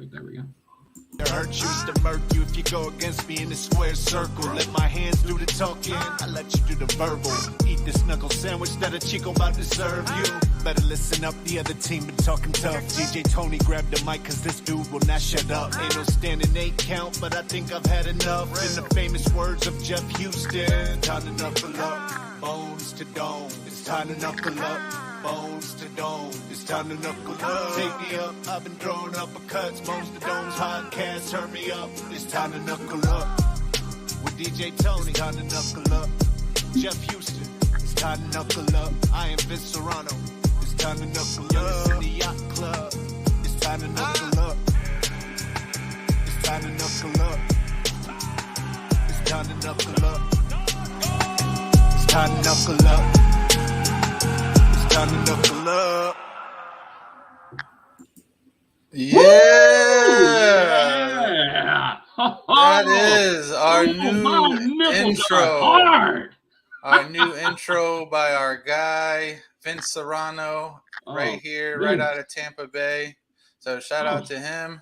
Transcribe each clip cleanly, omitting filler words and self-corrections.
Perfect. There we go. Hurt used to murk you if you go against me in the square circle. Let my hands do the talking, I let you do the verbal. Eat this knuckle sandwich that a chico about to serve you. Better listen up, the other team been talking tough. DJ Tony grabbed the mic cause this dude will not shut up. Ain't no standing 8 count, but I think I've had enough. In the famous words of Jeff Houston, time to knuckle up, bones to dome. It's time to knuckle up, bones to dome. It's time to knuckle up. Take me up, I've been throwing uppercuts. Bones to dome's podcast, turn me up. It's time to knuckle up. With DJ Tony, it's time to knuckle up. Jeff Houston, it's time to knuckle up. I am Vince Serrano. It's time to knuckle up. In the yacht club. It's time to knuckle up. It's time to knuckle up. It's time to knuckle up. It's time to knuckle up. It's time to knuckle up. Yeah. That is our new intro. Our new intro by our guy, Vince Serrano, right here, right out of Tampa Bay. So shout out to him.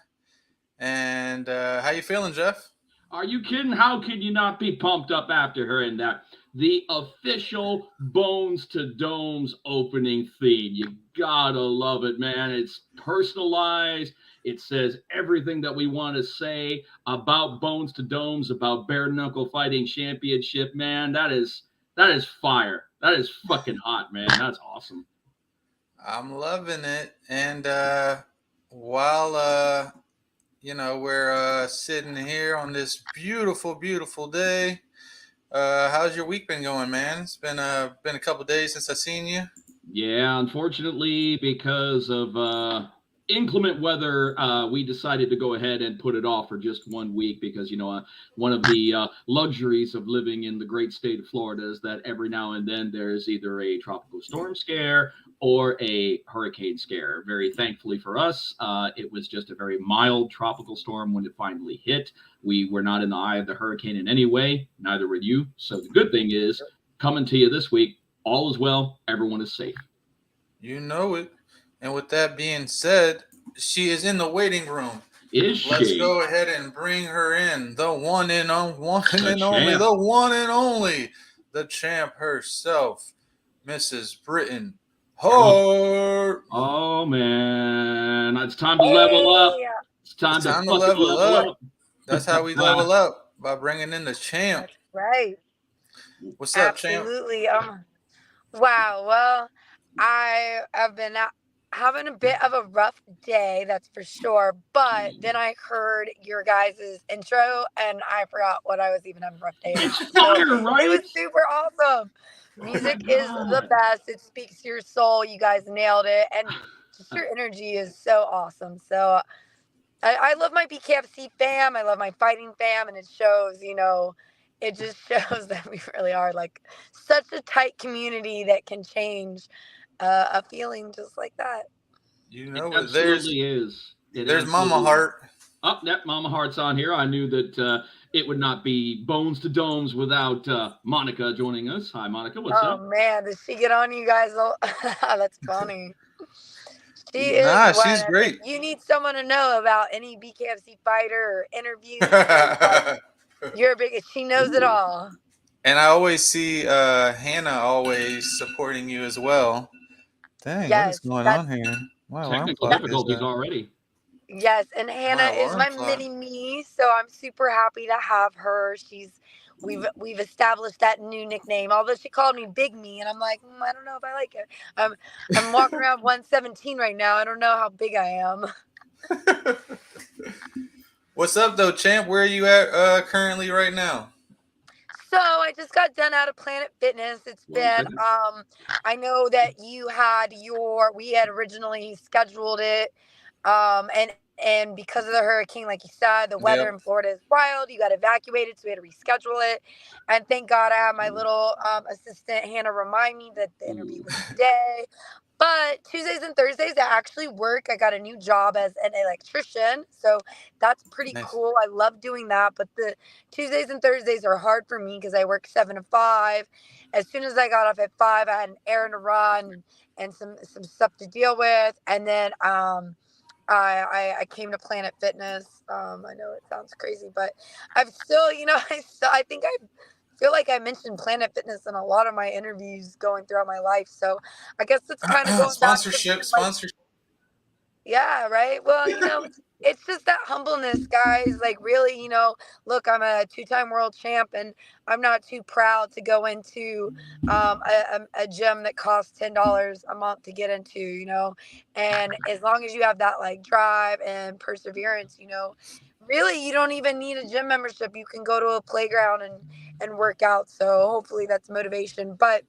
And how you feeling, Jeff? Are you kidding? How can you not be pumped up after hearing that? The official Bones to Domes opening theme. You gotta love it, man. It's personalized. It says everything that we want to say about Bones to Domes, about Bare Knuckle Fighting Championship, man. That is fire. That is fucking hot, man. That's awesome. I'm loving it. And while we're sitting here on this beautiful, beautiful day, how's your week been going, man? It's been a couple days since I've seen you. Yeah, unfortunately, because of inclement weather, we decided to go ahead and put it off for just 1 week because, one of the luxuries of living in the great state of Florida is that every now and then there's either a tropical storm scare or a hurricane scare. Very thankfully for us, it was just a very mild tropical storm when it finally hit. We were not in the eye of the hurricane in any way, neither were you. So the good thing is, coming to you this week, all is well, everyone is safe. You know it. And with that being said, she is in the waiting room. Is she? Let's go ahead and bring her in. The one and only, the champ herself, Mrs. Britton Hart. Oh man, it's time to level up. It's time to level up. That's how we level up, by bringing in the champ. That's right. What's up, champ? Absolutely. Wow. Well, I have been having a bit of a rough day, that's for sure. But then I heard your guys' intro, and I forgot what I was even having a rough day. Fire, right? It was super awesome. Music is the best. It speaks to your soul. You guys nailed it. And just your energy is so awesome. So I love my Bkfc fam. I love my fighting fam. And it shows, it just shows that we really are like such a tight community that can change a feeling just like that. It absolutely is. There's Mama Hart. Oh, that Mama Hart's on here. I knew that it would not be Bones to Domes without Monica joining us. Hi, Monica. What's up? Oh, man. Does she get on you guys? That's funny. She's great. You need someone to know about any Bkfc fighter or interviews. You're she knows it all. And I always see Hannah always supporting you as well. Dang, what is going on here? Wow, technical difficulties already. Yes, and Hannah is my mini-me, so I'm super happy to have her. We've established that new nickname, although she called me Big Me, and I'm like, I don't know if I like it. I'm walking around 117 right now. I don't know how big I am. What's up, though, champ? Where are you at currently right now? So I just got done out of Planet Fitness. It's been, I know that we had originally scheduled it. And because of the hurricane, like you said, the weather in Florida is wild. You got evacuated, so we had to reschedule it. And thank God I had my little assistant, Hannah, remind me that the interview was today. But Tuesdays and Thursdays, I actually work. I got a new job as an electrician. So that's pretty cool. I love doing that. But the Tuesdays and Thursdays are hard for me because I work 7 to 5. As soon as I got off at 5, I had an errand to run and some stuff to deal with. And then I came to Planet Fitness. I know it sounds crazy, but I've still, you know, I think I feel like I mentioned Planet Fitness in a lot of my interviews going throughout my life. So I guess it's kind of going back to being like, yeah, right. Well, you know, it's just that humbleness, guys. Like, really, you know, look, I'm a 2-time world champ, and I'm not too proud to go into a gym that costs $10 a month to get into, you know. And as long as you have that like drive and perseverance, you know, really, you don't even need a gym membership. You can go to a playground and work out. So hopefully that's motivation. But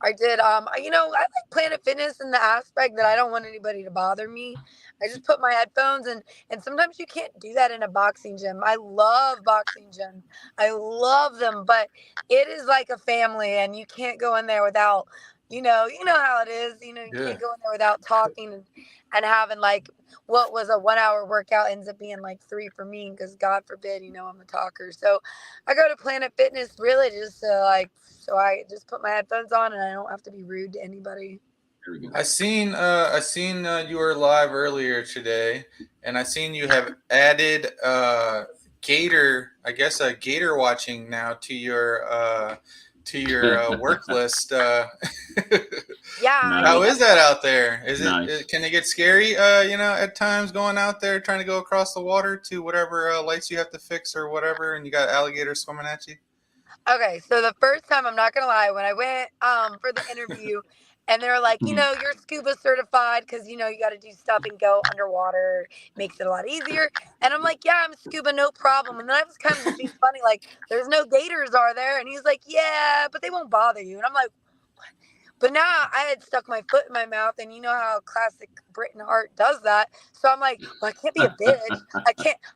I did. You know, I like Planet Fitness in the aspect that I don't want anybody to bother me. I just put my headphones and sometimes you can't do that in a boxing gym. I love boxing gyms. I love them, but it is like a family, and you can't go in there without, you know how it is. You know, you can't go in there without talking and having like what was a 1 hour workout ends up being like 3 for me because God forbid, you know, I'm a talker. So I go to Planet Fitness really just to like, so I just put my headphones on and I don't have to be rude to anybody. I seen you were live earlier today, and I seen you have added gator watching now to your work list. Yeah. How is that out there? Is nice. Can it get scary? You know, at times going out there trying to go across the water to whatever lights you have to fix or whatever, and you got alligators swimming at you. Okay, so the first time, I'm not gonna lie, when I went for the interview, and they were like, you know, you're scuba certified because you know you got to do stuff and go underwater, makes it a lot easier. And I'm like, yeah, I'm scuba, no problem. And then I was kind of just being funny, like, there's no gators, are there? And he's like, yeah, but they won't bother you. And I'm like, but now I had stuck my foot in my mouth, and you know how classic Britton Hart does that. So I'm like, well, I can't be a bitch.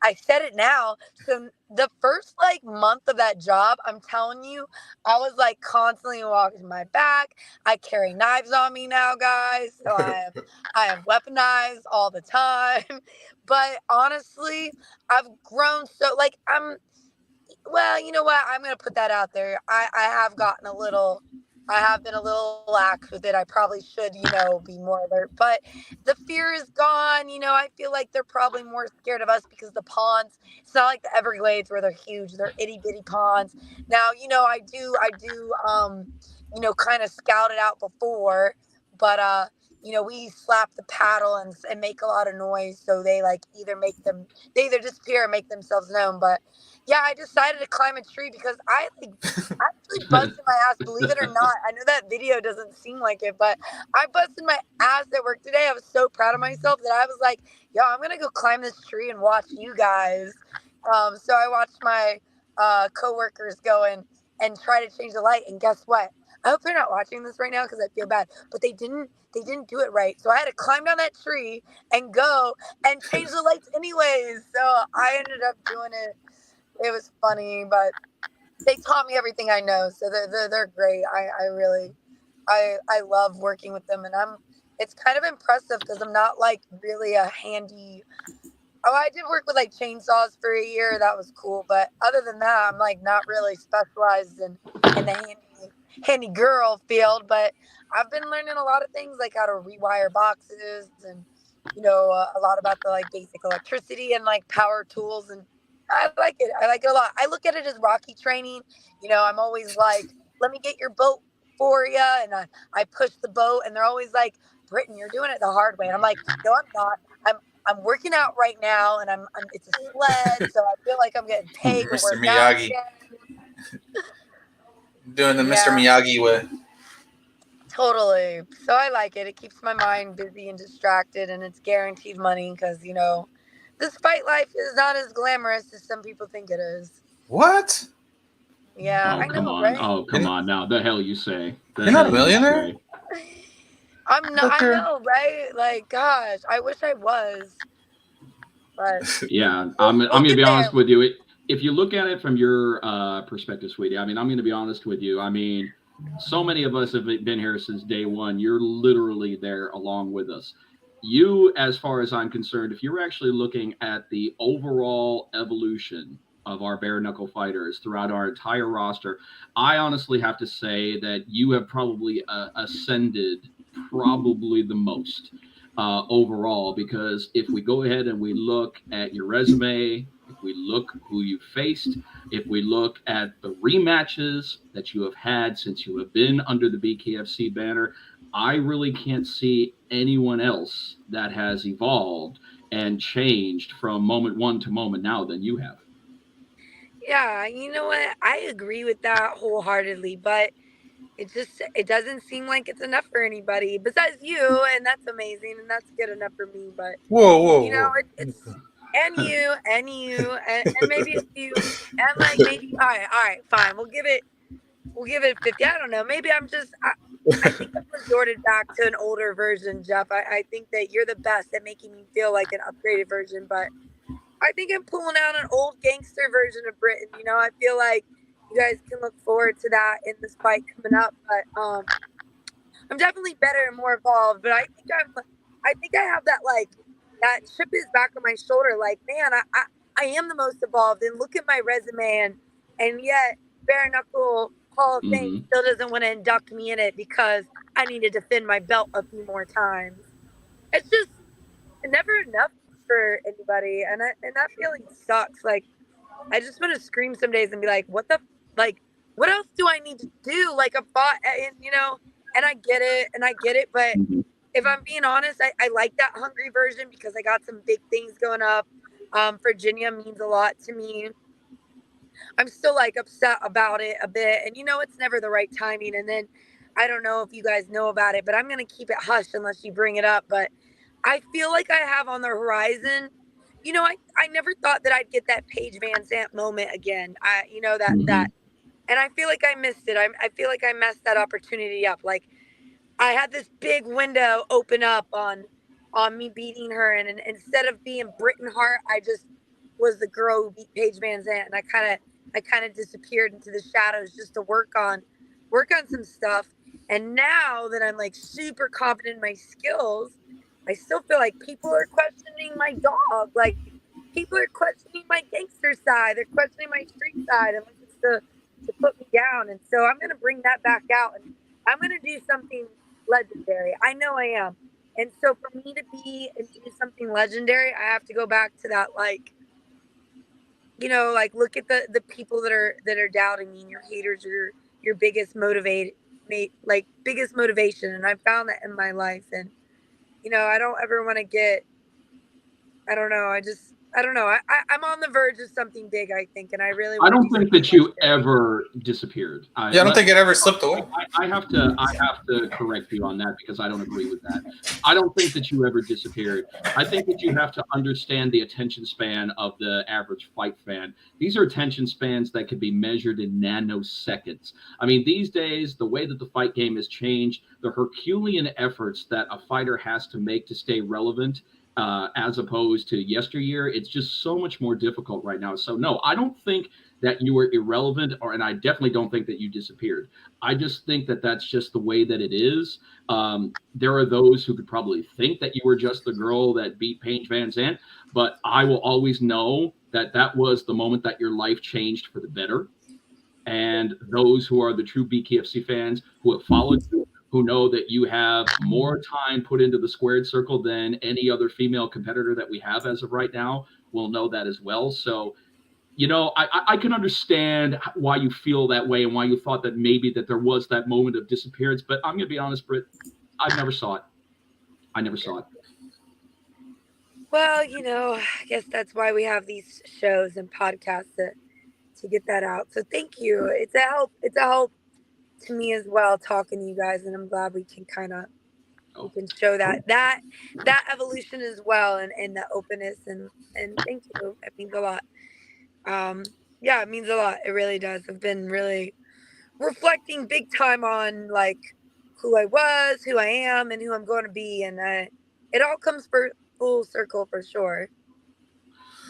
I said it now. So the first like month of that job, I'm telling you, I was like constantly walking my back. I carry knives on me now, guys. So I am weaponized all the time. But honestly, I've grown so like well, you know what? I'm gonna put that out there. I have gotten I have been a little lax with it. I probably should, you know, be more alert. But the fear is gone. You know, I feel like they're probably more scared of us because the ponds, it's not like the Everglades where they're huge. They're itty bitty ponds. Now, you know, I do, you know, kind of scout it out before, but you know, we slap the paddle and make a lot of noise. So they like they either disappear or make themselves known. But yeah, I decided to climb a tree because I actually busted my ass, believe it or not. I know that video doesn't seem like it, but I busted my ass at work today. I was so proud of myself that I was like, yo, I'm going to go climb this tree and watch you guys. So I watched my coworkers go and try to change the light. And guess what? I hope they're not watching this right now because I feel bad, but they didn't do it right. So I had to climb down that tree and go and change the lights anyways. So I ended up doing it. It was funny, but they taught me everything I know. So they're great. I really love working with them, and it's kind of impressive because I'm not like really a handy. Oh, I did work with like chainsaws for a year. That was cool. But other than that, I'm like not really specialized in the handy girl field. But I've been learning a lot of things like how to rewire boxes and, you know, a lot about the like basic electricity and like power tools. And I like it. I like it a lot. I look at it as Rocky training. You know, I'm always like, let me get your boat for you. And I push the boat and they're always like, Britton, you're doing it the hard way. And I'm like, no, I'm not. I'm working out right now, and I'm it's a sled, so I feel like I'm getting paid to work out again. Doing the Mr. Miyagi way. Totally. So I like it. It keeps my mind busy and distracted, and it's guaranteed money because, you know, this fight life is not as glamorous as some people think it is. What? Yeah, I know, right? Oh, come on now. The hell you say? You're not a millionaire? I'm not. I know, right? Like, gosh, I wish I was. But yeah, I'm going to be honest with you. If you look at it from your perspective, sweetie, I mean, I'm going to be honest with you. I mean, so many of us have been here since day one. You're literally there along with us. You, as far as I'm concerned, if you're actually looking at the overall evolution of our bare knuckle fighters throughout our entire roster, I honestly have to say that you have probably ascended probably the most. overall, because if we go ahead and we look at your resume, if we look who you faced, if we look at the rematches that you have had since you have been under the BKFC banner, I really can't see anyone else that has evolved and changed from moment one to moment now than you have. Yeah, you know what? I agree with that wholeheartedly, but it doesn't seem like it's enough for anybody besides you, and that's amazing, and that's good enough for me. But Whoa, you know, whoa. it's and maybe a few, and like maybe all right, fine. We'll give it 50. I don't know. Maybe I think I've resorted back to an older version, Jeff. I think that you're the best at making me feel like an upgraded version, but I think I'm pulling out an old gangster version of Britain. You know, I feel like you guys can look forward to that in this fight coming up. But I'm definitely better and more evolved. But I think I have that like that chip is back on my shoulder. Like, man, I am the most evolved. And look at my resume, and yet bare knuckle Hall of Fame Mm-hmm. still doesn't want to induct me in it because I need to defend my belt a few more times. It's just never enough for anybody, and that feeling sucks. Like I just want to scream some days and be like, like, what else do I need to do? Like a bot, and you know, and I get it, but Mm-hmm. if I'm being honest, I like that hungry version because I got some big things going up. Virginia means a lot to me. I'm still like upset about it a bit, and you know, it's never the right timing. And then I don't know if you guys know about it, but I'm gonna keep it hush unless you bring it up. But I feel like I have on the horizon. You know, I never thought that I'd get that Paige Van Zandt moment again. You know Mm-hmm. and I feel like I missed it. I feel like I messed that opportunity up. Like I had this big window open up on me beating her, and instead of being Britain Hart, I just was the girl who beat Paige Van Zandt, and I kind of disappeared into the shadows just to work on some stuff. And now that I'm like super confident in my skills, I still feel like people are questioning my dog. Like people are questioning my gangster side. They're questioning my street side, and like it's to put me down. And so I'm gonna bring that back out, and I'm gonna do something legendary. I know I am. And so for me to be and do something legendary, I have to go back to that like you know, like look at the people that are doubting me, and your haters are your biggest like biggest motivation. And I found that in my life. And you know, I don't ever want to get I don't know, I don't know. I'm on the verge of something big, I think, and I really I want to don't do think something that you legendary. ever disappeared. Yeah, I don't think it ever slipped away. I have to correct you on that because I don't agree with that. I don't think that you ever disappeared. I think that you have to understand the attention span of the average fight fan. These are attention spans that can be measured in nanoseconds. I mean, these days, the way that the fight game has changed, the Herculean efforts that a fighter has to make to stay relevant as opposed to yesteryear, it's just so much more difficult right now. So no, I don't think that you were irrelevant, and I definitely don't think that you disappeared. I just think that that's just the way that it is. There are those who could probably think that you were just the girl that beat Paige Van Zandt, but I will always know that that was the moment that your life changed for the better. And those who are the true BKFC fans who have followed you, who know that you have more time put into the squared circle than any other female competitor that we have as of right now, will know that as well. So, you know, I can understand why you feel that way and why you thought that maybe that there was that moment of disappearance. But I'm going to be honest, Britt, I never saw it. I never saw it. Well, you know, I guess that's why we have these shows and podcasts to get that out. So thank you. It's a help. It's a help to me as well talking to you guys, and I'm glad we can kind of we Oh, can show cool. that evolution as well, and the openness, and thank you. It means a lot. Yeah, it means a lot. It really does. I've been really reflecting big time on like who I was, who I am, and who I'm going to be, and it all comes for full circle for sure.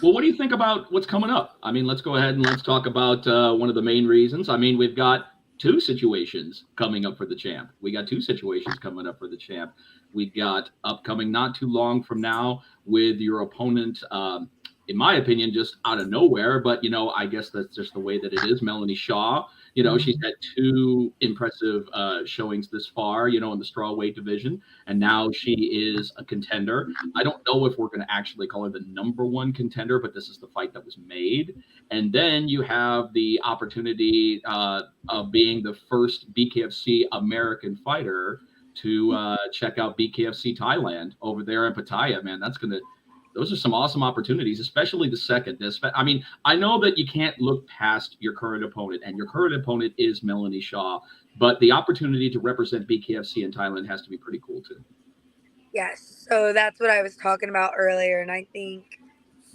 Well, what do you think about what's coming up? I mean, let's go ahead and let's talk about one of the main reasons. I mean, we've got two situations coming up for the champ. We got two situations coming up for the champ. We've got upcoming not too long from now with your opponent, in my opinion, just out of nowhere. But, you know, I guess that's just the way that it is. Melanie Shaw You know, she's had 2 impressive showings this far, you know, in the strawweight division, and now she is a contender. I don't know if we're going to actually call her the number 1 contender, but this is the fight that was made. And then you have the opportunity of being the first BKFC American fighter to check out BKFC Thailand over there in Pattaya. Man, those are some awesome opportunities, especially the second. I mean, I know that you can't look past your current opponent, and your current opponent is Melanie Shaw, but the opportunity to represent BKFC in Thailand has to be pretty cool too. Yes, so that's what I was talking about earlier, and I think,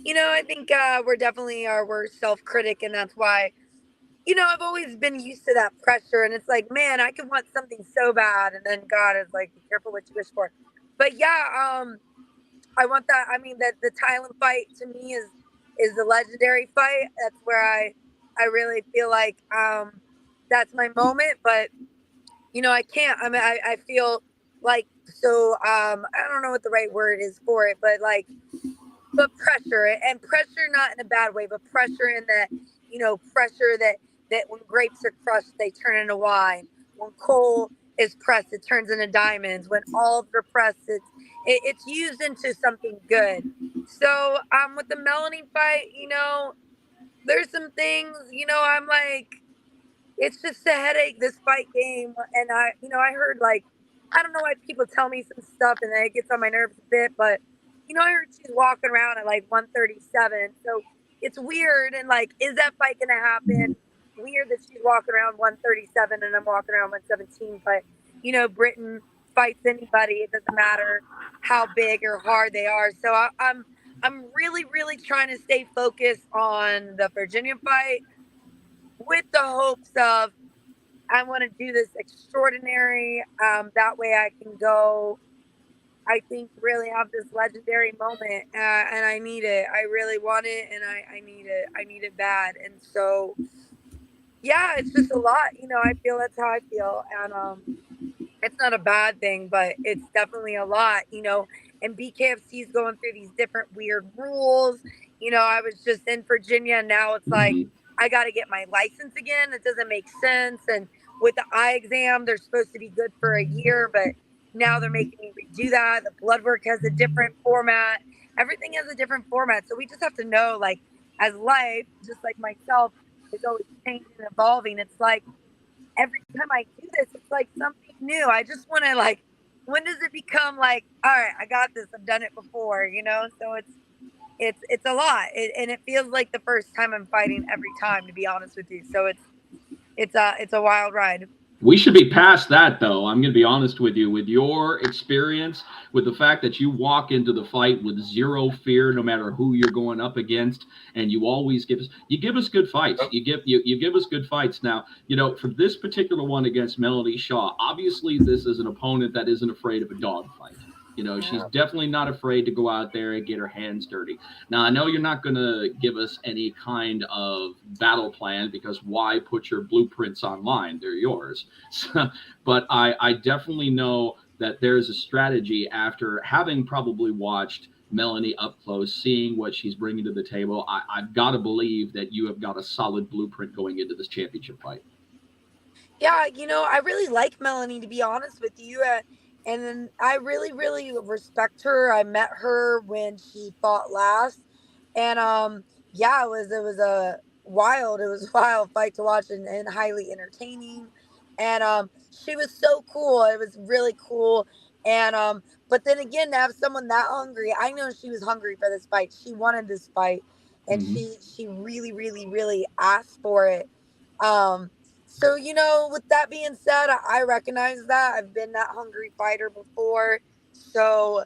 we're definitely our worst self-critic, and that's why, I've always been used to that pressure, and it's like, man, I could want something so bad, and then God is like, be careful what you wish for. But yeah, I want that. I mean, that the Thailand fight to me is the legendary fight. That's where I really feel like that's my moment. But I can't. I mean, I feel like so. I don't know what the right word is for it, but but pressure, and pressure not in a bad way, but pressure in that pressure that when grapes are crushed, they turn into wine. When coal is pressed, it turns into diamonds. When olives are pressed, it's used into something good. So with the Melanie fight, there's some things, I'm like, it's just a headache, this fight game. And I heard, like, I don't know why people tell me some stuff and then it gets on my nerves a bit, but I heard she's walking around at like 137. So it's weird. And like, is that fight gonna happen? Weird that she's walking around 137 and I'm walking around 117. But Britain fights anybody. It doesn't matter how big or hard they are. So I'm really, really trying to stay focused on the Virginia fight with the hopes of I want to do this extraordinary. That way I can go, I think, really have this legendary moment. And I need it. I really want it. And I need it. I need it bad. And so, yeah, it's just a lot. I feel that's how I feel. And it's not a bad thing, but it's definitely a lot, and BKFC is going through these different weird rules. I was just in Virginia and now it's like, I got to get my license again. It doesn't make sense. And with the eye exam, they're supposed to be good for a year, but now they're making me redo that. The blood work has a different format. Everything has a different format. So we just have to know, like, as life, just like myself, is always changing and evolving. It's like, every time I do this, it's like something new. I just want to, like, when does it become like, all right, I got this. I've done it before, So it's a lot, and it feels like the first time I'm fighting every time, to be honest with you. So it's a wild ride. We should be past that, though. I'm going to be honest with you. With your experience, with the fact that you walk into the fight with zero fear, no matter who you're going up against, and you always give us good fights. You give us good fights. Now, for this particular one against Melanie Shaw, obviously this is an opponent that isn't afraid of a dogfight. She's definitely not afraid to go out there and get her hands dirty. Now, I know you're not going to give us any kind of battle plan, because why put your blueprints online? They're yours. So, but I definitely know that there's a strategy after having probably watched Melanie up close, seeing what she's bringing to the table. I've got to believe that you have got a solid blueprint going into this championship fight. Yeah, I really like Melanie, to be honest with you. And then I really, really respect her. I met her when she fought last, and yeah, it was a wild fight to watch, and highly entertaining. And she was so cool. It was really cool. And but then again, to have someone that hungry, I know she was hungry for this fight. She wanted this fight, and she really, really, really asked for it. So, with that being said, I recognize that. I've been that hungry fighter before. So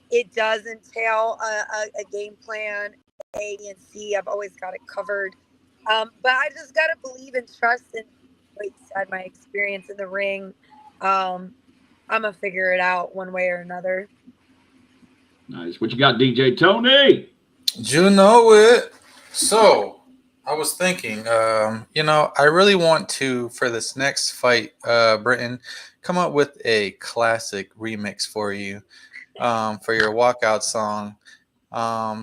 it does entail a game plan, A, B, and C. I've always got it covered. But I just got to believe and trust in, like you said, my experience in the ring. I'm going to figure it out one way or another. Nice. What you got, DJ Tony? You know it. So, I was thinking, I really want to, for this next fight, Britain, come up with a classic remix for you, for your walkout song.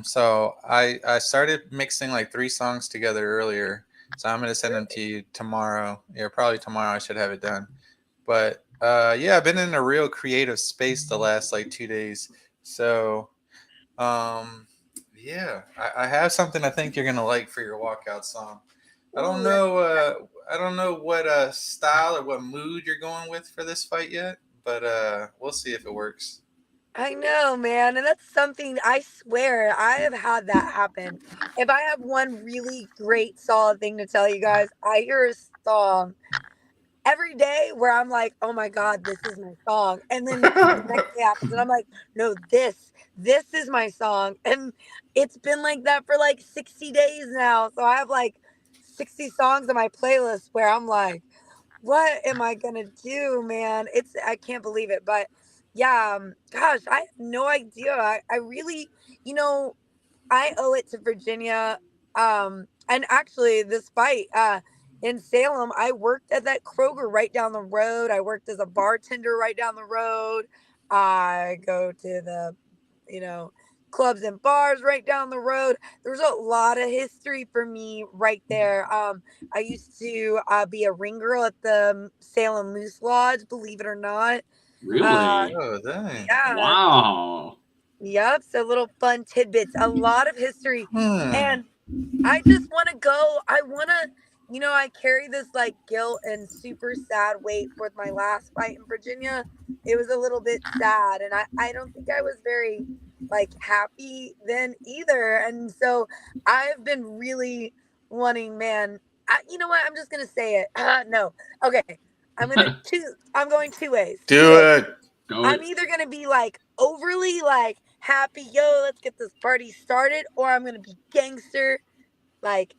So I started mixing like 3 songs together earlier, So I'm gonna send them to you tomorrow. Yeah, probably tomorrow. I should have it done. But yeah, I've been in a real creative space the last like 2 days. So yeah, I have something I think you're gonna like for your walkout song. I don't know. I don't know what style or what mood you're going with for this fight yet, but we'll see if it works. I know, man. And that's something I swear I have had that happen. If I have one really great solid thing to tell you guys, I hear a song every day where I'm like, oh my God, this is my song. And then the next day happens and I'm like, no, this is my song. And it's been like that for like 60 days now. So I have like 60 songs on my playlist where I'm like, what am I gonna do, man? I can't believe it. But yeah, gosh, I have no idea. I really, you know, I owe it to Virginia. And actually, this fight in Salem, I worked at that Kroger right down the road. I worked as a bartender right down the road. I go to the, you know, clubs and bars right down the road. There's a lot of history for me right there. I used to be a ring girl at the Salem Moose Lodge, believe it or not. Really? Oh, dang. Yeah. Wow. Yep. So little fun tidbits, a lot of history. Hmm. And I just want to go. I want to, I carry this like guilt and super sad weight with my last fight in Virginia. It was a little bit sad. And I don't think I was very like happy then either. And so I've been really wanting, man, you know what? I'm just going to say it. No. Okay. I'm going two ways. Two Do ways. it. I'm either going to be like overly like happy, yo, let's get this party started, or I'm going to be gangster, like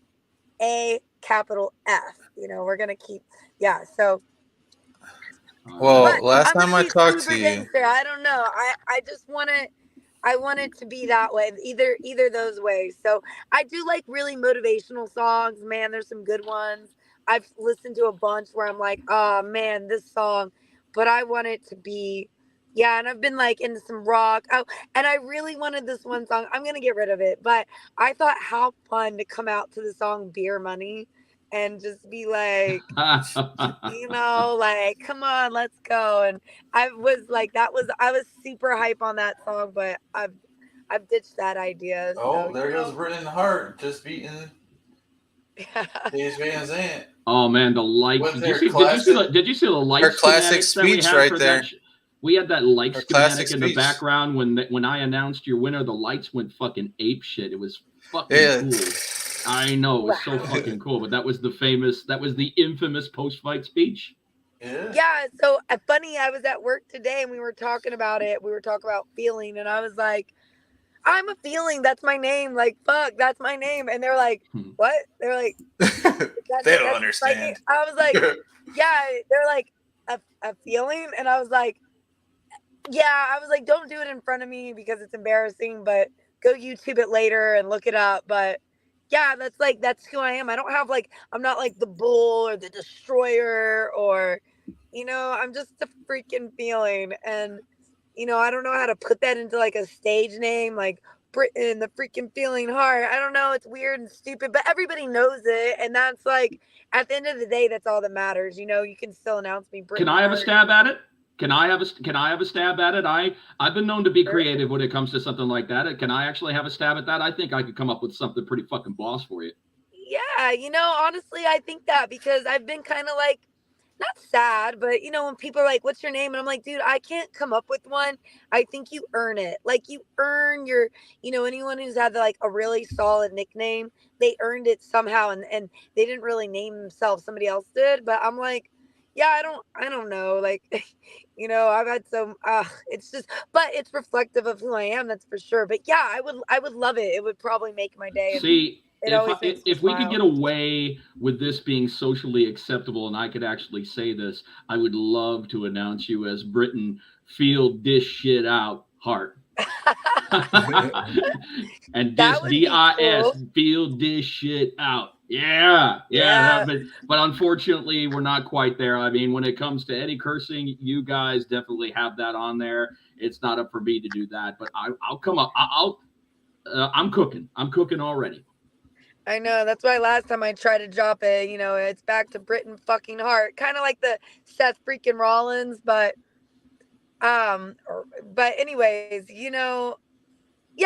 A capital F. We're going to keep, yeah. So, Well, but last I'm going time to I be talked super to you, gangster. I don't know. I just want to, I want it to be that way, either those ways. So I do like really motivational songs, man. There's some good ones. I've listened to a bunch where I'm like, oh man, this song, but I want it to be, yeah. And I've been like into some rock. Oh, and I really wanted this one song. I'm gonna get rid of it, but I thought how fun to come out to the song "Beer Money" and just be like, like, come on, let's go. And I was like, I was super hype on that song, but I've ditched that idea. oh, So, there goes Britain Hart just beating Paige Van Zandt. Oh man, the likes. With Did you her see? classic- Did you see the light her classic schematics that we speech had right for there. that? We had that light Her schematic classic in the speech. background when I announced your winner. The lights went fucking ape shit. It was fucking Yeah. cool. I know, it was so fucking cool. But that was the infamous post-fight speech. Yeah. Yeah. So funny, I was at work today and we were talking about it. We were talking about feeling, and I was like, I'm a feeling. That's my name. Like, fuck, that's my name. And they're like, what? They're like, They don't understand. I was like, yeah. They're like, a feeling, and I was like, yeah. I was like, don't do it in front of me because it's embarrassing. But go YouTube it later and look it up. But yeah, that's who I am. I don't have like, I'm not like the bull or the destroyer or, I'm just a freaking feeling. And I don't know how to put that into like a stage name, like Britain, the freaking feeling Hart. I don't know. It's weird and stupid, but everybody knows it. And that's like, at the end of the day, that's all that matters. You can still announce me Britain. Can I have a stab at it? Can I have a stab at it? I've been known to be creative when it comes to something like that. Can I actually have a stab at that? I think I could come up with something pretty fucking boss for you. Yeah, honestly, I think that because I've been kind of like, not sad, but when people are like, what's your name? And I'm like, dude, I can't come up with one. I think you earn it. Like you earn your, anyone who's had like a really solid nickname, they earned it somehow. And they didn't really name themselves. Somebody else did. But I'm like, yeah, I don't know. Like, I've had some, it's just, but it's reflective of who I am. That's for sure. But yeah, I would love it. It would probably make my day. See, if we could get away with this being socially acceptable and I could actually say this, I would love to announce you as Britain feel this shit out Hart. And this DIS cool. Feel this shit out. Yeah. But unfortunately, we're not quite there. I mean, when it comes to any cursing, you guys definitely have that on there. It's not up for me to do that, but I'll come up. I'm cooking. I'm cooking already. I know. That's why last time I tried to drop it, it's back to Britain fucking Hart. Kind of like the Seth freaking Rollins, but anyways, yeah,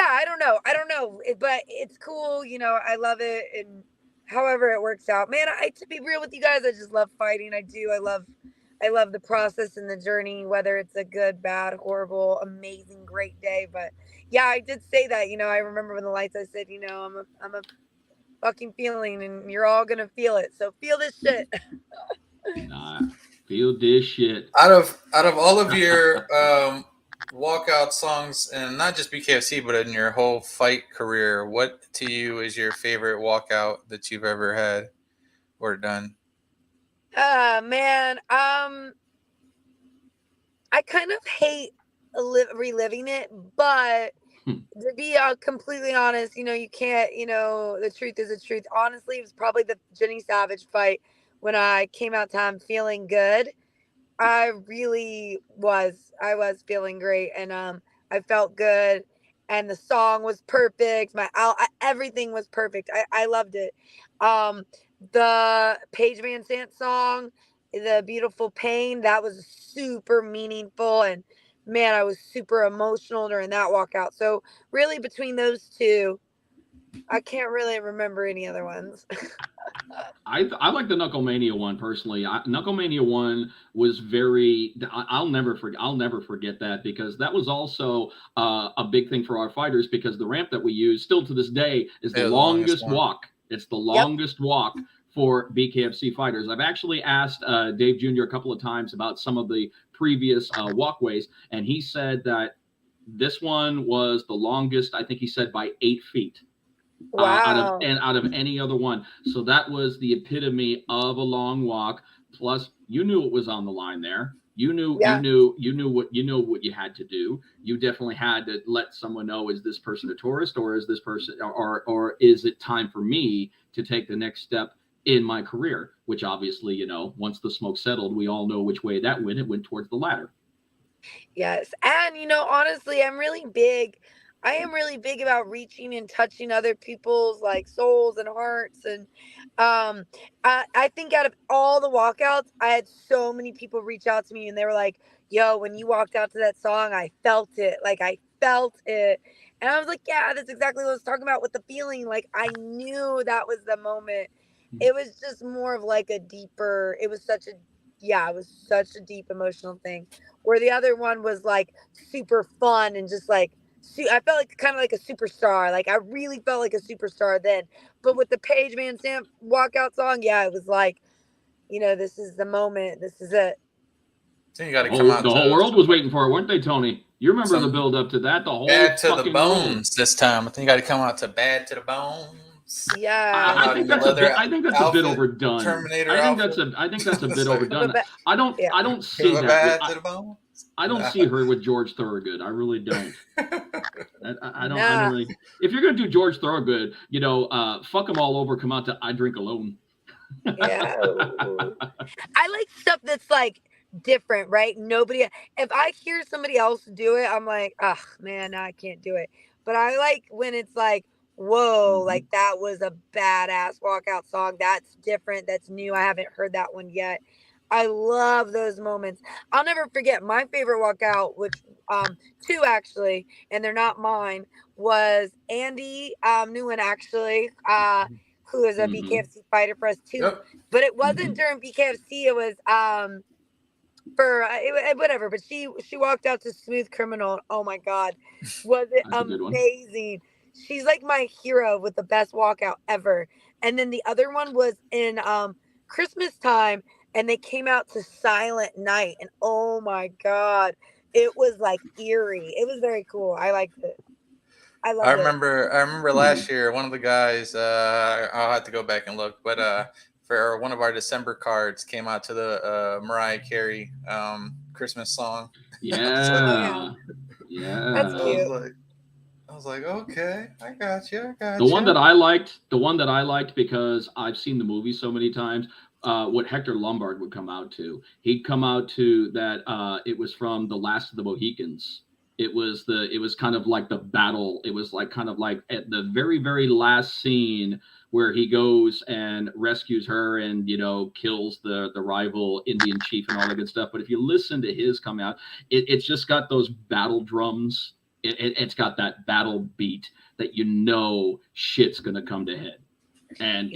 I don't know. But it's cool, I love it, and however it works out. Man, to be real with you guys, I just love fighting. I do. I love the process and the journey, whether it's a good, bad, horrible, amazing, great day. But yeah, I did say that, I remember when the lights, I said, I'm a fucking feeling, and you're all gonna feel it. So feel this shit. Nah, feel this shit. Out of all of your walkout songs, and not just Bkfc, but in your whole fight career, what to you is your favorite walkout that you've ever had or done? Man, I kind of hate reliving it, but to be completely honest, you can't, the truth is the truth. Honestly, it was probably the Jenny Savage fight when I came out time feeling good. I really was. I was feeling great, and I felt good, and the song was perfect. Everything was perfect. I loved it. Um, the Paige Van Sant song, "The Beautiful Pain," that was super meaningful, and man, I was super emotional during that walkout. So really, between those two, I can't really remember any other ones. I like the Knucklemania one personally. Knucklemania one was very. I'll never forget that, because that was also a big thing for our fighters, because the ramp that we use still to this day is the longest walk. It's the longest walk for BKFC fighters. I've actually asked Dave Jr. a couple of times about some of the previous walkways, and he said that this one was the longest. I think he said by 8 feet. Wow. Out of any other one. So that was the epitome of a long walk. Plus, you knew it was on the line there. You knew what you had to do. You definitely had to let someone know, is this person a tourist, or is this person, or is it time for me to take the next step in my career? Which obviously, once the smoke settled, we all know which way that went. It went towards the latter. Yes. And, honestly, I am really big about reaching and touching other people's like souls and hearts. And I think out of all the walkouts, I had so many people reach out to me, and they were like, yo, when you walked out to that song, I felt it. Like, I felt it. And I was like, yeah, that's exactly what I was talking about with the feeling. Like, I knew that was the moment. It was just more of like it was such a deep emotional thing, where the other one was like super fun and just like, I felt like kind of like a superstar. Like, I really felt like a superstar then. But with the Paige Van Sant walkout song, yeah, it was like, this is the moment. This is it. So you got to come out. The whole world was waiting for it, weren't they, Tony? You remember the build up to that? The whole Bad to the bones world. This time. I think you got to come out to Bad to the Bones. Yeah, I think that's a bit overdone. Terminator I think that's a bit overdone. I don't see that. Bad to the bones. I don't see her with George Thorogood. I really don't. I don't really. If you're gonna do George Thorogood, fuck them all over. Come out to I Drink Alone. Yeah, I like stuff that's like different, right? If I hear somebody else do it, I'm like, oh man, no, I can't do it. But I like when it's like, whoa, like that was a badass walkout song. That's different. That's new. I haven't heard that one yet. I love those moments. I'll never forget my favorite walkout, which two actually, and they're not mine, was Andy Nguyen actually, who is a BKFC fighter for us too. Yep. But it wasn't during BKFC. It was whatever. But she walked out to Smooth Criminal. Oh my God, was it amazing? She's like my hero with the best walkout ever. And then the other one was in Christmas time. And they came out to Silent Night, and oh my God, it was like eerie. It was very cool. I liked it. I remember last year, one of the guys, I'll have to go back and look, but for one of our December cards came out to the Mariah Carey Christmas song. Yeah. That's cute. I was like, okay, I got you. The one that I liked because I've seen the movie so many times. What Hector Lombard would come out to. He'd come out to that. It was from The Last of the Mohicans. It was kind of like the battle. It was like kind of like at the very, very last scene where he goes and rescues her and, kills the rival Indian chief and all that good stuff. But if you listen to his come out, it's just got those battle drums. It's got that battle beat that shit's going to come to head. And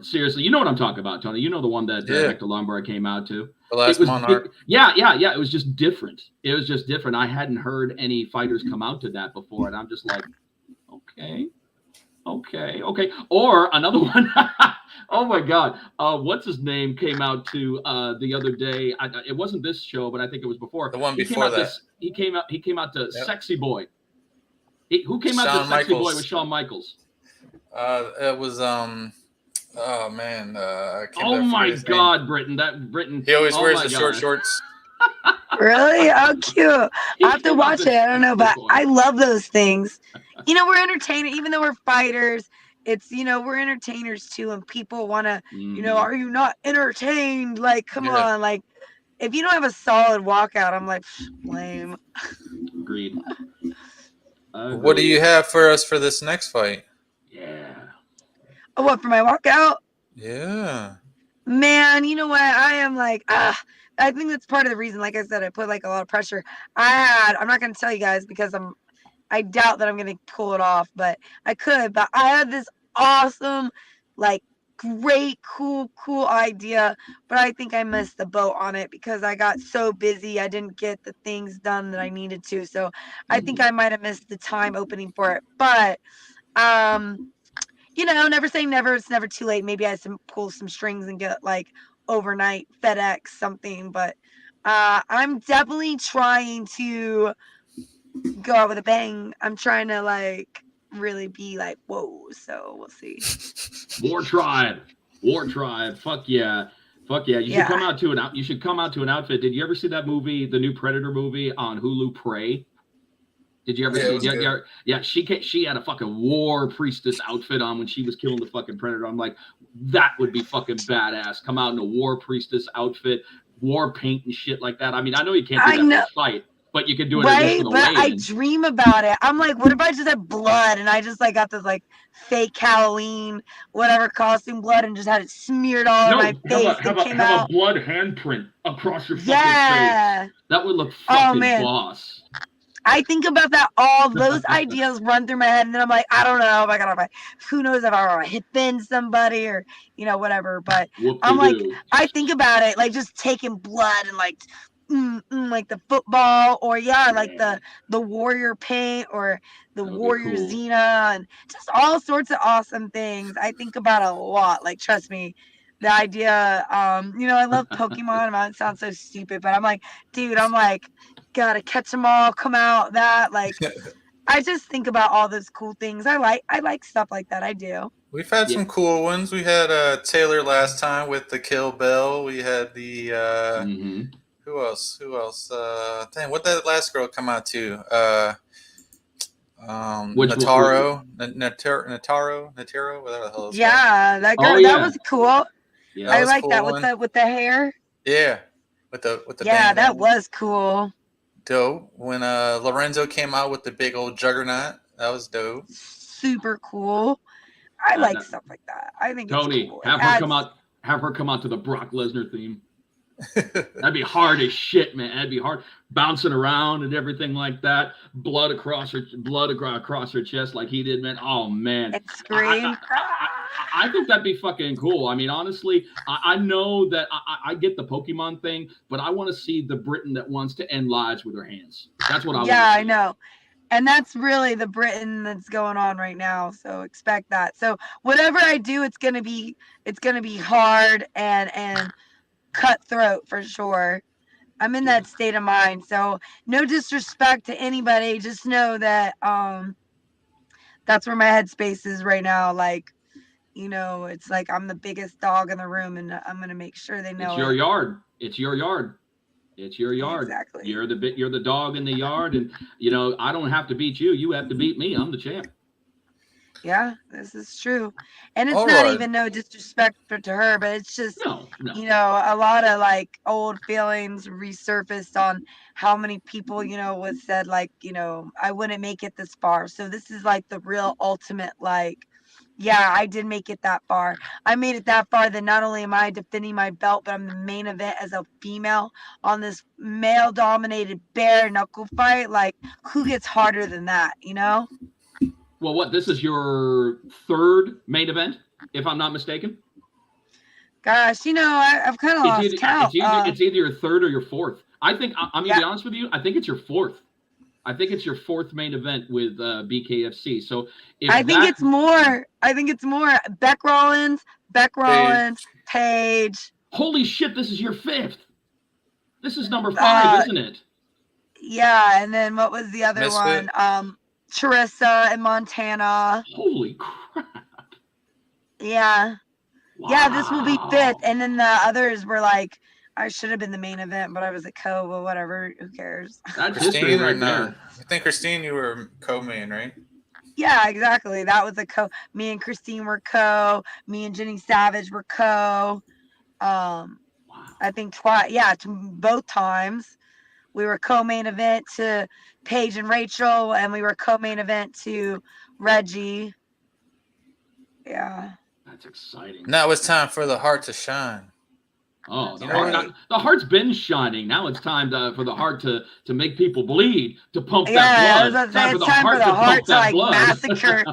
seriously, you know what I'm talking about, Tony. You know the one that Hector Lombard came out to. The Last Monarch. Yeah. It was just different. I hadn't heard any fighters come out to that before, and I'm just like, okay. Or another one. Oh my God. What's his name came out to the other day. It wasn't this show, but I think it was before. The one before that. He came out to Sexy Boy. Who came out to Sexy Boy with Shawn Michaels? It was oh man. Oh my God, Britain. He always wears the short shorts. Really? How cute. I have to watch it. I don't know, but I love those things. We're entertainers, even though we're fighters. It's, we're entertainers too, and people want to, are you not entertained? Like, come on. Like, if you don't have a solid walkout, I'm like, lame. Agreed. What do you have for us for this next fight? Yeah. Oh, what, for my walkout? Yeah. Man, you know what? I am like, I think that's part of the reason, like I said, I put like a lot of pressure. I'm not going to tell you guys because I doubt that I'm going to pull it off, but I could. But I had this awesome, like, great, cool idea, but I think I missed the boat on it because I got so busy. I didn't get the things done that I needed to. So I think I might have missed the time opening for it. But, never say never. It's never too late. Maybe I pull some strings and get like overnight FedEx something, but I'm definitely trying to go out with a bang. I'm trying to like really be like, whoa. So we'll see. War Tribe. Fuck yeah. You should come out to an outfit. Did you ever see that movie, the new Predator movie on Hulu, Prey? Did you ever see? Yeah. She had a fucking war priestess outfit on when she was killing the fucking Predator. I'm like, that would be fucking badass. Come out in a war priestess outfit, war paint and shit like that. I mean, I know you can't do that for a fight, but you could do it. Right, but I dream about it. I'm like, what if I just had blood and I just like got this like fake Halloween whatever costume blood and just had it smeared all over my face? Have a blood handprint across your fucking face. That would look fucking boss. I think about that. All those ideas run through my head, and then I'm like, I don't know if I gotta. Who knows if I want to hit bend somebody or whatever. But I'm like, I think about it, like just taking blood and like, like the football or like the warrior paint or the warrior Xena and just all sorts of awesome things. I think about it a lot. Like, trust me. The idea, I love Pokemon. It sounds so stupid, but I'm like, dude, gotta catch them all, come out, that, like, I just think about all those cool things. I like stuff like that. I do. We've had some cool ones. We had Taylor last time with the Kill Bill. We had the who else? Dang, what did that last girl come out to? Nataro, whatever the hell. Yeah, that girl. That was cool. Yeah, I like that with the hair. Yeah, with the that was cool. Dope. When Lorenzo came out with the big old juggernaut, that was dope. Super cool. I like stuff like that. I think Tony, it's cool. have her come out to the Brock Lesnar theme. That'd be hard as shit, man. That'd be hard, bouncing around and everything like that. Blood across her chest like he did, man. Oh man, and scream. I think that'd be fucking cool. I mean, honestly, I know that I get the Pokemon thing, but I want to see the Britain that wants to end lives with her hands. That's what I want. Yeah, I know. And that's really the Britain that's going on right now. So expect that. So whatever I do, it's gonna be hard and cutthroat for sure. I'm in that state of mind. So no disrespect to anybody. Just know that that's where my headspace is right now. Like, it's like I'm the biggest dog in the room, and I'm gonna make sure they know it's your yard. It's your yard. It's your yard. Exactly. You're the dog in the yard, and I don't have to beat you. You have to beat me. I'm the champ. Yeah, this is true. And it's not even no disrespect to her, but it's just, no. A lot of like old feelings resurfaced on how many people, was said like, I wouldn't make it this far. So this is like the real ultimate, like, Yeah, I did make it that far. I made it that far that not only am I defending my belt, but I'm the main event as a female on this male-dominated bare knuckle fight. Like, who gets harder than that, you know? Well, what? This is your third main event, if I'm not mistaken. Gosh, I've kind of lost count. It's either your third or your fourth. I think I'm gonna be honest with you. I think it's your fourth. I think it's your fourth main event with Bkfc. So I think it's more. Beck Rollins, Paige. Holy shit! This is your fifth. This is number 5, isn't it? Yeah, and then what was the other Misfit. one? Charissa and Montana. Holy crap! Yeah. Wow. Yeah, this will be 5th, and then the others were like, I should have been the main event, but I was a co. But whatever, who cares? That's history right there. I think Christine, you were co-main, right? Yeah, exactly. That was a co. Me and Christine were co. Me and Jenny Savage were co. Wow. I think twice. Yeah, both times. We were co-main event to Paige and Rachel, and we were co-main event to Reggie. Yeah. That's exciting. Now it's time for the Hart to shine. Oh, the Hart's been shining. Now it's time for the Hart to make people bleed, to pump that blood. It's time for the Hart to like massacre.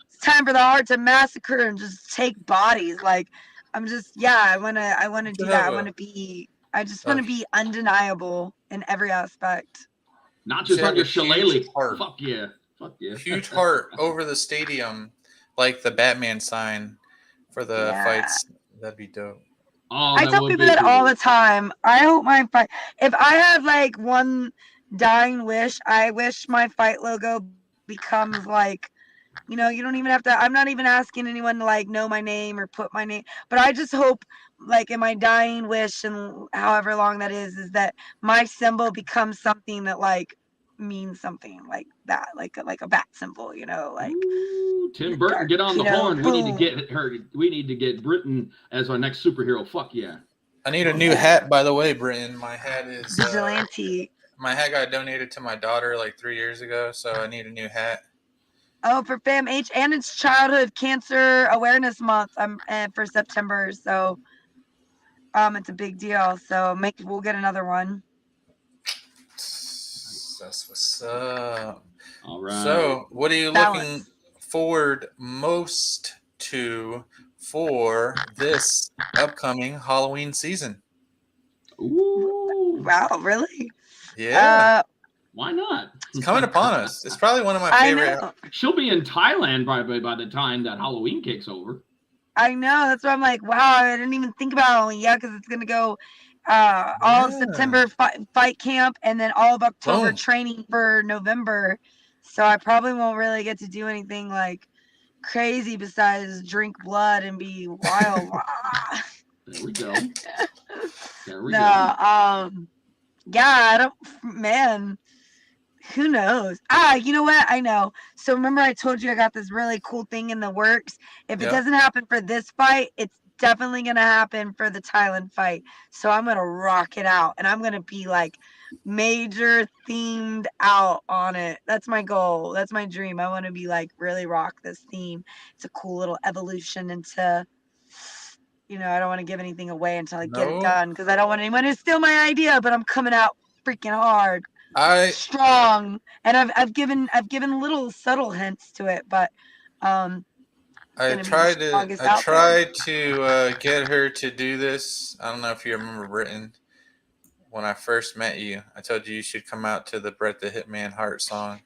It's time for the Hart to massacre and just take bodies. Like, I want to do that. I just want to be undeniable in every aspect. Not just on your shillelagh. Fuck yeah. Huge heart over the stadium, like the Batman sign for the fights. That'd be dope. Oh, I tell people that all the time. I hope my fight. If I have like one dying wish, I wish my fight logo becomes like, you don't even have to. I'm not even asking anyone to like know my name or put my name, but I just hope, like, in my dying wish and however long that is that my symbol becomes something that like means something like that, like a bat symbol, like. Ooh, Tim Burton, get on the horn. Boom. We need to get her. We need to get Britain as our next superhero. Fuck yeah. I need a new hat, by the way, Britain. My hat is vigilante. My hat got donated to my daughter like 3 years ago, so I need a new hat. Oh, for FAMH, and it's Childhood Cancer Awareness Month. For September, so it's a big deal. So we'll get another one. That's what's up. All right. So, what are you looking forward most to for this upcoming Halloween season? Ooh. Wow, really? Yeah. Why not? It's coming upon us. It's probably one of my favorite. She'll be in Thailand probably by the time that Halloween kicks over. I know. That's why I'm like, wow, I didn't even think about Halloween yet, because it's going to go all of September fight camp, and then all of October training for November. So I probably won't really get to do anything like crazy besides drink blood and be wild. There we go. Yeah, who knows? You know what? I know. So remember I told you I got this really cool thing in the works. If it doesn't happen for this fight, it's definitely going to happen for the Thailand fight. So I'm going to rock it out, and I'm going to be like major themed out on it. That's my goal. That's my dream. I want to be like really rock this theme. It's a cool little evolution into, I don't want to give anything away until I get it done, because I don't want anyone to steal my idea, but I'm coming out freaking hard. Strong, and I've given little subtle hints to it, but I tried to get her to do this. I don't know if you remember, Britain. When I first met you, I told you should come out to the Bret the Hitman Hart song.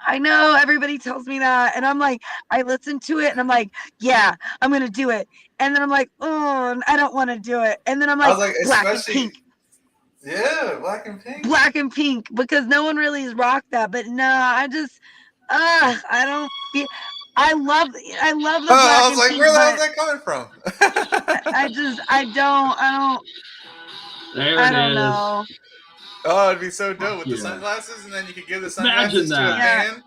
I know everybody tells me that, and I'm like, I listen to it, and I'm like, yeah, I'm gonna do it, and then I'm like, oh, I don't want to do it, and then I'm like, black and pink. Yeah, black and pink. Black and pink, because no one really has rocked that. But no, I just, I don't feel. I love the black and pink. I was like, where the hell is that coming from? I don't. There it is. Know. Oh, it'd be so dope with the sunglasses, and then you could give the sunglasses to a man.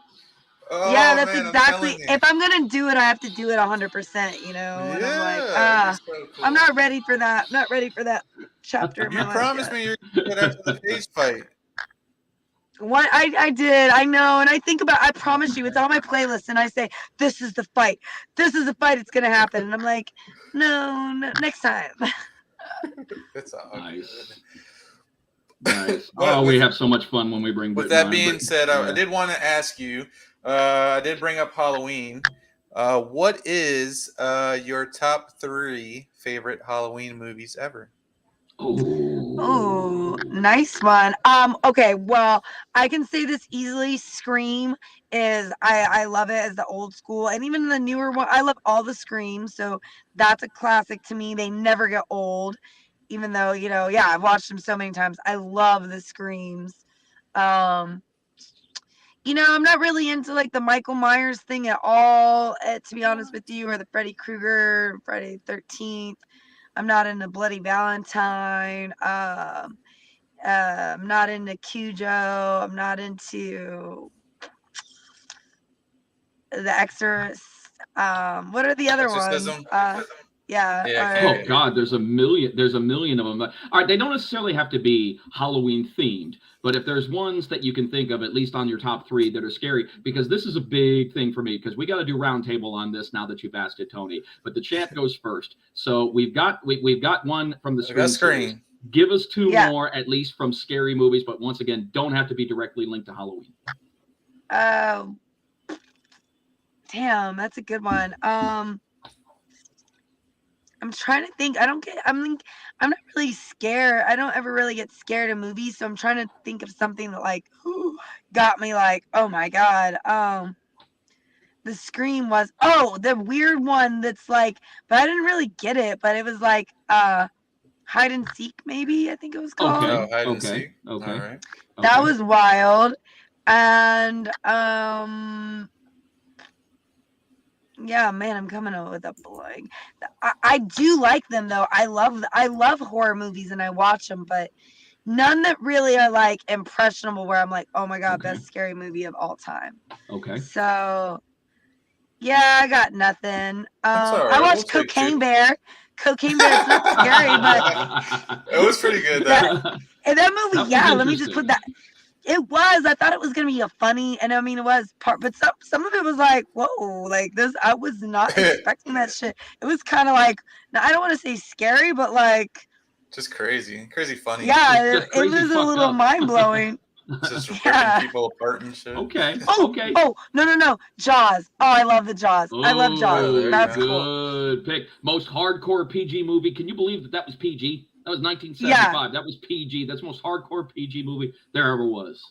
Oh, yeah, that's exactly. If I'm gonna do it, I have to do it 100%. And I'm like, so cool. I'm not ready for that. I'm not ready for that chapter. You promised me you're gonna get after the Paige fight. What I did, I know, and I think about. I promise you, it's on my playlist, and I say, "This is the fight. This is the fight. It's gonna happen." And I'm like, "No, next time." That's all nice. Nice. Oh, we have so much fun when we bring. With that being said, I did want to ask you. I did bring up Halloween. What is your top 3 favorite Halloween movies ever? Oh, nice one. Okay, well, I can say this easily. Scream is I love it as the old school, and even the newer one. I love all the Screams, so that's a classic to me. They never get old, even though I've watched them so many times. I love the Screams. I'm not really into like the Michael Myers thing at all, to be honest with you, or the Freddy Krueger, Friday 13th. I'm not into Bloody Valentine. I'm not into Cujo. I'm not into The Exorcist. What are the other Exorcism? ones? Oh God, there's a million of them. All right, they don't necessarily have to be Halloween themed, but if there's ones that you can think of, at least on your top 3 that are scary, because this is a big thing for me, because we got to do roundtable on this now that you've asked it, Tony. But the champ goes first, so we've got one from the Scream. Give us 2 more, at least from scary movies, but once again, don't have to be directly linked to Halloween. Damn, that's a good one. I'm trying to think. I'm not really scared. I don't ever really get scared of movies, so I'm trying to think of something that like got me like, oh my God. The Scream was the weird one that's like, but I didn't really get it, but it was like hide and seek, maybe I think it was called. Okay. Hide and seek. Okay. All right. That was wild. And yeah, man, I'm coming up with a blank. I do like them though. I love horror movies and I watch them, but none that really are like impressionable where I'm like, oh my God, best scary movie of all time. Okay. So yeah, I got nothing. I watched Cocaine Bear. Cocaine Bear is not scary, but it was pretty good though. That movie, let me just put that. It was. I thought it was gonna be a funny, and I mean it was part, but some of it was like, whoa, like this. I was not expecting that shit. It was kind of like, now I don't want to say scary, but like, just crazy funny. Yeah, it was a little mind blowing. Just ripping people apart and shit. Okay. Oh, no. Jaws. Oh, I love the Jaws. I love Jaws. That's cool. Good pick. Most hardcore PG movie. Can you believe that was PG? That was 1975. Yeah. That was PG. That's the most hardcore PG movie there ever was.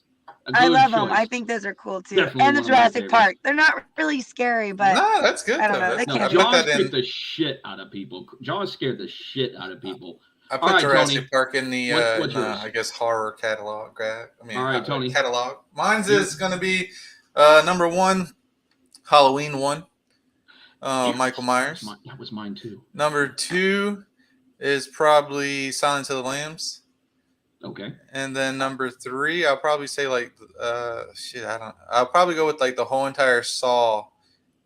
I love them. I think those are cool too. Definitely. And the Jurassic Park. They're not really scary, but no, that's good. I don't know. Jaws scared the shit out of people. Jaws scared the shit out of people. I put Jurassic Park in the I guess horror catalog. All right, Tony. Catalog. Mine's is going to be number 1, Halloween 1. Michael Myers. That was mine too. Number 2 is probably Silence of the Lambs. Okay. And then number 3, I'll probably say like I'll probably go with like the whole entire Saw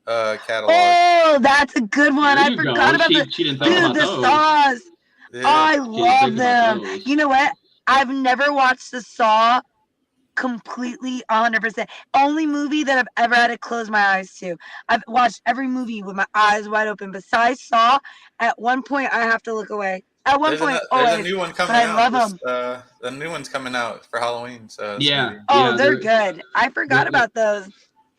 catalog. Oh, that's a good one. I forgot about the Saws. Yeah. I love them. You know what? I've never watched the Saw completely 100%. Only movie that I've ever had to close my eyes to. I've watched every movie with my eyes wide open. Besides Saw, at one point I have to look away. At one point, there's a new one coming out. I love them. The new one's coming out for Halloween. So they're good. I forgot about those.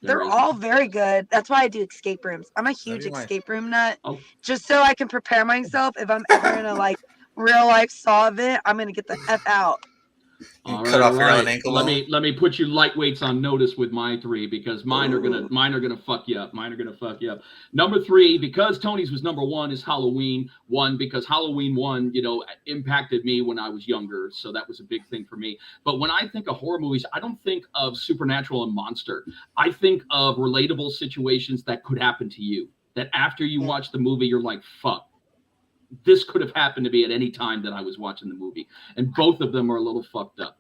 They're all very good. That's why I do escape rooms. I'm a huge escape room nut. Just so I can prepare myself if I'm ever in a like real life Saw event, I'm gonna get the F out. Cut off your own ankle. Let me put you lightweights on notice with my 3 because mine are gonna fuck you up. Number 3, because Tony's was number 1, is Halloween 1, because Halloween 1, impacted me when I was younger, so that was a big thing for me. But when I think of horror movies, I don't think of supernatural and monster. I think of relatable situations that could happen to you. That after you watch the movie, you're like, fuck. This could have happened to me at any time that I was watching the movie. And both of them are a little fucked up.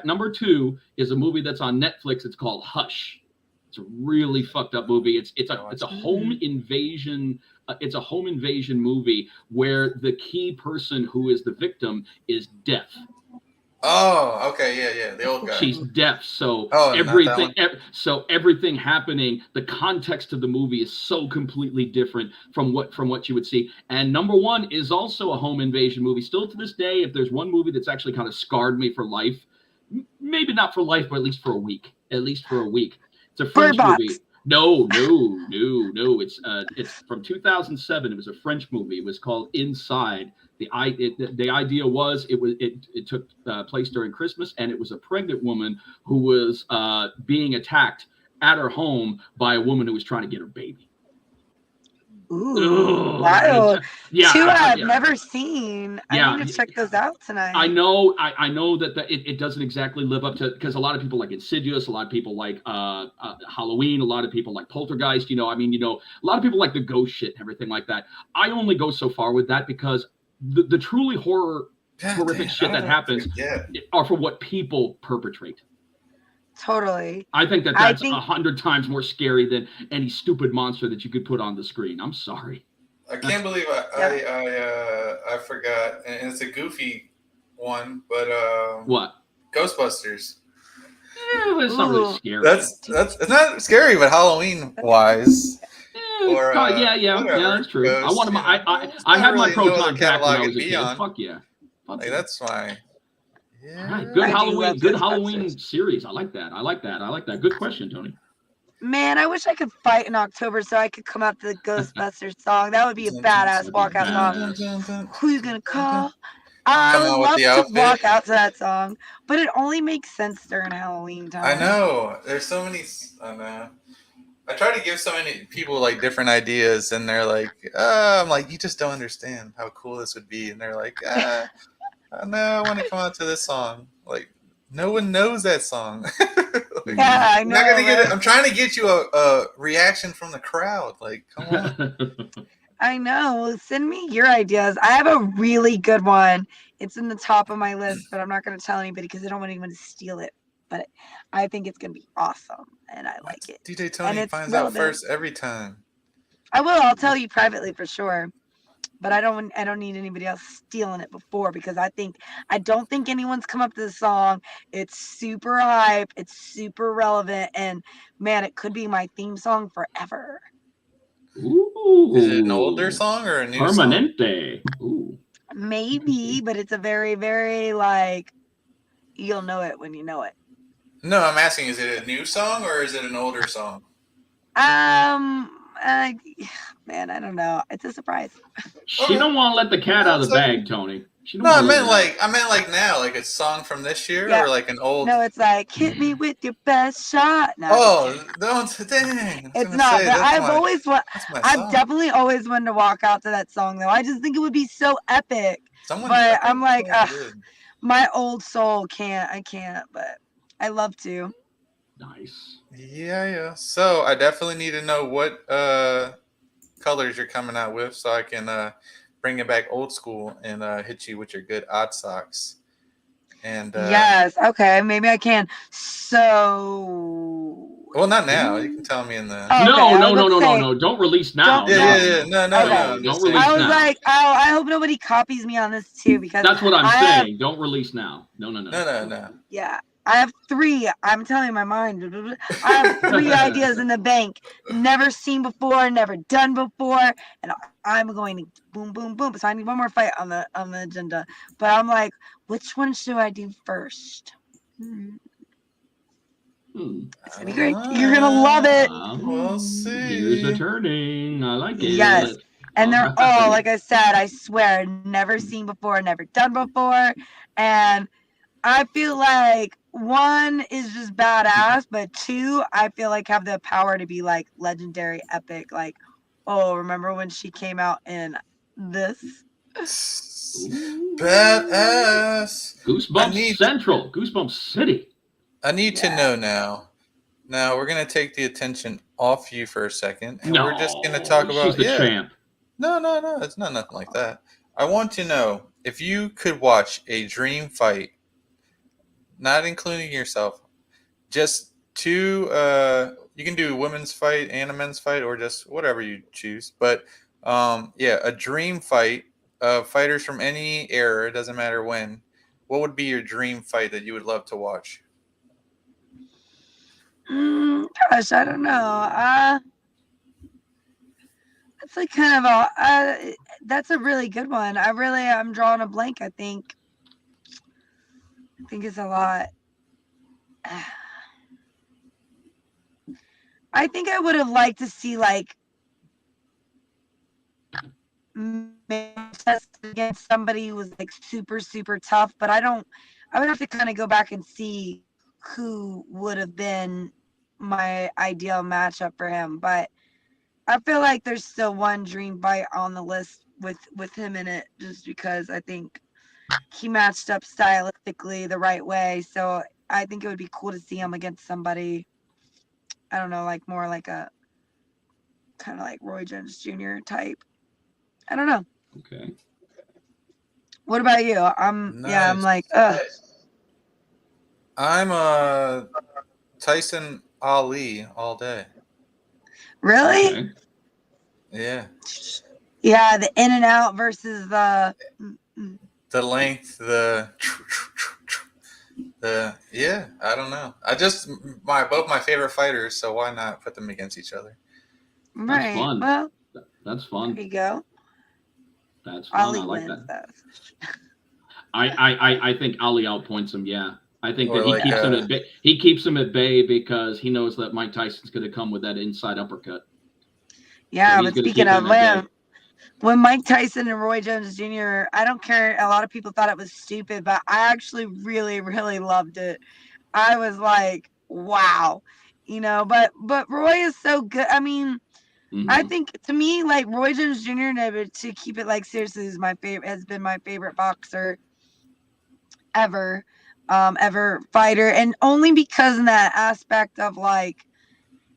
Number 2 is a movie that's on Netflix. It's called Hush. It's a really fucked up movie. It's a home invasion. It's a home invasion movie where the key person who is the victim is deaf. Oh, okay, yeah, the old guy. She's deaf, so everything happening, the context of the movie is so completely different from what you would see. And number one is also a home invasion movie. Still to this day, if there's one movie that's actually kind of scarred me for life, maybe not for life, but at least for a week. It's a French movie. No. It's from 2007. It was a French movie. It was called Inside. The idea was it took place during Christmas, and it was a pregnant woman who was being attacked at her home by a woman who was trying to get her baby. Ooh, wild. Yeah, two I've never seen. Yeah, I need to check those out tonight. I know that it doesn't exactly live up to, because a lot of people like Insidious, a lot of people like Halloween, a lot of people like Poltergeist. A lot of people like the ghost shit and everything like that. I only go so far with that because the truly horrific shit that happens are for what people perpetrate. Totally. I think that's 100 times more scary than any stupid monster that you could put on the screen. I'm sorry. I can't believe I forgot, and it's a goofy one, but what? Ghostbusters. Yeah, it's not really scary. That's it's not scary, but Halloween wise. That's true. Ghost, I had my proton pack when I was a kid. Fuck yeah. That's why. Yeah. All right. Good Halloween series. I like that. Good question, Tony. Man, I wish I could fight in October so I could come out to the Ghostbusters song. That would be a badass walkout song. Who you gonna call? I would love to walk out to that song, but it only makes sense during Halloween time. I know. There's so many. I know. I try to give so many people like different ideas, and they're like, I'm like, you just don't understand how cool this would be, and they're like, no, I want to come out to this song. Like, no one knows that song. Yeah, I know. I'm trying to get you a reaction from the crowd. Like, come on. I know. Well, send me your ideas. I have a really good one. It's in the top of my list, but I'm not going to tell anybody because I don't want anyone to steal it. But I think it's going to be awesome, and I like it. DJ Tony finds out first every time. I will. I'll tell you privately for sure. But I don't need anybody else stealing it before, because I don't think anyone's come up to the song. It's super hype. It's super relevant. And man, it could be my theme song forever. Ooh. Is it an older song or a new Permanente. song? Ooh. Maybe, but it's a very, very you'll know it when you know it. No, I'm asking, is it a new song or is it an older song? Man, I don't know. It's a surprise. She don't want to let the cat out of the bag, Tony. I meant like now, like a song from this year or like an old. No, it's like hit me with your best shot. No, dang! It's not. I've definitely always wanted to walk out to that song though. I just think it would be so epic. But I'm like, my old soul can't. I can't, but I love to. Nice. Yeah. So I definitely need to know what colors you're coming out with, so I can bring it back old school and hit you with your good odd socks. And yes, okay, maybe I can. So. Well, not now. You can tell me in the. No. Don't release now. No. Don't release now. I was like, I hope nobody copies me on this too, because that's what I'm saying. Don't release now. No. Yeah. I have 3. I'm telling you my mind. I have 3 ideas in the bank. Never seen before, never done before, and I'm going to boom, boom, boom. So I need one more fight on the agenda. But I'm like, which one should I do first? It's gonna be great. You're gonna love it. We'll see. Here's a turning. I like it. Yes. And they're all, like I said, I swear, never seen before, never done before. And I feel like 1 is just badass, but 2, I feel like have the power to be like legendary, epic. Like, oh, remember when she came out in this? Badass. Goosebumps Central. Goosebumps City. I need to know now. Now we're gonna take the attention off you for a second, and we're just gonna talk about. She's the champ. No. It's not nothing like that. I want to know if you could watch a dream fight, not including yourself, just 2. You can do a women's fight and a men's fight, or just whatever you choose. But a dream fight of fighters from any era, it doesn't matter when. what would be your dream fight that you would love to watch? Gosh, I don't know. It's like kind of that's a really good one. I'm drawing a blank. I think it's a lot. I think I would have liked to see like test against somebody who was like super, super tough, but I would have to kind of go back and see who would have been my ideal matchup for him. But I feel like there's still one dream fight on the list with him in it, just because I think he matched up stylistically the right way. So I think it would be cool to see him against somebody, I don't know, like more like a kind of like Roy Jones Jr. type. I don't know. Okay. What about you? I'm like, ugh. I'm Tyson Ali all day. Really? Okay. Yeah. Yeah, the in and out versus the length, the yeah, I don't know. Both my favorite fighters, so why not put them against each other? That's right. fun. Well, that's fun. There you go. That's fun. Ali I like wins, that. I think Ali outpoints him. Yeah, I think that he keeps him at bay. He keeps him at bay because he knows that Mike Tyson's going to come with that inside uppercut. Yeah, so but speaking of when Mike Tyson and Roy Jones Jr., I don't care. A lot of people thought it was stupid, but I actually really, really loved it. I was like, wow, But Roy is so good. I mean. Mm-hmm. I think to me, like Roy Jones Jr. to keep it like seriously has been my favorite boxer ever fighter, and only because in that aspect of like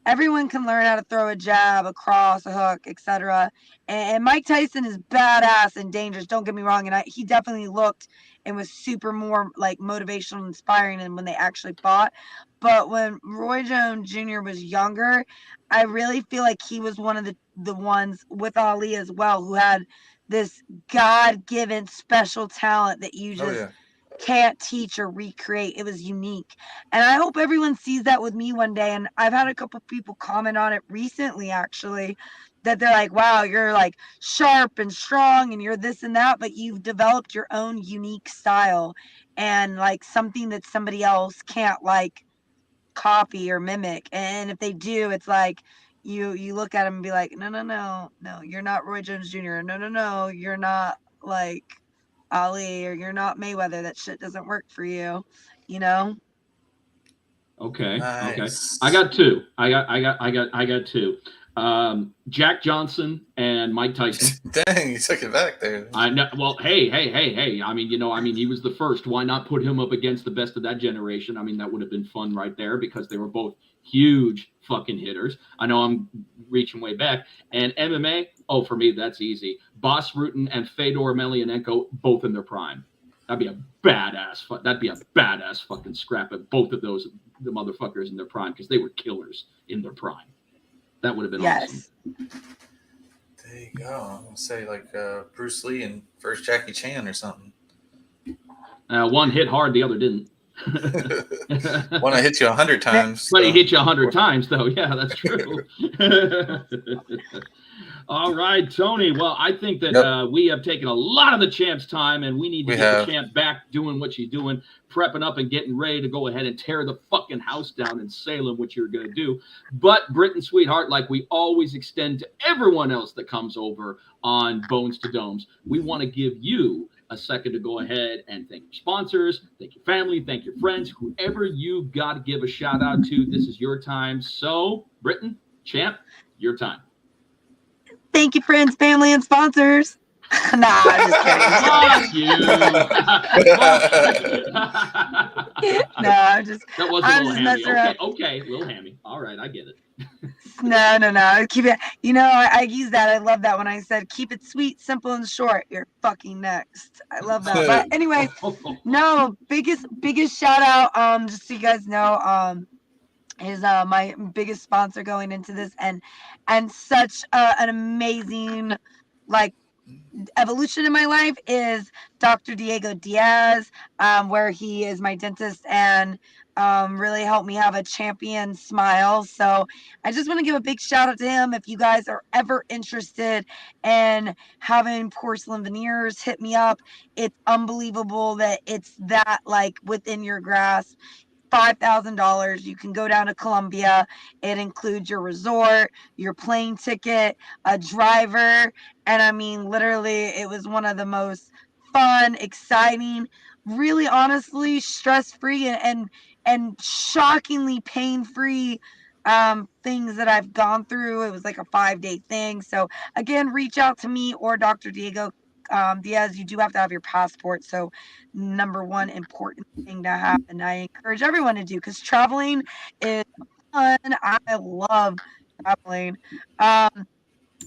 everyone can learn how to throw a jab, a cross, a hook, etc. And Mike Tyson is badass and dangerous. Don't get me wrong, and he definitely looked and was super more like motivational and inspiring than when they actually fought. But when Roy Jones Jr. was younger, I really feel like he was one of the ones with Ali as well who had this God-given special talent that you just can't teach or recreate. It was unique. And I hope everyone sees that with me one day. And I've had a couple people comment on it recently, actually, that they're like, wow, you're like sharp and strong and you're this and that, but you've developed your own unique style and like something that somebody else can't like copy or mimic. And if they do, it's like you look at them and be like, no, you're not Roy Jones Jr. No, you're not like Ali, or you're not Mayweather. That shit doesn't work for you, Okay. Nice. Okay. I got two. I got two. Jack Johnson and Mike Tyson. Dang, you took it back there. I know. Well, hey. I mean, he was the first. Why not put him up against the best of that generation? I mean, that would have been fun right there because they were both huge fucking hitters. I know I'm reaching way back. And MMA, for me, that's easy. Bas Rutten and Fedor Emelianenko, both in their prime. That'd be a badass fucking scrap at both of the motherfuckers in their prime because they were killers in their prime. That would have been awesome. There you go. I'm gonna say like Bruce Lee and first Jackie Chan or something. One hit hard, the other didn't. One I hit you 100 times. But he hit you 100 times, though. Yeah, that's true. All right, Tony. Well, I think that we have taken a lot of the champ's time, and we need to get the champ back doing what she's doing, prepping up and getting ready to go ahead and tear the fucking house down in Salem, which you're going to do. But, Britain, sweetheart, like we always extend to everyone else that comes over on Bones to Domes, we want to give you a second to go ahead and thank your sponsors, thank your family, thank your friends, whoever you've got to give a shout out to. This is your time. So, Britain, champ, your time. Thank you, friends, family, and sponsors. Nah, I'm just kidding. Fuck you. No, I'm just. That was a little hammy. Okay, little hammy. All right, I get it. No. Keep it. I use that. I love that when I said keep it sweet, simple, and short. You're fucking next. I love that. But anyway, no, biggest shout out. Just so you guys know, is my biggest sponsor going into this, and such an amazing like evolution in my life is Dr. Diego Diaz, where he is my dentist and really helped me have a champion smile. So I just want to give a big shout out to him. If you guys are ever interested in having porcelain veneers, hit me up. It's unbelievable that it's that like within your grasp. $5,000. You can go down to Colombia. It includes your resort, your plane ticket, a driver. And I mean, literally, it was one of the most fun, exciting, really honestly stress free and shockingly pain free things that I've gone through. It was like a 5-day thing. So again, reach out to me or Dr. Diego Diaz. You do have to have your passport. So number one important thing to have, and I encourage everyone to do because traveling is fun. I love traveling. I've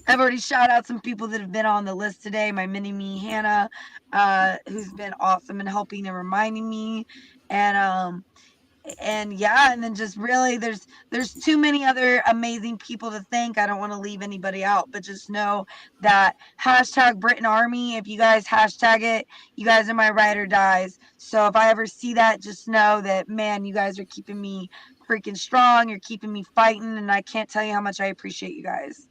already shout out some people that have been on the list today. My mini me Hannah, who's been awesome in helping and reminding me, and yeah, and then just really there's too many other amazing people to thank. I don't want to leave anybody out, but just know that hashtag Britain Army, if you guys hashtag it, you guys are my ride or dies. So if I ever see that, just know that, man, you guys are keeping me freaking strong. You're keeping me fighting, and I can't tell you how much I appreciate you guys.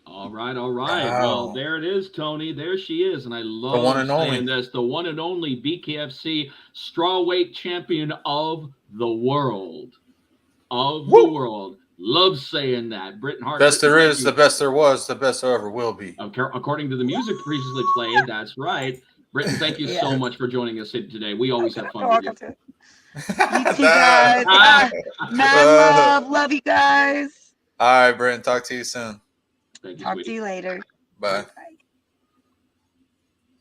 All right, all right. Well, Wow. there it is, Tony. There she is, and I The one love and saying only. this: the one and only BKFC strawweight champion of the world. Of the Woo! world. Love saying that. Britain Hart. Best Britain, there thank is, the you. best there was, the best there ever will be. According to the music previously played, that's right. Britain, thank you so Yes. much for joining us today. We always have fun You're with you. welcome to. You too, guys. Mad love. Love you guys. All right, Brent. Talk to you soon. Thank you, Talk sweetie. to you later. Bye. Bye.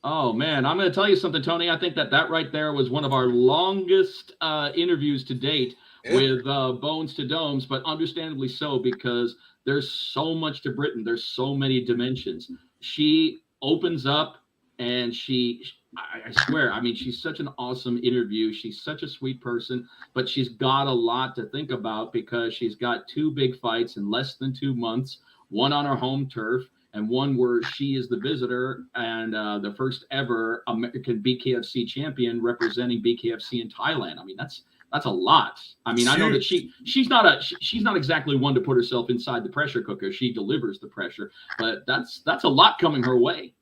Oh man, I'm going to tell you something, Tony. I think that right there was one of our longest interviews to date with Bones to Domes, but understandably so because there's so much to Britain. There's so many dimensions. She opens up and I swear, I mean, she's such an awesome interview. She's such a sweet person, but she's got a lot to think about because she's got 2 big fights in less than 2 months, one on her home turf and one where she is the visitor and the first ever American BKFC champion representing BKFC in Thailand. I mean, that's a lot. I mean, I know that she's not exactly one to put herself inside the pressure cooker. She delivers the pressure, but that's a lot coming her way.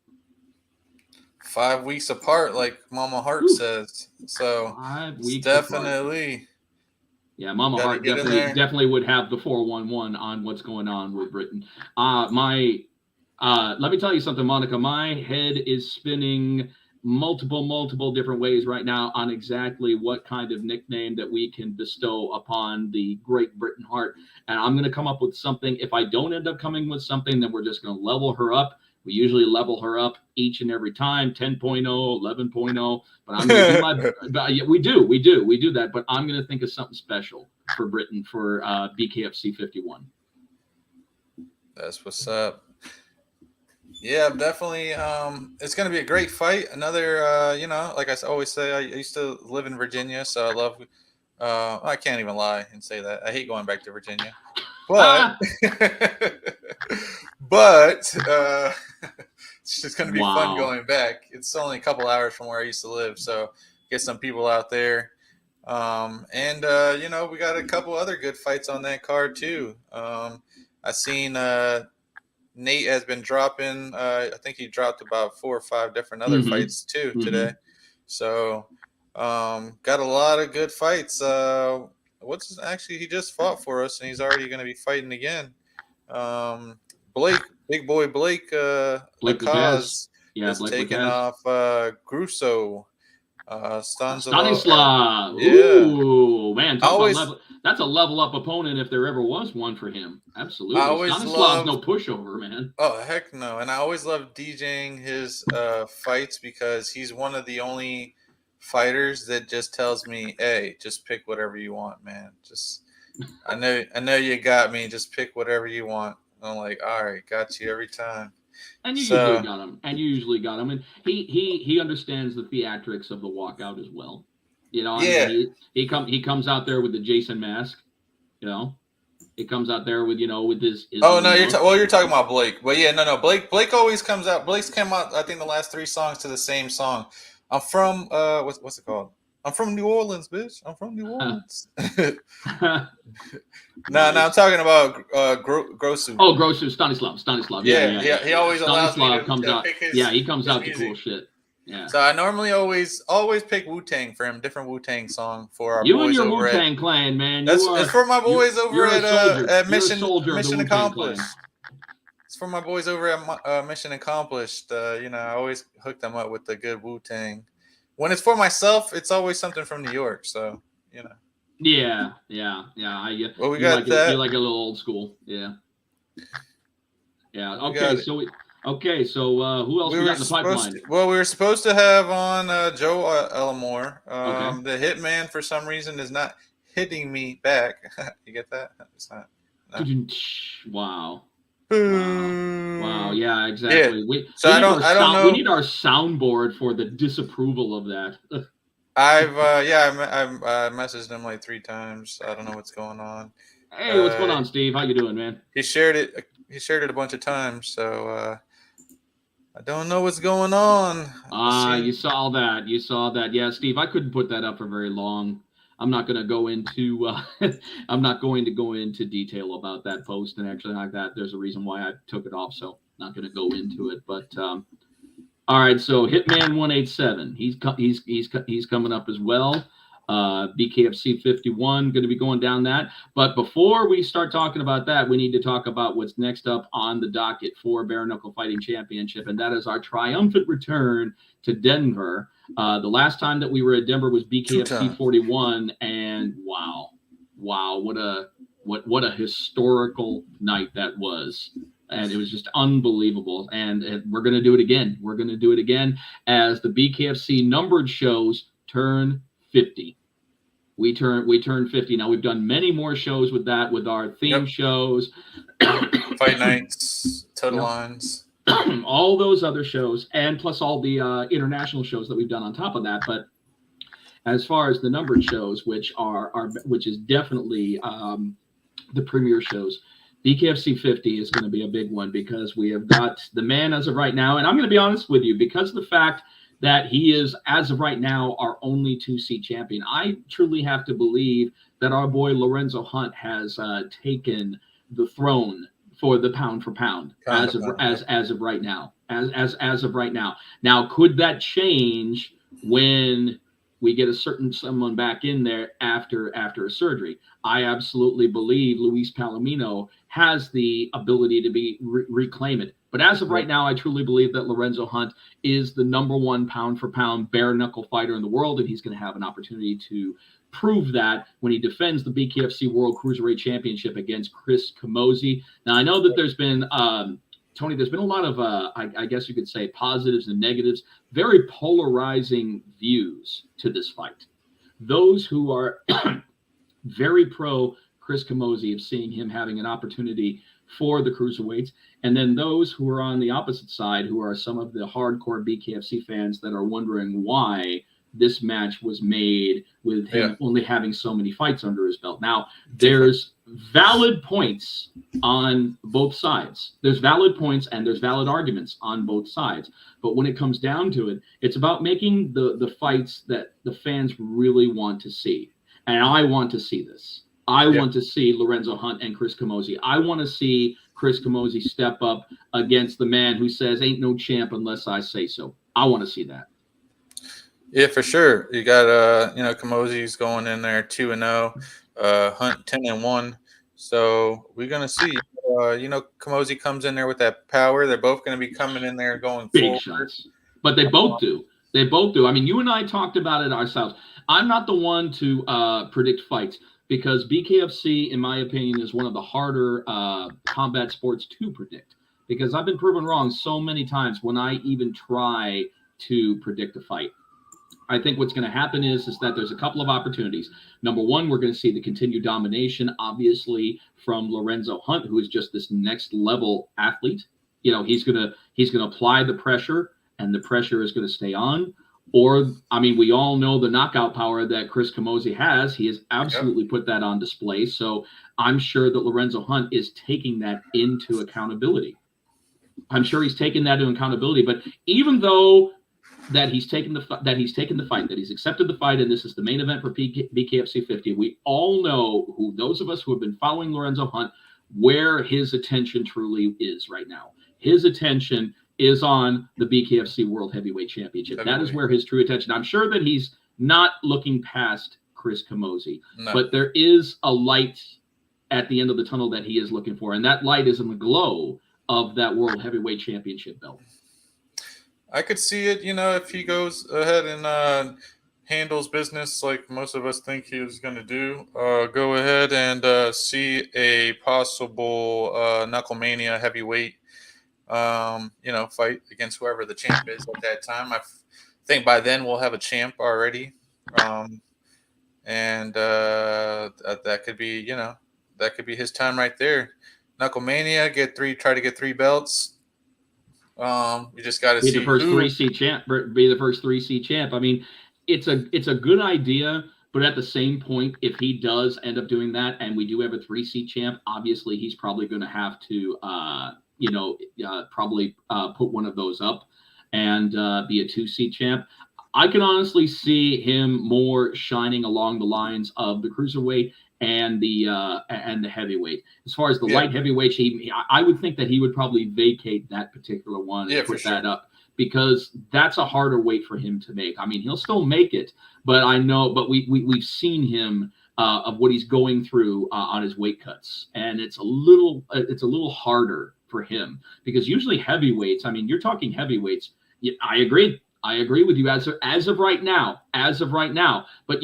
5 weeks apart, like Mama Hart says. So 5 weeks definitely. Apart. Yeah, Mama Hart definitely would have the 411 on what's going on with Britain. Let me tell you something, Monica. My head is spinning multiple different ways right now on exactly what kind of nickname that we can bestow upon the great Britain Hart. And I'm going to come up with something. If I don't end up coming with something, then we're just going to level her up. We usually level her up each and every time, 10.0, 11.0. But I'm going to do my. We do that. But I'm going to think of something special for Britain for BKFC 51. That's what's up. Yeah, definitely. It's going to be a great fight. Another, like I always say, I used to live in Virginia, so I love. I can't even lie and say that. I hate going back to Virginia, but it's just going to be fun going back. It's only a couple hours from where I used to live, so get some people out there. We got a couple other good fights on that card too. I seen Nate has been dropping. I think he dropped about 4 or 5 different other fights too today. So got a lot of good fights. He just fought for us, and he's already going to be fighting again. Big boy Blake Lacaze is taking off Grusso. Stanislav. Yeah. Ooh, man. That's a level up opponent if there ever was one for him. Absolutely. Stanislav's no pushover, man. Oh, heck no. And I always love DJing his fights because he's one of the only fighters that just tells me, hey, just pick whatever you want, man. I know you got me. Just pick whatever you want. And I'm like, all right, got you every time. And you usually got him. And he understands the theatrics of the walkout as well. You know, yeah. He comes out there with the Jason mask, you know. It comes out there with with his. Oh no, you're talking about Blake. But yeah, no, Blake always comes out. Blake's came out. I think the last 3 songs to the same song. I'm from what's it called? I'm from New Orleans, bitch. I'm from New Orleans. No, I'm talking about Grosu. Oh, Grosu, Stanislav. Yeah. He always allows me to comes out. pick his. Yeah, he comes out music. to cool shit. Yeah. So I normally always pick Wu-Tang for him, different Wu-Tang song for our you boys and your over Wu-Tang clan, man. It's for my boys over at Mission Accomplished. It's for my boys over at Mission Accomplished. I always hook them up with the good Wu-Tang. When it's for myself, it's always something from New York. So Yeah. Well, we got that. You like a little old school. Yeah. Okay. So who else we got in the pipeline? We were supposed to have on Joe Elmore. The hitman for some reason is not hitting me back. You get that? It's not. No. Wow. Yeah, exactly. Yeah. We need our soundboard for the disapproval of that. I messaged him like 3 times. I don't know what's going on. Hey, what's going on, Steve? How you doing, man? He shared it a bunch of times, so I don't know what's going on. You saw that. Yeah, Steve, I couldn't put that up for very long. I'm not going to go into detail about that post and actually like that. There's a reason why I took it off, so not going to go into it. But all right, so Hitman 187, he's coming up as well. Bkfc 51 going to be going down that. But before we start talking about that, we need to talk about what's next up on the docket for Bare Knuckle Fighting Championship, and that is our triumphant return to Denver. The last time that we were at Denver was Bkfc 41, and wow, what a historical night that was. And it was just unbelievable. And we're going to do it again. We're going to do it again as the Bkfc numbered shows turn 50. We turn 50. Now, we've done many more shows with that, with our theme shows. Fight nights, Total Lines. All those other shows, and plus all the international shows that we've done on top of that. But as far as the numbered shows, which is definitely the premier shows, Bkfc 50 is going to be a big one because we have got the man as of right now. And I'm going to be honest with you, because of the fact that he is, as of right now, our only 2-seat champion, I truly have to believe that our boy Lorenzo Hunt has taken the throne for the pound for pound as of right now. As of right now. Now, could that change when we get a certain someone back in there after a surgery? I absolutely believe Luis Palomino has the ability to be reclaim it. But as of right now, I truly believe that Lorenzo Hunt is the number 1 pound for pound bare knuckle fighter in the world, and he's going to have an opportunity to prove that when he defends the Bkfc World Cruiserweight Championship against Chris Camozzi. Now, I know that there's been Tony, there's been a lot of, I guess you could say, positives and negatives, very polarizing views to this fight. Those who are very pro Chris Camozzi of seeing him having an opportunity for the cruiserweights, and then those who are on the opposite side, who are some of the hardcore Bkfc fans that are wondering why this match was made with him only having so many fights under his belt. Now, there's valid points on both sides. There's valid points and there's valid arguments on both sides. But when it comes down to it, it's about making the fights that the fans really want to see. And I want to see this. I want to see Lorenzo Hunt and Chris Camozzi. I want to see Chris Camozzi step up against the man who says, ain't no champ unless I say so. I want to see that. Yeah, for sure. You got Camozzi's going in there 2-0, Hunt 10-1. So we're gonna see. Camozzi comes in there with that power. They're both going to be coming in there going big shots. But they both do. They both do. I mean, you and I talked about it ourselves. I'm not the one to predict fights because BKFC, in my opinion, is one of the harder combat sports to predict because I've been proven wrong so many times when I even try to predict a fight. I think what's going to happen is that there's a couple of opportunities. Number one, we're going to see the continued domination, obviously, from Lorenzo Hunt, who is just this next level athlete. He's going to apply the pressure, and the pressure is going to stay on. Or, I mean, we all know the knockout power that Chris Camozzi has. He has absolutely put that on display. So I'm sure that Lorenzo Hunt is taking that into accountability. I'm sure he's taking that into accountability. But even though that he's taken the fight, that he's accepted the fight, and this is the main event for BKFC 50, we all know, who those of us who have been following Lorenzo Hunt, where his attention truly is right now. His attention is on the BKFC World Heavyweight Championship. That is where his true attention. I'm sure that he's not looking past Chris Camozzi, but there is a light at the end of the tunnel that he is looking for, and that light is in the glow of that World Heavyweight Championship belt. I could see it, if he goes ahead and handles business like most of us think he was going to do. Go ahead and see a possible Knucklemania heavyweight fight against whoever the champ is at that time. I think by then we'll have a champ already. And that could be, that could be his time right there. Knucklemania, try to get 3 belts. You just got to see the first 3C champ. Be the first 3C champ. I mean, it's a good idea, but at the same point, if he does end up doing that, and we do have a 3C champ, obviously he's probably going to have to probably put one of those up and be a 2C champ. I can honestly see him more shining along the lines of the cruiserweight and the heavyweight. As far as the light heavyweight, I would think that he would probably vacate that particular one and put that up, because that's a harder weight for him to make. I mean, he'll still make it, but we've seen him of what he's going through on his weight cuts, and it's a little harder for him, because usually heavyweights, I mean, you're talking heavyweights. I agree with you as of right now. But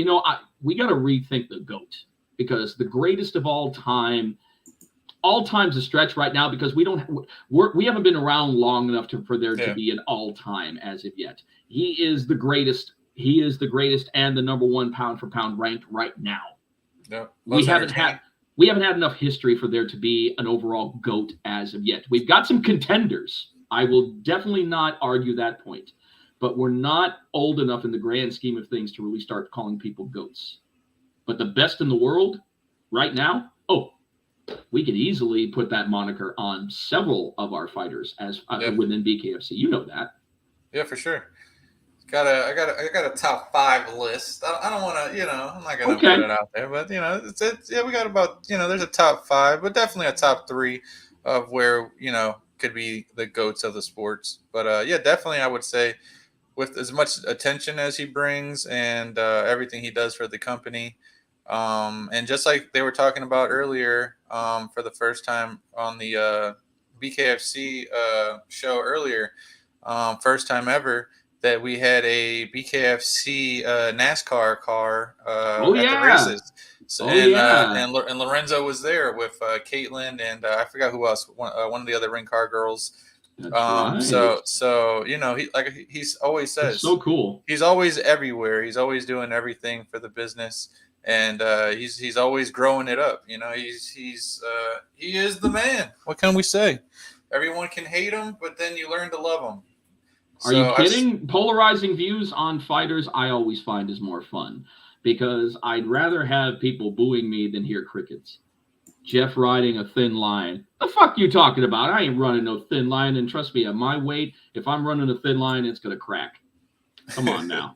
we got to rethink the GOAT, because the greatest of all time's a stretch right now, because we haven't been around long enough for there to be an all time as of yet. He is the greatest. He is the greatest and the number 1 pound for pound ranked right now. Yeah, we haven't had enough history for there to be an overall GOAT as of yet. We've got some contenders. I will definitely not argue that point, but we're not old enough in the grand scheme of things to really start calling people GOATs. But the best in the world right now, we could easily put that moniker on several of our fighters as within BKFC. You know that. Yeah, for sure. I got a top 5 list. I don't want to, I'm not going to put it out there, but we got about, there's a top 5, but definitely a top 3 of where, could be the GOATs of the sports. But definitely I would say, with as much attention as he brings and everything he does for the company, and just like they were talking about earlier, for the first time on the BKFC show earlier, first time ever that we had a BKFC NASCAR car at the races. So, and Lorenzo was there with Caitlin and I forgot who else, one of the other ring car girls. Right. So he's always says, it's so cool. He's always everywhere. He's always doing everything for the business, and he's always growing it up. He is the man. What can we say? Everyone can hate him, but then you learn to love him. Are you kidding? Polarizing views on fighters, I always find is more fun, because I'd rather have people booing me than hear crickets. Jeff riding a thin line. The fuck you talking about? I ain't running no thin line, and trust me, at my weight, if I'm running a thin line, it's gonna crack. Come on now.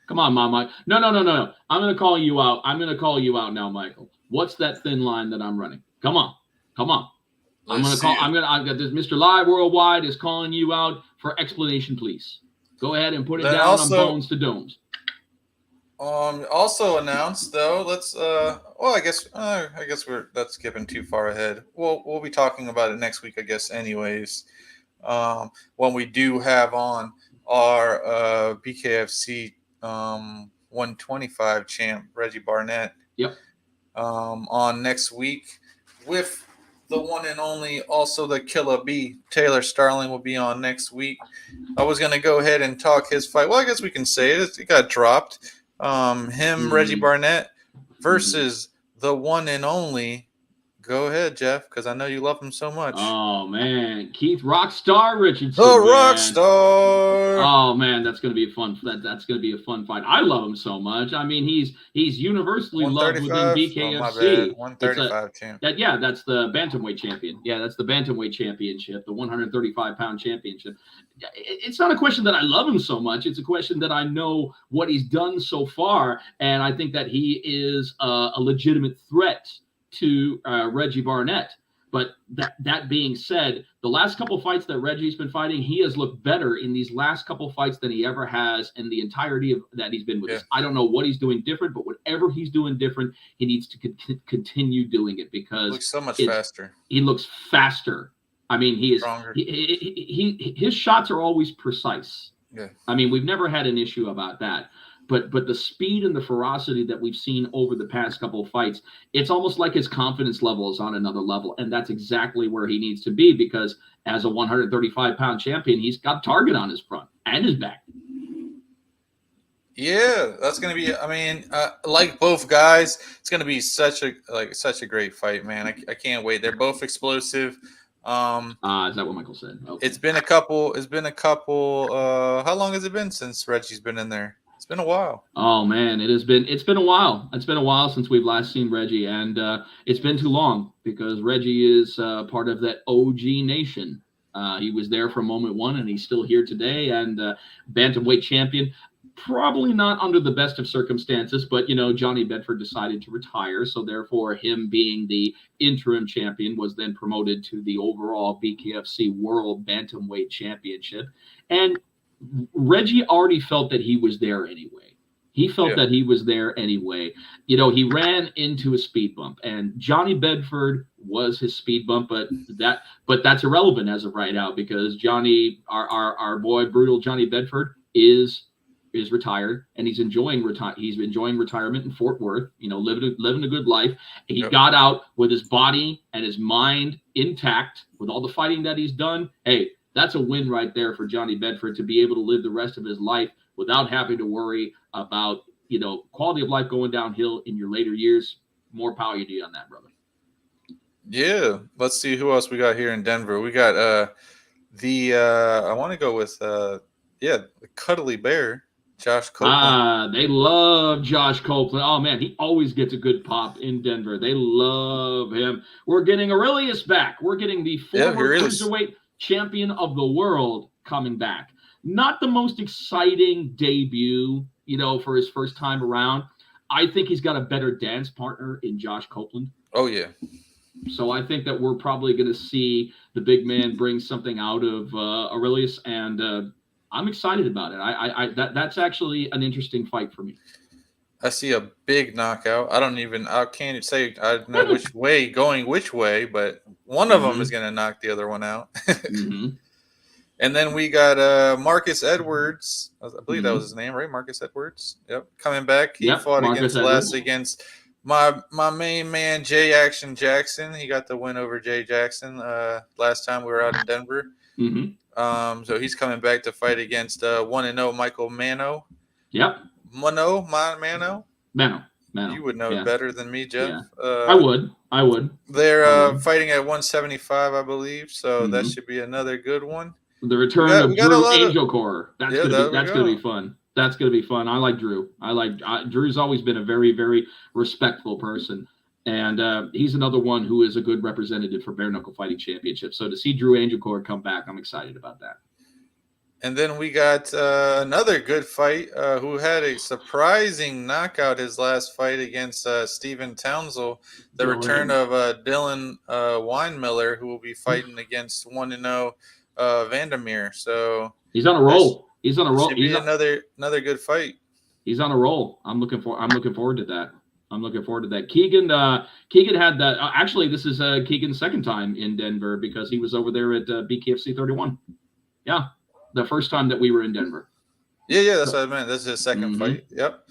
Come on, Mike. No. I'm gonna call you out. I'm gonna call you out now, Michael. What's that thin line that I'm running? Come on. I'm gonna this Mr. Live Worldwide is calling you out for explanation, please. Go ahead and put it down on Bones to Domes. Also announced though, I guess that's skipping too far ahead. We'll be talking about it next week, I guess, anyways. When we do have on our BKFC 125 champ Reggie Barnett. Yep. On next week with the one and only, also the Killer B, Taylor Starling will be on next week. I was gonna go ahead and talk his fight. Well, I guess we can say it. It got dropped. Reggie Barnett versus the one and only Go ahead, Jeff, because I know you love him so much. Oh man, Keith Rockstar Richardson. The Rockstar. Oh man, that's gonna be a fun. That's gonna be a fun fight. I love him so much. I mean, he's universally loved within BKFC. Oh, my bad. 135 champ. That's the bantamweight champion. Yeah, that's the bantamweight championship, the 135-pound championship. It's not a question that I love him so much. It's a question that I know what he's done so far, and I think that he is a legitimate threat to Reggie Barnett. But that being said, the last couple fights that Reggie's been fighting, he has looked better in these last couple fights than he ever has in the entirety of that he's been with us. I don't know what he's doing different, but whatever he's doing different, he needs to continue doing it because he looks so much faster. He looks faster. I mean, he is stronger. His shots are always precise. Yeah. I mean, we've never had an issue about that. But the speed and the ferocity that we've seen over the past couple of fights, it's almost like his confidence level is on another level. And that's exactly where he needs to be because as a 135-pound champion, he's got a target on his front and his back. Yeah, that's going to be, I mean, like both guys, it's going to be such a great fight, man. I can't wait. They're both explosive. Is that what Michael said? Okay. It's been a couple, how long has it been since Reggie's been in there? It's been a while. Oh man, it's been a while. It's been a while since we've last seen Reggie, and it's been too long because Reggie is part of that OG nation. He was there from moment one, and he's still here today. And bantamweight champion, probably not under the best of circumstances, but Johnny Bedford decided to retire, so therefore him being the interim champion was then promoted to the overall Bkfc World Bantamweight Championship, and Reggie already felt that he was there anyway. He felt that he was there anyway. He ran into a speed bump, and Johnny Bedford was his speed bump, but that's irrelevant as of right now because Johnny, our boy, brutal Johnny Bedford, is retired and he's enjoying retirement in Fort Worth. Living a good life. He got out with his body and his mind intact with all the fighting that he's done. Hey. That's a win right there for Johnny Bedford to be able to live the rest of his life without having to worry about, quality of life going downhill in your later years. More power to you on that, brother. Yeah. Let's see who else we got here in Denver. We got I want to go with the Cuddly Bear, Josh Copeland. They love Josh Copeland. Oh man, he always gets a good pop in Denver. They love him. We're getting Aurelius back. We're getting the former cruiserweight champion of the world coming back. Not the most exciting debut, for his first time around. I think he's got a better dance partner in Josh Copeland. Oh, yeah. So I think that we're probably going to see the big man bring something out of Aurelius, and I'm excited about it. That's actually an interesting fight for me. I see a big knockout. I can't say I don't know which way, but one of them is going to knock the other one out. And then we got Marcus Edwards. I believe that was his name, right? Marcus Edwards. Yep. Coming back. He fought against my main man, Jay Action Jackson. He got the win over Jay Jackson last time we were out in Denver. So he's coming back to fight against 1-0 Michael Mano. Yep. Mano. You would know better than me, Jeff. Yeah. I would. They're fighting at 175, I believe. So that should be another good one. The return of Drew Angel Core. That's gonna be fun. That's gonna be fun. I like Drew. Drew's always been a very, very respectful person, and he's another one who is a good representative for Bare Knuckle Fighting Championship. So to see Drew Angel Core come back, I'm excited about that. And then we got another good fight who had a surprising knockout his last fight against Stephen Townsell. The return of Dylan Weinmiller, who will be fighting against 1-0 Vandermeer. So he's on a roll. He's on a roll. Should be another good fight. He's on a roll. I'm looking forward to that. Keegan had that. Actually, this is Keegan's second time in Denver because he was over there at BKFC 31. Yeah. The first time that we were in Denver. Yeah, that's what I meant. This is his second fight. Yep.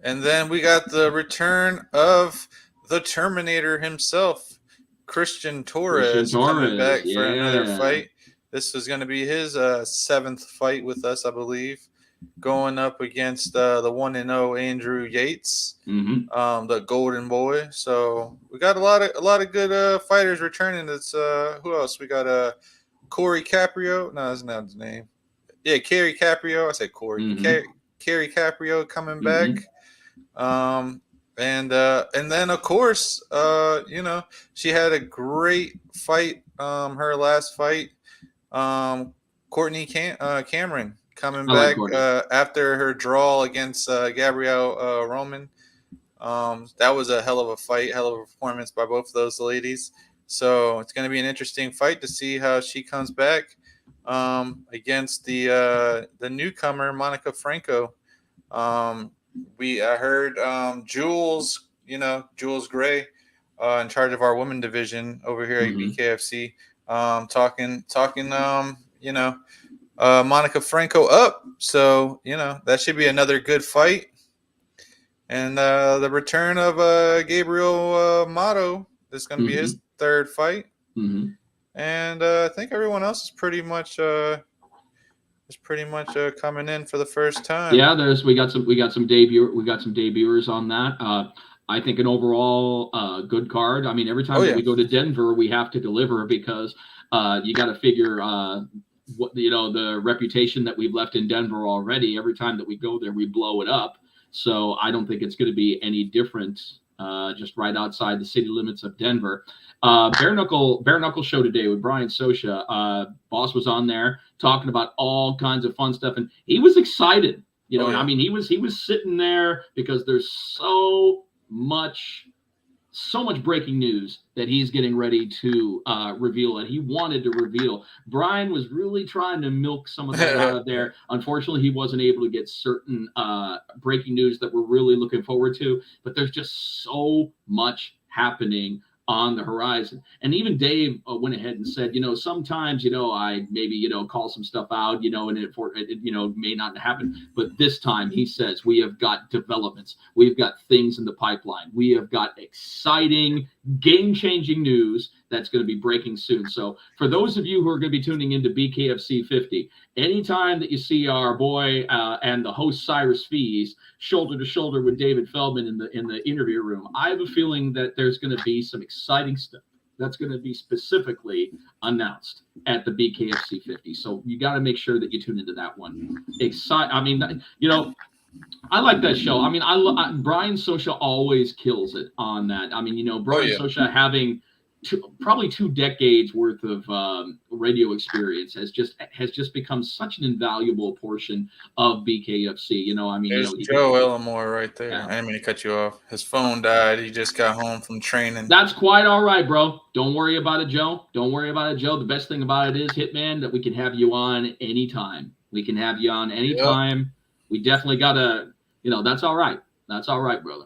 And then we got the return of the Terminator himself, Christian Torres, coming back for another fight. This is going to be his seventh fight with us, I believe. going up against the 1-0 Andrew Yates, the Golden Boy. So we got a lot of good fighters returning. It's who else? We got Corey Caprio. No, that's not his name. Yeah, Kerry Caprio. I said Corey. Kerry Caprio coming back. And then of course, she had a great fight. Her last fight, Courtney Cameron coming back after her draw against Gabrielle Roman. That was a hell of a fight, hell of a performance by both of those ladies. So it's going to be an interesting fight to see how she comes back against the newcomer Monica Franco. I heard Jules Gray, in charge of our women division over here at Bkfc, talking Monica Franco up. So that should be another good fight. And the return of Gabriel Mato is going to be his third fight. And I think everyone else is pretty much coming in for the first time. Yeah, we got some debuters on that. I think an overall good card. I mean, every time that we go to Denver, we have to deliver because you got to figure what the reputation that we've left in Denver already. Every time that we go there, we blow it up. So I don't think it's going to be any different. Just right outside the city limits of Denver. Bare Knuckle show today with Brian Sosha. Boss was on there talking about all kinds of fun stuff, and he was excited. I mean, he was sitting there because there's so much breaking news that he's getting ready to reveal, and he wanted to reveal. Brian was really trying to milk some of that out of there. Unfortunately, he wasn't able to get certain breaking news that we're really looking forward to, but there's just so much happening on the horizon. And even Dave went ahead and said, sometimes, I maybe, call some stuff out, and it may not happen. But this time he says, we have got developments. We've got things in the pipeline. We have got exciting, game-changing news that's going to be breaking soon. So for those of you who are going to be tuning into BKFC 50, anytime that you see our boy and the host Cyrus Fees shoulder to shoulder with David Feldman in the interview room, I have a feeling that there's going to be some exciting stuff that's going to be specifically announced at the BKFC 50. So you got to make sure that you tune into that one. I like that show. I mean, Brian Sosha always kills it on that. I mean, Brian Sosha having probably 2 decades worth of radio experience has just become such an invaluable portion of BKFC. There's Joe Elmore right there. Yeah. I didn't mean to cut you off. His phone died. He just got home from training. That's quite all right, bro. Don't worry about it, Joe. Don't worry about it, Joe. The best thing about it is, Hitman, that we can have you on anytime. We can have you on anytime. Yep. We definitely gotta, that's all right. That's all right, brother.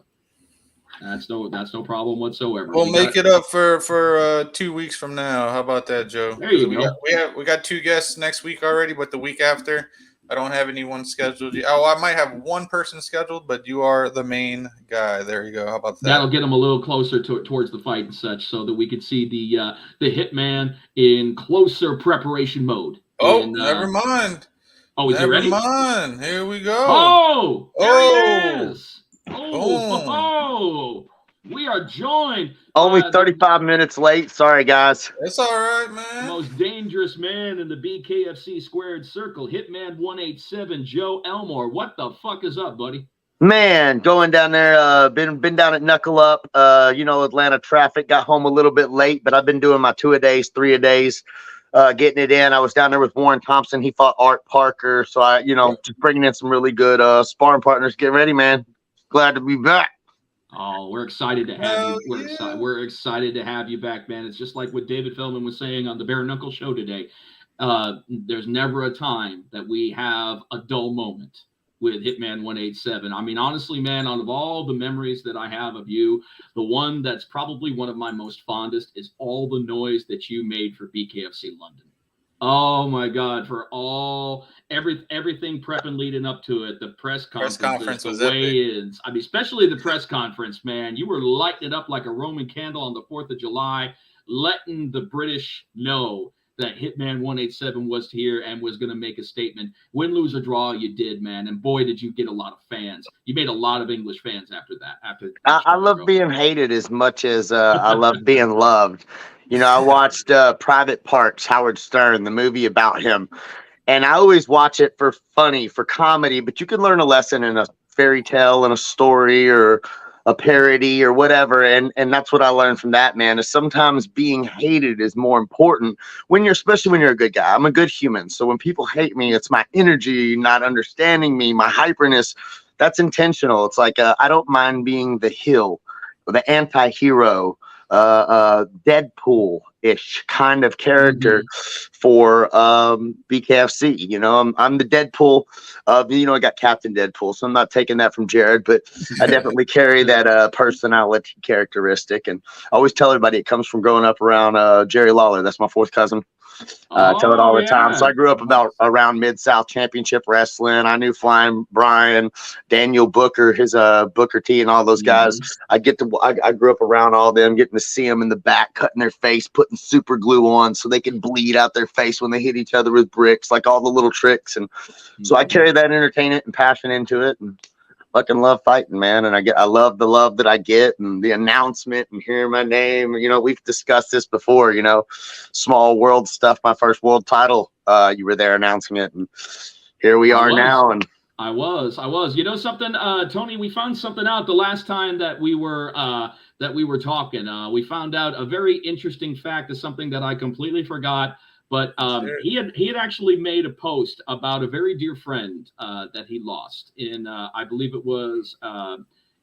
That's no problem whatsoever. We'll make it up for 2 weeks from now. How about that, Joe? There you go. We got 2 guests next week already, but the week after, I don't have anyone scheduled. Oh, I might have one person scheduled, but you are the main guy. There you go. How about that? That'll get them a little closer towards the fight and such, so that we could see the Hitman in closer preparation mode. Oh, never mind. Oh, is he ready? Never mind. Here we go. Oh, there it is. Oh, we are joined. Only 35 minutes late. Sorry, guys. It's all right, man. The most dangerous man in the BKFC squared circle, Hitman 187, Joe Elmore. What the fuck is up, buddy? Man, going down there, been down at Knuckle Up. Atlanta traffic, got home a little bit late, but I've been doing my 2-a-days, 3-a-days, getting it in. I was down there with Warren Thompson. He fought Art Parker. So just bringing in some really good sparring partners. Get ready, man. Glad to be back. Oh, we're excited to have you. We're excited to have you back, man. It's just like what David Feldman was saying on the Bare Knuckle show today. There's never a time that we have a dull moment with Hitman 187. I mean, honestly, man, out of all the memories that I have of you, the one that's probably one of my most fondest is all the noise that you made for BKFC London. Oh my God! For everything prepping leading up to it, the press conference was the weigh-ins. I mean, especially the press conference, man. You were lighting it up like a Roman candle on the 4th of July, letting the British know that Hitman 187 was here and was going to make a statement. Win, lose, or draw, you did, man. And boy, did you get a lot of fans. You made a lot of English fans after that. After I love being hated as much as I love being loved. You know, I watched Private Parts, Howard Stern, the movie about him. And I always watch it for comedy, but you can learn a lesson in a fairy tale and a story or a parody or whatever. And that's what I learned from that, man, is sometimes being hated is more important especially when you're a good guy. I'm a good human. So when people hate me, it's my energy, not understanding me, my hyperness. That's intentional. It's like, I don't mind being the heel, the anti-hero, Deadpool-ish kind of character for Bkfc. You know, I'm the Deadpool of, you know, I got Captain Deadpool, so I'm not taking that from Jared, but I definitely carry that personality characteristic. And I always tell everybody it comes from growing up around Jerry Lawler. That's my fourth cousin. Tell it all the time. So I grew up around Mid-South Championship Wrestling. I knew Flying Brian, Daniel Booker, his Booker T, and all those guys. I grew up around all them, getting to see them in the back, cutting their face, putting super glue on so they can bleed out their face when they hit each other with bricks, like all the little tricks. And so I carry that entertainment and passion into it. And fucking love fighting, man. And I love the love that I get and the announcement and hearing my name. You know, we've discussed this before, you know, small world stuff, my first world title. You were there announcing it, and here we are now. And I was. You know something, Tony, we found something out the last time that we were talking. We found out a very interesting fact of something that I completely forgot. But he had actually made a post about a very dear friend that he lost in I believe it was a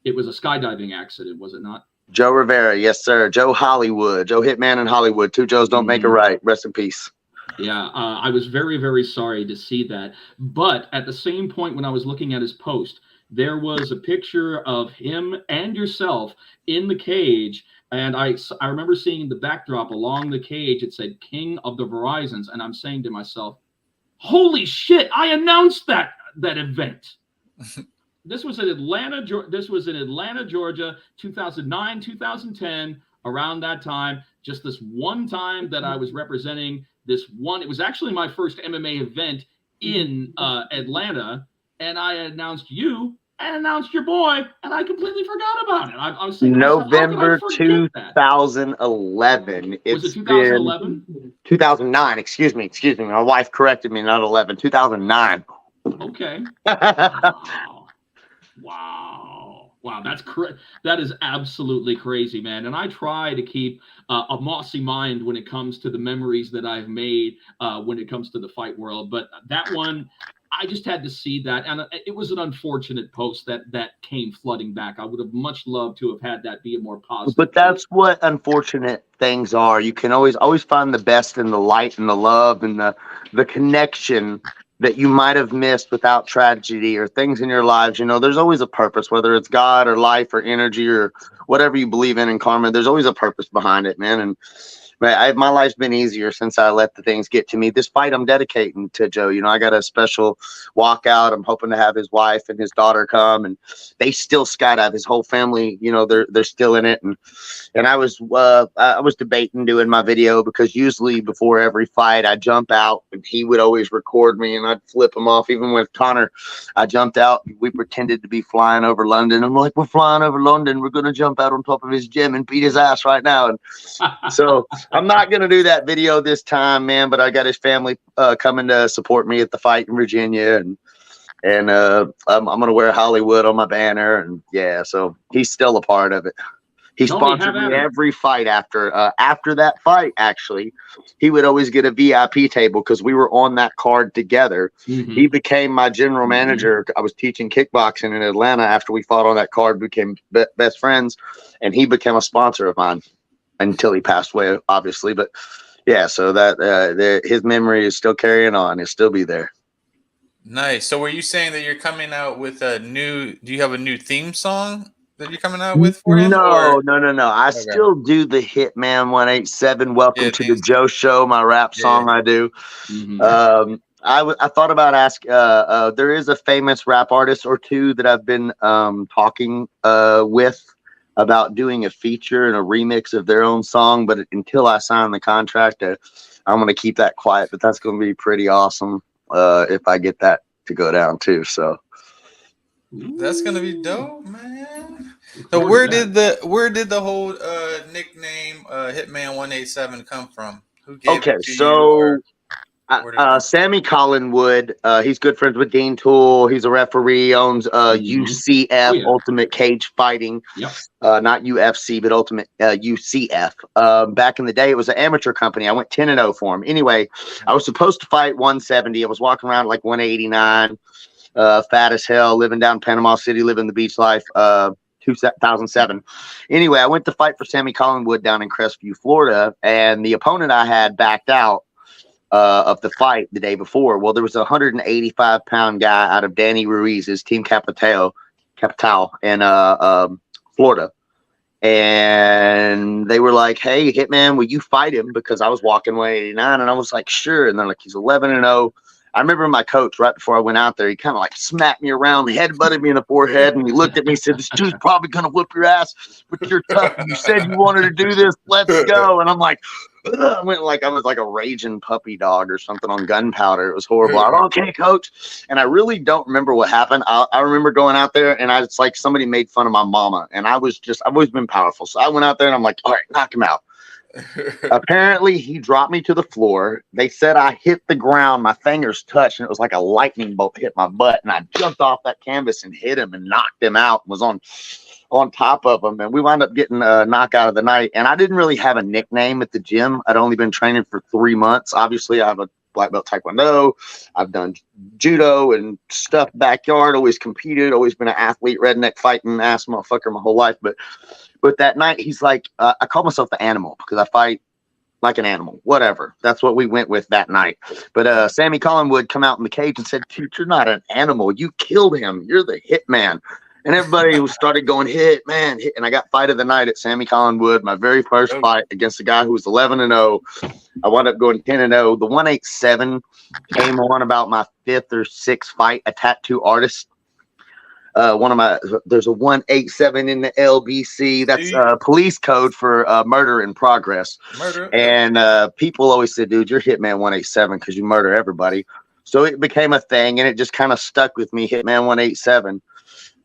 skydiving accident, was it not? Joe Rivera, yes sir. Joe Hollywood, Joe Hitman in Hollywood. Two Joes don't make a right. Rest in peace. Yeah, I was very, very sorry to see that. But at the same point when I was looking at his post, there was a picture of him and yourself in the cage. And I remember seeing the backdrop along the cage. It said King of the Verizons. And I'm saying to myself, holy shit, I announced that event. This was in Atlanta, Georgia, 2009, 2010, around that time. Just this one time that I was representing this one. It was actually my first MMA event in Atlanta. And I announced you and announced your boy, and I completely forgot about it. I was thinking November 2011. Was it 2011? 2009. Excuse me. My wife corrected me, not 11. 2009. Okay. Wow. That is absolutely crazy, man. And I try to keep a mossy mind when it comes to the memories that I've made when it comes to the fight world. But that one, I just had to see that, and it was an unfortunate post that came flooding back. I would have much loved to have had that be a more positive. But that's what unfortunate things are. You can always find the best in the light and the love and the connection that you might have missed without tragedy or things in your lives. You know, there's always a purpose, whether it's God or life or energy or whatever you believe in karma. There's always a purpose behind it, man. And my life's been easier since I let the things get to me. This fight I'm dedicating to Joe. You know, I got a special walkout. I'm hoping to have his wife and his daughter come, and they still skydive. His whole family, you know, they're still in it. And I was debating doing my video, because usually before every fight I jump out and he would always record me and I'd flip him off. Even with Connor, I jumped out. We pretended to be flying over London. I'm like, we're flying over London. We're going to jump out on top of his gym and beat his ass right now. And so I'm not going to do that video this time, man, but I got his family coming to support me at the fight in Virginia. And I'm going to wear Hollywood on my banner. And yeah, so he's still a part of it. He sponsored me every fight after that fight. Actually, he would always get a VIP table because we were on that card together. He became my general manager. I was teaching kickboxing in Atlanta after we fought on that card, became best friends, and he became a sponsor of mine until he passed away, obviously. But yeah, so that his memory is still carrying on. It'll still be there. Nice. So were you saying that you're coming out with do you have a new theme song that you're coming out with for him? No. I still do the Hitman 187. Welcome to the Joe Show, my rap song I do. I thought about asking, there is a famous rap artist or two that I've been talking with about doing a feature and a remix of their own song, but until I sign the contract, I'm going to keep that quiet, but that's going to be pretty awesome if I get that to go down too. So that's going to be dope, man. So where did the whole nickname Hitman 187 come from? Who gave it to you? Sammy Collinwood, he's good friends with Dean Toole. He's a referee, owns UCF, Ultimate Cage Fighting. Yep. Not UFC, but Ultimate UCF. Back in the day, it was an amateur company. I went 10-0 for him. Anyway, I was supposed to fight 170. I was walking around like 189, fat as hell, living down in Panama City, living the beach life. 2007. Anyway, I went to fight for Sammy Collinwood down in Crestview, Florida, and the opponent I had backed out of the fight the day before. Well, there was a 185-pound guy out of Danny Ruiz's Team Capital in Florida. And they were like, hey, Hitman, will you fight him? Because I was walking 189, and I was like, sure. And they're like, he's 11-0. I remember my coach right before I went out there, he kind of like smacked me around, headbutted me in the forehead, and he looked at me and said, this dude's probably going to whoop your ass, but you're tough. You said you wanted to do this. Let's go. And I'm like, I went like I was like a raging puppy dog or something on gunpowder. It was horrible. I'm okay, coach. And I really don't remember what happened. I remember going out there, and it's like somebody made fun of my mama, and I've always been powerful. So I went out there, and I'm like, all right, knock him out. Apparently, he dropped me to the floor. They said I hit the ground. My fingers touched, and it was like a lightning bolt hit my butt. And I jumped off that canvas and hit him and knocked him out. And was on top of him. And we wound up getting a knockout of the night. And I didn't really have a nickname at the gym. I'd only been training for 3 months. Obviously, I have a black belt taekwondo. I've done judo and stuff backyard. Always competed. Always been an athlete, redneck fighting ass motherfucker my whole life. But that night, he's like, I call myself the animal because I fight like an animal, whatever. That's what we went with that night. But Sammy Collinwood come out in the cage and said, dude, you're not an animal. You killed him. You're the hitman. And everybody started going, hitman, hit. And I got fight of the night at Sammy Collinwood, my very first fight against a guy who was 11-0. I wound up going 10-0. The 187 came on about my 5th or 6th fight, a tattoo artist. There's a 187 in the LBC. That's police code for murder in progress. And people always said, dude, you're Hitman 187 because you murder everybody. So it became a thing, and it just kind of stuck with me, Hitman 187.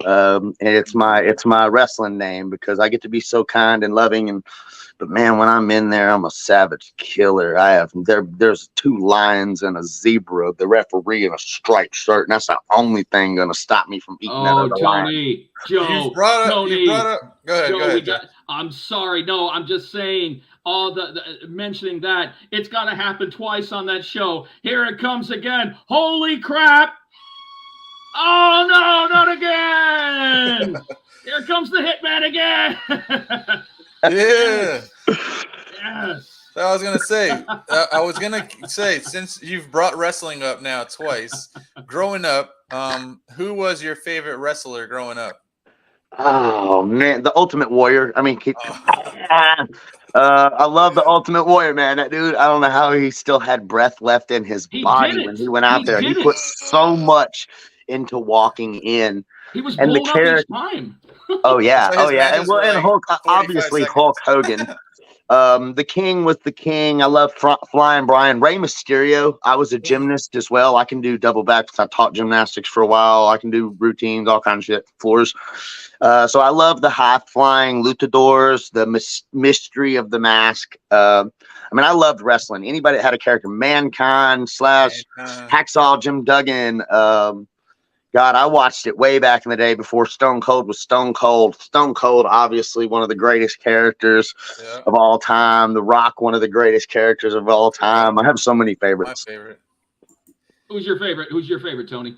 And it's my wrestling name because I get to be so kind and loving, but man, when I'm in there, I'm a savage killer. There's 2 lions and a zebra, the referee in a striped shirt, and that's the only thing gonna stop me from eating that other lion. Joe, you brought up. Go ahead. I'm sorry. No, I'm just saying. All the mentioning that it's got to happen twice on that show. Here it comes again. Holy crap! Oh no, not again! Here comes the Hitman again. Yeah. Yes. So I was gonna say, since you've brought wrestling up now twice, growing up, who was your favorite wrestler growing up? Oh man, the Ultimate Warrior. I mean, I love the Ultimate Warrior, man. That dude, I don't know how he still had breath left in his body when he went out there. He put so much into walking in. He was blown up each time. Oh yeah, so and Hulk, obviously seconds. Hulk Hogan. The King was the King. I love Flying Brian. Rey Mysterio. I was a gymnast as well. I can do double backs. I taught gymnastics for a while. I can do routines, all kinds of shit, floors. So I love the high flying luchadors, the mystery of the mask. I mean, I loved wrestling. Anybody that had a character, Mankind / Hacksaw Jim Duggan. God, I watched it way back in the day before Stone Cold was Stone Cold. Stone Cold, obviously, one of the greatest characters of all time. The Rock, one of the greatest characters of all time. I have so many favorites. My favorite. Who's your favorite? Who's your favorite, Tony?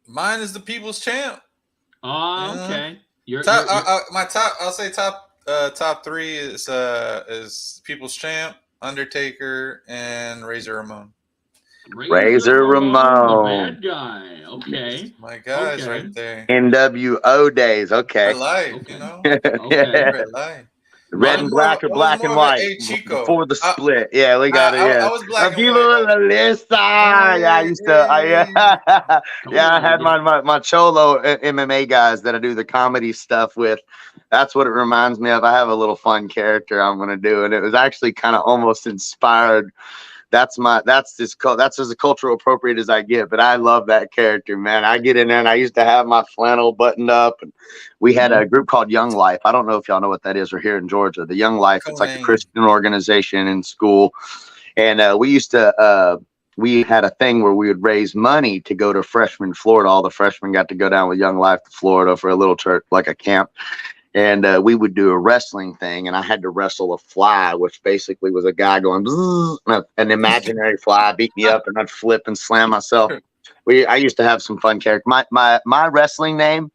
Mine is the People's Champ. Oh, okay. I'll say top 3 is People's Champ, Undertaker, and Razor Ramon. Razor Ramon. The bad guy. Okay. My guys right there. NWO days. Okay. Life, you know? Okay. Red and black or black and white before the split. Yeah, we got it. Yeah. I was black and white. Yeah, I used to. I had my Cholo MMA guys that I do the comedy stuff with. That's what it reminds me of. I have a little fun character I'm going to do, and it was actually kind of almost inspired. that's as cultural appropriate as I get. But I love that character, man. I get in there and I used to have my flannel buttoned up, and we had a group called Young Life. I don't know if y'all know what that is. We're here in Georgia. The Young Life, it's like a Christian organization in school, and we used to. We had a thing where we would raise money to go to freshman Florida. All the freshmen got to go down with Young Life to Florida for a little church, like a camp. And we would do a wrestling thing, and I had to wrestle a fly, which basically was a guy going, bzzz, an imaginary fly beat me up, and I'd flip and slam myself. I used to have some fun characters. My wrestling name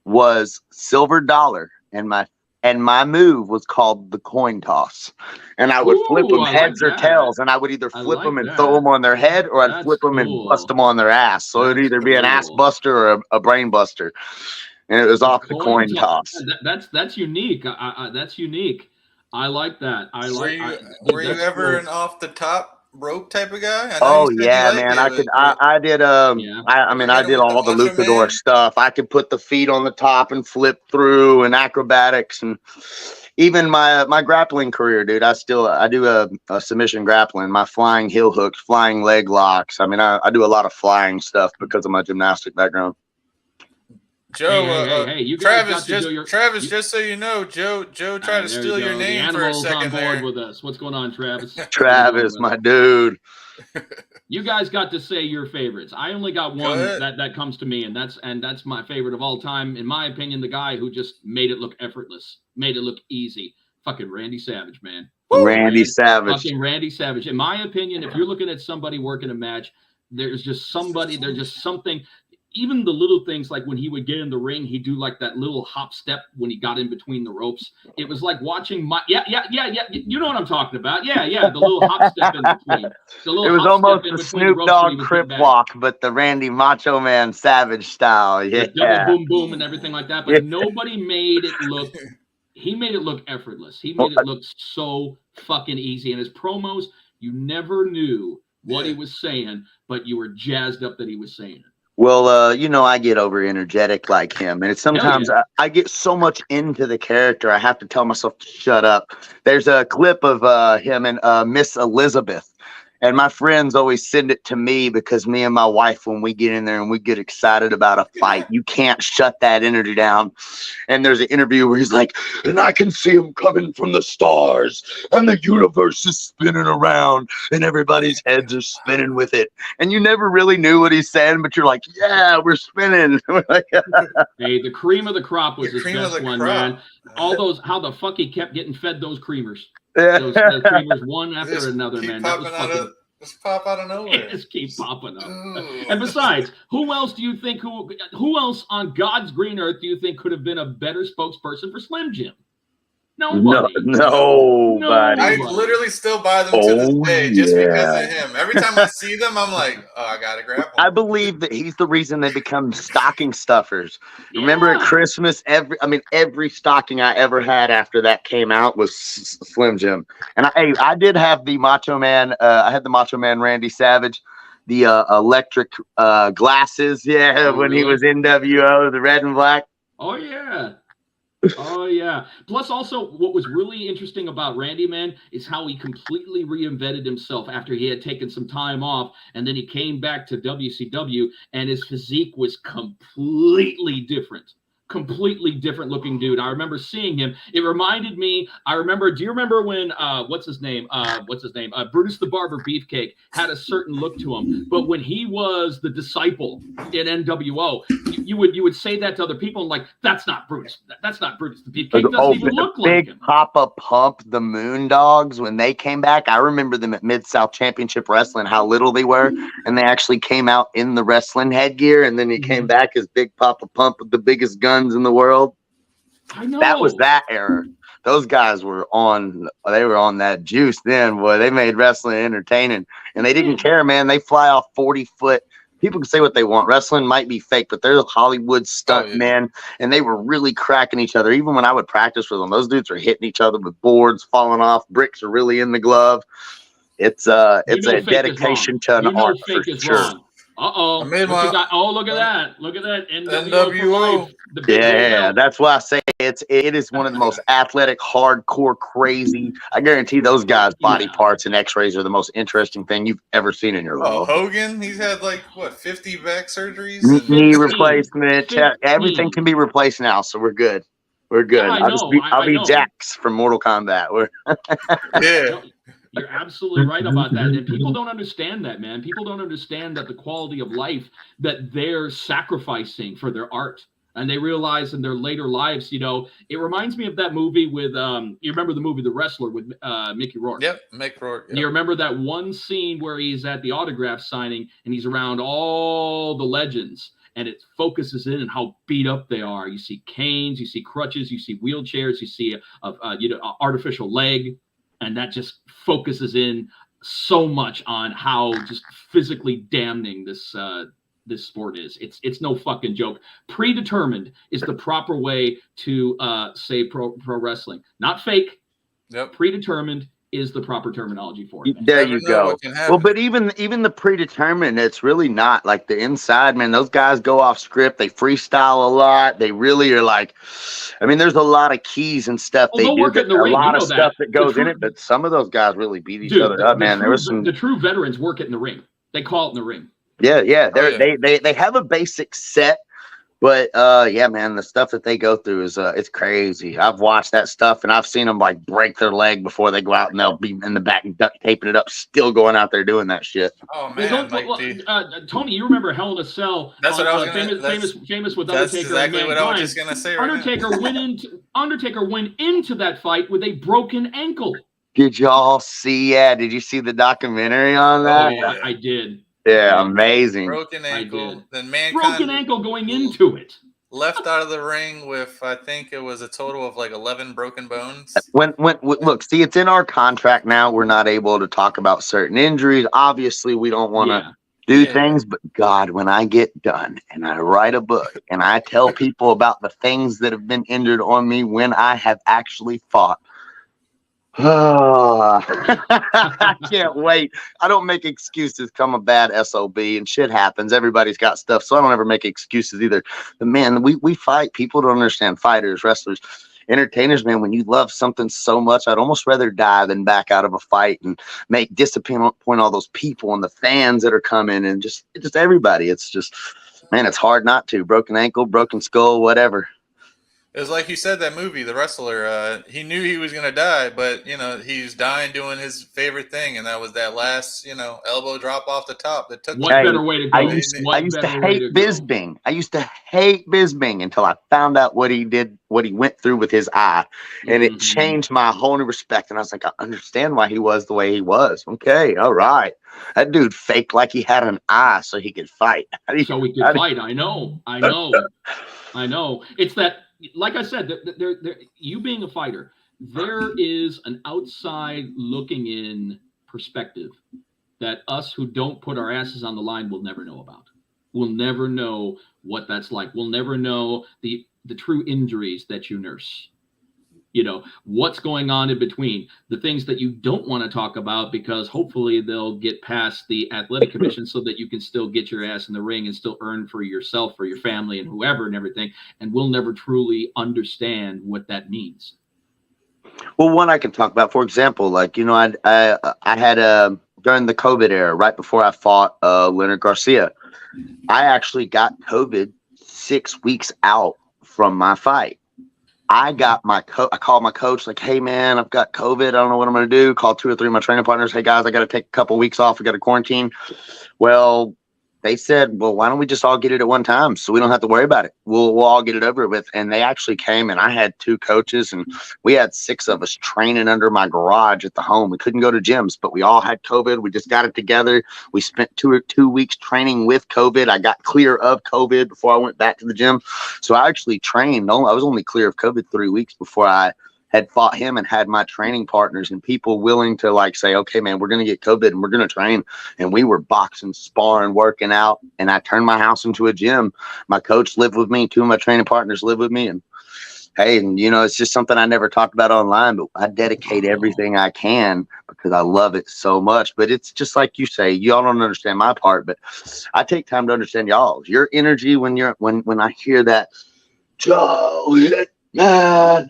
was Silver Dollar, and my move was called the coin toss. And I would flip them heads or tails, and I would either flip them and throw them on their head, or I'd flip them and bust them on their ass. So it'd either be an ass buster or a brain buster. And it was off the coin toss. That's unique. That's unique. I like that. Were you ever an off the top rope type of guy? Oh yeah, man. I did. I did all the luchador stuff. I could put the feet on the top and flip through, and acrobatics, and even my grappling career, dude. I do a submission grappling. My flying heel hooks, flying leg locks. I mean, I do a lot of flying stuff because of my gymnastic background. Joe, hey, Travis, just so you know, Joe tried to steal your name for a second on board with us. What's going on, Travis? Travis, my dude. You guys got to say your favorites. I only got one that comes to me, and that's my favorite of all time. In my opinion, the guy who just made it look effortless, made it look easy. Fucking Randy Savage, man. Randy Savage. Fucking Randy Savage. In my opinion, if you're looking at somebody working a match, there's just something. Even the little things, like when he would get in the ring, he'd do like that little hop step when he got in between the ropes. It was like watching yeah. You know what I'm talking about? Yeah. The little hop step in between. It was almost the Snoop Dogg crip walk, but the Randy Macho Man Savage style. Yeah, double boom boom and everything like that. But nobody made it look. He made it look effortless. He made it look so fucking easy. And his promos, you never knew what he was saying, but you were jazzed up that he was saying it. Well, I get over energetic like him, and sometimes I get so much into the character, I have to tell myself to shut up. There's a clip of him and Miss Elizabeth, and my friends always send it to me because me and my wife, when we get in there and we get excited about a fight, you can't shut that energy down. And there's an interview where he's like, and I can see him coming from the stars, and the universe is spinning around, and everybody's heads are spinning with it. And you never really knew what he's saying, but you're like, yeah, we're spinning. Hey, the cream of the crop was his best one, man. All those, how the fuck he kept getting fed those creamers. Those creamers one after another, man. That was fucking... Just pop out of nowhere. Just keep popping up. And besides, who else do you think, who else on God's green earth do you think could have been a better spokesperson for Slim Jim? Nobody. Nobody. I literally still buy them to this day just because of him. Every time I see them, I'm like, oh, I gotta grab one. I believe that he's the reason they become stocking stuffers. Yeah. Remember at Christmas, every stocking I ever had after that came out was Slim Jim. And I did have the Macho Man. I had the Macho Man Randy Savage, the electric glasses. Yeah, when he was NWO, the red and black. Oh yeah. Oh yeah. Plus, also, what was really interesting about Randy, man, is how he completely reinvented himself after he had taken some time off, and then he came back to WCW, and his physique was completely different. Completely different looking dude. I remember seeing him. It reminded me. Do you remember when what's his name? Brutus the Barber Beefcake had a certain look to him. But when he was the disciple in NWO, you would say that to other people and like, that's not Brutus. That's not Brutus the Beefcake. Doesn't even look like him. Big Papa Pump, the Moondogs, when they came back, I remember them at Mid-South Championship Wrestling, how little they were, and they actually came out in the wrestling headgear, and then he came back as Big Papa Pump with the biggest guns in the world. I know. That was that era. Those guys were on that juice then, boy. They made wrestling entertaining, and they didn't care, man. They fly off 40-foot. People can say what they want. Wrestling might be fake, but they're Hollywood stunt men, and they were really cracking each other. Even when I would practice with them, those dudes were hitting each other with boards falling off. Bricks are really in the glove. It's a dedication to an art for sure. Wrong. Look at that. Look at that. NWO. Yeah, that's why I say it is one of the most athletic, hardcore, crazy. I guarantee those guys' body parts and X-rays are the most interesting thing you've ever seen in your life. Oh, Hogan, he's had like what 50 back surgeries, knee replacement, everything can be replaced now, so we're good. We're good. Yeah, I'll be Jax from Mortal Kombat. Yeah. You're absolutely right about that. And people don't understand that, man. People don't understand that the quality of life that they're sacrificing for their art. And they realize in their later lives, you know, it reminds me of that movie with, you remember the movie The Wrestler with Mickey Rourke? Yep, Mickey Rourke. Yep. You remember that one scene where he's at the autograph signing and he's around all the legends and it focuses in on how beat up they are. You see canes, you see crutches, you see wheelchairs, you see an artificial leg. And that just focuses in so much on how just physically damning this sport is. It's no fucking joke. Predetermined is the proper way to say pro wrestling, not fake. Yep. Predetermined is the proper terminology for it. There you go. Well, but even the predetermined, it's really not like the inside, man. Those guys go off script. They freestyle a lot. They really are like, I mean, there's a lot of keys and stuff they do. A lot of stuff that goes in it, but some of those guys really beat each other up, man. There was some. The true veterans work it in the ring. They call it in the ring. Yeah. They have a basic set. But yeah, man, the stuff that they go through is it's crazy. I've watched that stuff and I've seen them like break their leg before they go out and they'll be in the back duct taping it up, still going out there doing that shit. Oh man, Tony, you remember Hell in a Cell? That's what I was famous with that's Undertaker. Exactly what I was just gonna say. Undertaker went into that fight with a broken ankle. Did y'all see? Yeah, did you see the documentary on that? Oh, I did. Yeah, amazing. Broken ankle. Then Mankind broken ankle going into it. Left out of the ring with, I think it was a total of like 11 broken bones. When look, see, it's in our contract now. We're not able to talk about certain injuries. Obviously, we don't want to do things. But God, when I get done and I write a book and I tell people about the things that have been injured on me when I have actually fought. Oh, I can't wait. I don't make excuses. I'm a bad SOB and shit happens. Everybody's got stuff. So I don't ever make excuses either. But man, we fight. People don't understand. Fighters, wrestlers, entertainers, man, when you love something so much, I'd almost rather die than back out of a fight and make disappoint all those people and the fans that are coming and just everybody. It's just, man, it's hard not to. Broken ankle, broken skull, whatever. It was like you said, that movie, The Wrestler. He knew he was going to die, but, you know, he's dying doing his favorite thing, and that was that last, you know, elbow drop off the top that took. What better way to go? I used to hate Bisbing. I used to hate Bisbing until I found out what he did, what he went through with his eye, and it changed my whole new respect. And I was like, I understand why he was the way he was. Okay, all right. That dude faked like he had an eye so he could fight. So he could fight. I know. It's that. Like I said, you being a fighter, there is an outside looking in perspective that us who don't put our asses on the line will never know about. We'll never know what that's like. We'll never know the true injuries that you nurse. You know, what's going on in between, the things that you don't want to talk about, because hopefully they'll get past the athletic commission so that you can still get your ass in the ring and still earn for yourself, for your family and whoever and everything. And we'll never truly understand what that means. Well, one I can talk about, for example, like, you know, I had during the COVID era, right before I fought Leonard Garcia, I actually got COVID 6 weeks out from my fight. I got I called my coach, like, hey, man, I've got COVID. I don't know what I'm going to do. Called 2 or 3 of my training partners. Hey, guys, I got to take a couple weeks off. We got to quarantine. Well, they said, well, why don't we just all get it at one time so we don't have to worry about it? We'll all get it over with. And they actually came, and I had 2 coaches, and we had 6 of us training under my garage at the home. We couldn't go to gyms, but we all had COVID. We just got it together. We spent 2 weeks training with COVID. I got clear of COVID before I went back to the gym. So I actually trained. I was only clear of COVID 3 weeks before I had fought him, and had my training partners and people willing to like say, okay, man, we're going to get COVID and we're going to train. And we were boxing, sparring, working out. And I turned my house into a gym. My coach lived with me. 2 of my training partners lived with me. And hey, and you know, it's just something I never talked about online, but I dedicate everything I can because I love it so much. But it's just like you say, y'all don't understand my part, but I take time to understand y'all's. Your energy when I hear that, Joe, man,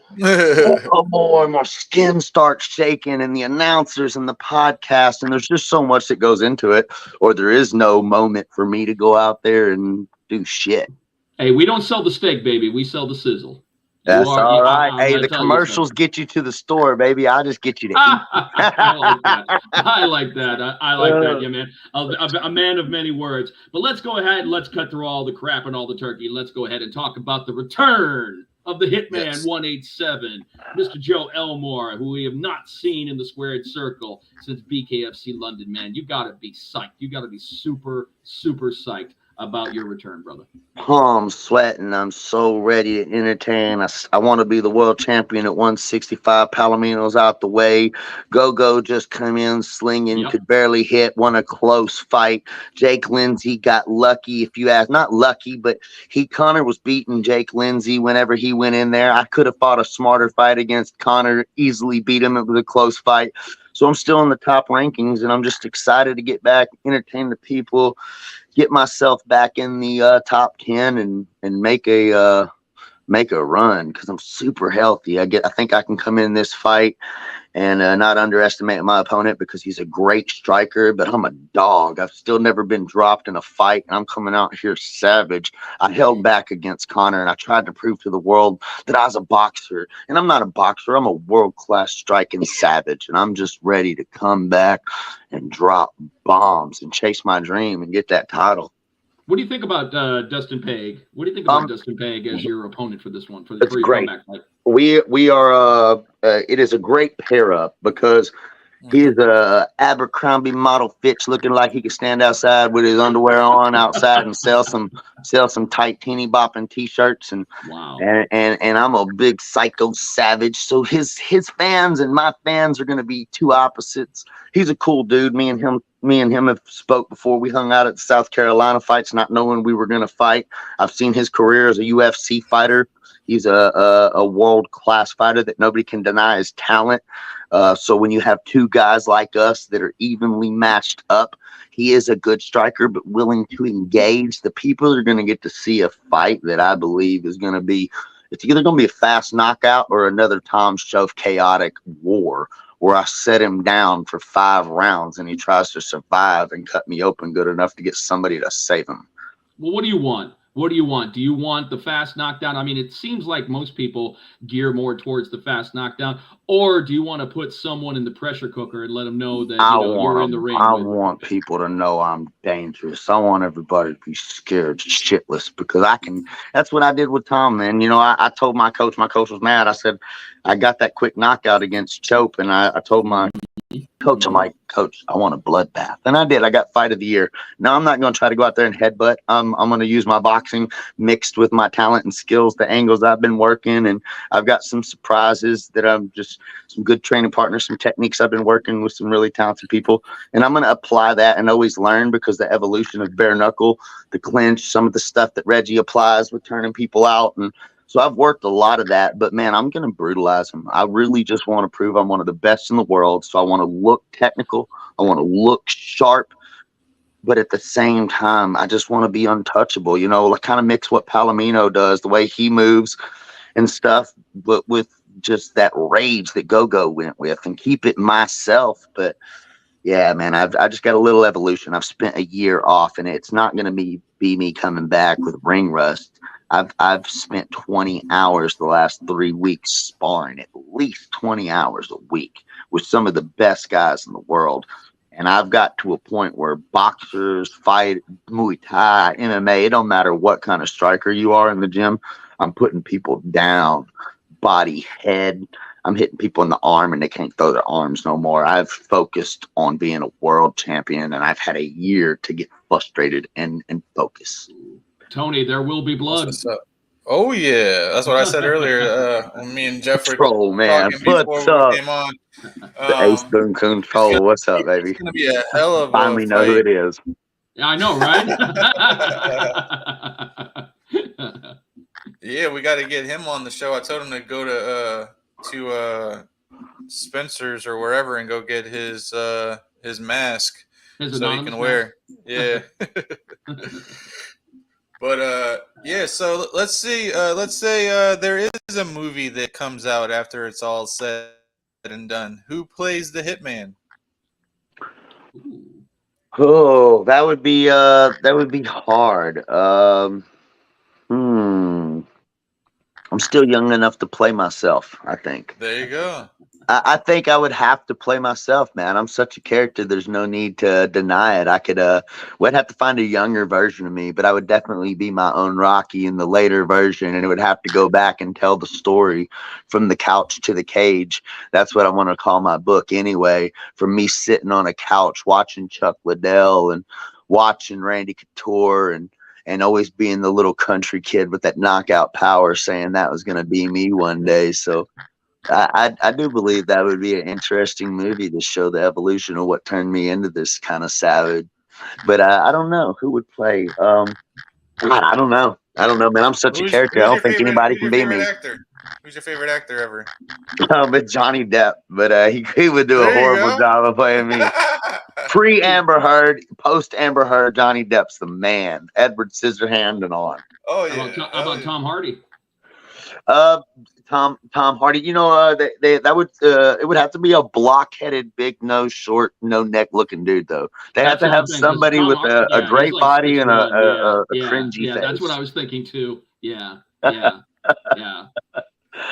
Elmore, my skin starts shaking, and the announcers and the podcast, and there's just so much that goes into it, or there is no moment for me to go out there and do shit. Hey, we don't sell the steak, baby. We sell the sizzle. That's all right. Hey, the commercials get you to the store, baby. I'll just get you to eat. I like that. I like that. I like that, yeah, man. A man of many words. But let's go ahead and let's cut through all the crap and all the turkey. Let's go ahead and talk about the return of the Hitman 187, Mr. Joe Elmore, who we have not seen in the squared circle since Bkfc London, man. You got to be psyched. You got to be super, super psyched about your return, brother. Oh, I'm sweating. I'm so ready to entertain. I want to be the world champion at 165. Palomino's out the way. Go just come in slinging, could barely hit. Won a close fight. Jake Lindsay got lucky, if you ask. Not lucky, but Connor was beating Jake Lindsay whenever he went in there. I could have fought a smarter fight against Connor, easily beat him. It was a close fight. So I'm still in the top rankings, and I'm just excited to get back, entertain the people, get myself back in the top 10 and make a run, because I'm super healthy. I think I can come in this fight and not underestimate my opponent, because he's a great striker, but I'm a dog. I've still never been dropped in a fight, and I'm coming out here savage. I held back against Connor, and I tried to prove to the world that I was a boxer, and I'm not a boxer. I'm a world-class striking savage, and I'm just ready to come back and drop bombs and chase my dream and get that title. What do you think about Dustin Page? What do you think about Dustin Page as your opponent for this one? For it's your great. Comeback fight? We are it is a great pair up, because he is a Abercrombie model Fitch, looking like he could stand outside with his underwear on outside and sell some tight teeny bopping t-shirts, and wow. and I'm a big psycho savage. So his fans and my fans are gonna be two opposites. He's a cool dude. Me and him have spoke before. We hung out at the South Carolina fights, not knowing we were gonna fight. I've seen his career as a UFC fighter. He's a world-class fighter that nobody can deny his talent. So when you have two guys like us that are evenly matched up, he is a good striker, but willing to engage. The people are going to get to see a fight that I believe is going to be, it's either going to be a fast knockout or another Tom Shoaf chaotic war, where I set him down for 5 rounds and he tries to survive and cut me open good enough to get somebody to save him. Well, what do you want? What do you want? Do you want the fast knockdown? I mean, it seems like most people gear more towards the fast knockdown. Or do you want to put someone in the pressure cooker and let them know that you're in the ring? I want people to know I'm dangerous. I want everybody to be scared shitless, because I can. That's what I did with Tom, man. I told my coach was mad. I said, I got that quick knockout against Chope, and I told my coach, I'm like, Coach, I want a bloodbath. And I did. I got fight of the year. Now I'm not going to try to go out there and headbutt. I'm going to use my boxing mixed with my talent and skills, the angles I've been working. And I've got some surprises that I'm just, some good training partners, some techniques I've been working with some really talented people. And I'm going to apply that and always learn, because the evolution of bare knuckle, the clinch, some of the stuff that Reggie applies with turning people out. And so I've worked a lot of that, but man, I'm going to brutalize him. I really just want to prove I'm one of the best in the world. So I want to look technical. I want to look sharp, but at the same time, I just want to be untouchable, like kind of mix what Palomino does, the way he moves and stuff, but with just that rage that Go-Go went with, and keep it myself. But yeah, man, I just got a little evolution. I've spent a year off, and it's not going to be me coming back with ring rust. I've spent 20 hours the last 3 weeks sparring, at least 20 hours a week with some of the best guys in the world. And I've got to a point where boxers, fight, Muay Thai, MMA, it don't matter what kind of striker you are in the gym, I'm putting people down, body, head. I'm hitting people in the arm and they can't throw their arms no more. I've focused on being a world champion, and I've had a year to get frustrated and focus. Tony, there will be blood. Oh yeah, that's what I said earlier. When me and Jeff were talking before we came on. The Ace Boom Control. What's up, baby? It's gonna be a hell of a finally know who it is. Yeah, I know, right? Yeah, we got to get him on the show. I told him to go to Spencer's or wherever and go get his mask so he can wear. Yeah. But Yeah, so let's see. Let's say there is a movie that comes out after it's all said and done. Who plays the hitman? Oh, that would be hard. Hmm. I'm still young enough to play myself, I think. There you go. I think I would have to play myself, man. I'm such a character. There's no need to deny it. I could, would have to find a younger version of me, but I would definitely be my own Rocky in the later version, and it would have to go back and tell the story from the couch to the cage. That's what I want to call my book anyway. From me sitting on a couch watching Chuck Liddell and watching Randy Couture and always being the little country kid with that knockout power, saying that was going to be me one day. So I do believe that would be an interesting movie to show the evolution of what turned me into this kind of savage. But I don't know who would play. God, I don't know. I don't know, man. I'm such a character. I don't think anybody can be me. Actor? Who's your favorite actor ever? It's Johnny Depp, but he would do a horrible job of playing me. Pre Amber Heard, post Amber Heard, Johnny Depp's the man. Edward Scissorhand and on. Oh yeah. How about Tom Hardy? Tom Hardy. You know, that would it would have to be a block-headed, big nose, short, no neck looking dude though. They have to have somebody with a great body and a cringy face. That's what I was thinking too. Yeah.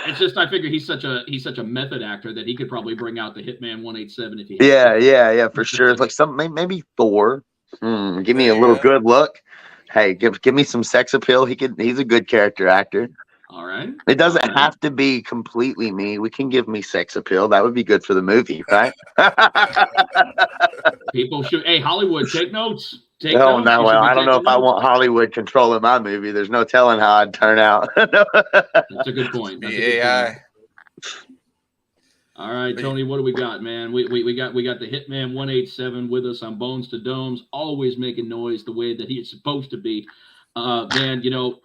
It's just I figure he's such a method actor that he could probably bring out the Hitman 187 if he had to. For sure. It's like maybe Thor. Give me a little good look. Hey, give me some sex appeal. He's a good character actor. All right. It doesn't have to be completely me. We can give me sex appeal. That would be good for the movie, right? People should. Hey, Hollywood, take notes. No, well, I don't know if I want Hollywood controlling my movie. There's no telling how I'd turn out. That's a good point. AI. All right, Tony, what do we got, man? We got the Hitman 187 with us on Bones to Domes, always making noise the way that he's supposed to be. Man, you know,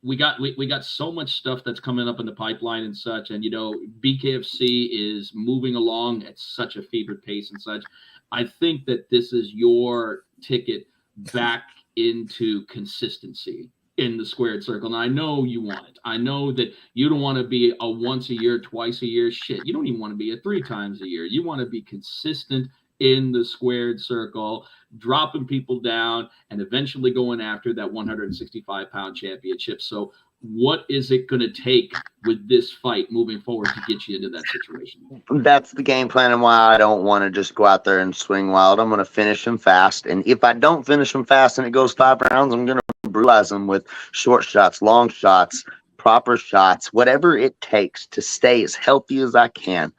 we got so much stuff that's coming up in the pipeline and such, and you know, Bkfc is moving along at such a fevered pace and such. I think that this is your ticket back into consistency in the squared circle. And I know you want it. I know that you don't want to be a once a year, twice a year shit. You don't even want to be a 3 times a year. You want to be consistent in the squared circle, dropping people down and eventually going after that 165-pound championship. So what is it going to take with this fight moving forward to get you into that situation? That's the game plan, and why I don't want to just go out there and swing wild. I'm going to finish him fast, and if I don't finish him fast and it goes 5 rounds, I'm going to brutalize him with short shots, long shots, proper shots, whatever it takes to stay as healthy as I can.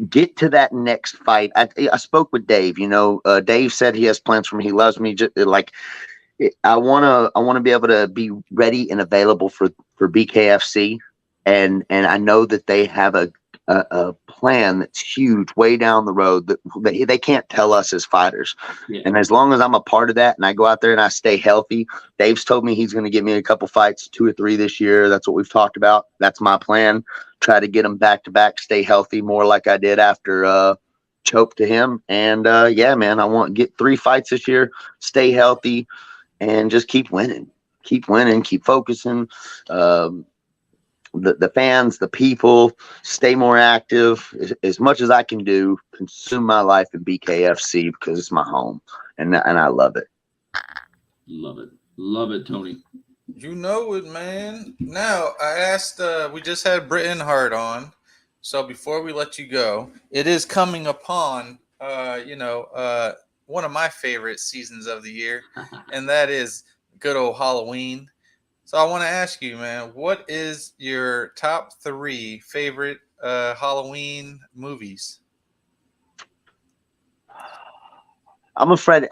Get to that next fight. I spoke with Dave. You know, Dave said he has plans for me. He loves me. Just like I want to be able to be ready and available for Bkfc, and I know that they have a plan that's huge way down the road that they can't tell us as fighters. Yeah. And as long as I'm a part of that and I go out there and I stay healthy, Dave's told me he's going to give me a couple fights, 2 or 3 this year. That's what we've talked about. That's my plan. Try to get them back to back, stay healthy more like I did after choke to him. And yeah, man, I want to get 3 fights this year, stay healthy, and just keep winning, keep focusing. The fans, the people, stay more active as much as I can do, consume my life in Bkfc because it's my home and I love it. Love it, Tony. You know it, man. Now I asked, we just had Britton Hart on. So before we let you go, it is coming upon, one of my favorite seasons of the year, and that is good old Halloween. So I want to ask you, man, what is your top 3 favorite Halloween movies? I'm a Freddy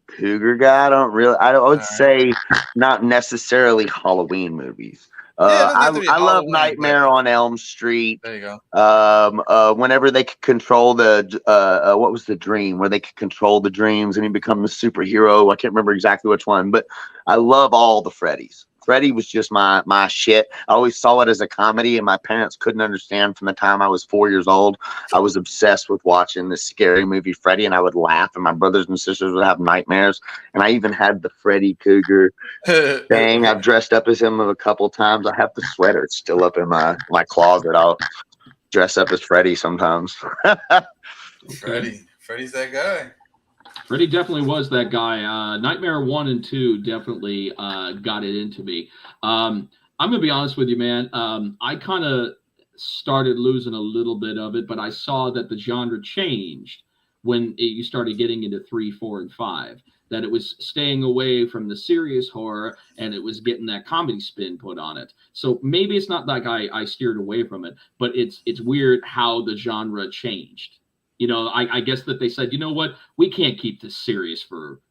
Krueger guy. I would say not necessarily Halloween movies. I love Nightmare on Elm Street. There you go. Whenever they could control the what was the dream where they could control the dreams and he become the superhero. I can't remember exactly which one, but I love all the Freddys. Freddy was just my shit. I always saw it as a comedy, and my parents couldn't understand from the time I was 4 years old. I was obsessed with watching this scary movie, Freddy, and I would laugh, and my brothers and sisters would have nightmares. And I even had the Freddy Cougar thing. I've dressed up as him a couple times. I have the sweater. It's still up in my closet. I'll dress up as Freddy sometimes. Freddy's that guy. Freddy definitely was that guy. Nightmare 1 and 2 definitely got it into me. I'm going to be honest with you, man. I kind of started losing a little bit of it, but I saw that the genre changed when you started getting into 3, 4, and 5. That it was staying away from the serious horror and it was getting that comedy spin put on it. So maybe it's not like I steered away from it, but it's weird how the genre changed. You know, I guess that they said, you know what, we can't keep this serious for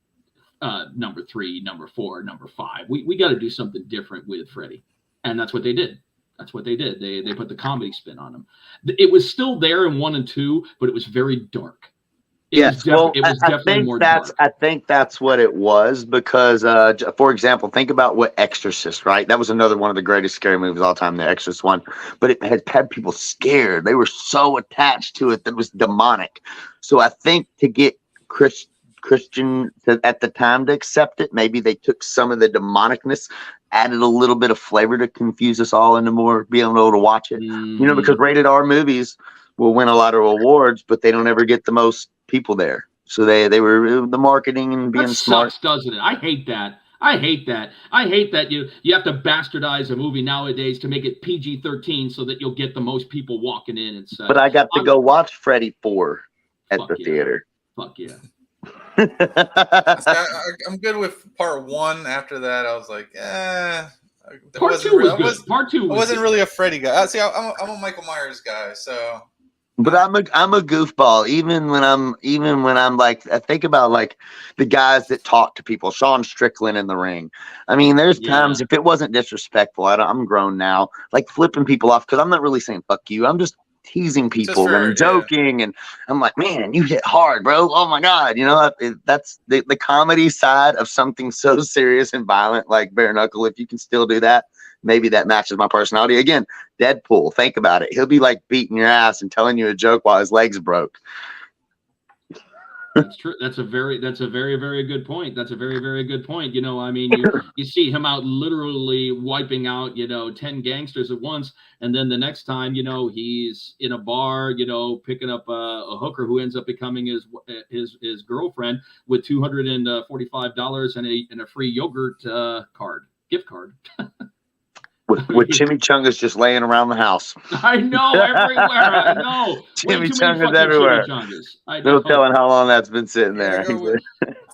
number 3, number 4, number 5. We got to do something different with Freddy. And that's what they did. They put the comedy spin on him. It was still there in 1 and 2, but it was very dark. It was definitely more dark. I think that's what it was because, for example, think about what Exorcist, right? That was another one of the greatest scary movies of all time, the Exorcist one. But it had people scared. They were so attached to it that it was demonic. So I think to get Christian at the time to accept it, maybe they took some of the demonicness, added a little bit of flavor to confuse us all into more being able to watch it. You know, because rated R movies will win a lot of awards, but they don't ever get the most people there. So they were the marketing and being smart. Sucks, doesn't it? I hate that. I hate that you have to bastardize a movie nowadays to make it PG-13 so that you'll get the most people walking in and such. But I got to go watch Freddy 4 at the theater. Fuck yeah. I'm good with part 1. After that, I was like, Part 2 was good. Part 2 I wasn't really a Freddy guy. See, I'm a Michael Myers guy, so. But I'm a goofball. Even when I'm like, I think about like the guys that talk to people, Sean Strickland in The Ring. I mean, there's times if it wasn't disrespectful, I'm grown now, like flipping people off because I'm not really saying fuck you. I'm just teasing people and joking, and I'm like, man, you hit hard, bro. Oh my god, you know that's the comedy side of something so serious and violent like bare knuckle. If you can still do that, maybe that matches my personality. Again, Deadpool, think about it. He'll be like beating your ass and telling you a joke while his legs broke. That's true. That's a very, very good point. That's a very, very good point. You know, I mean, you see him out literally wiping out, 10 gangsters at once. And then the next time, he's in a bar, picking up a hooker who ends up becoming his girlfriend with $245 and a free yogurt gift card. With chimichangas just laying around the house. I know, everywhere. I know. Chimichangas everywhere. No telling how long that's been sitting there.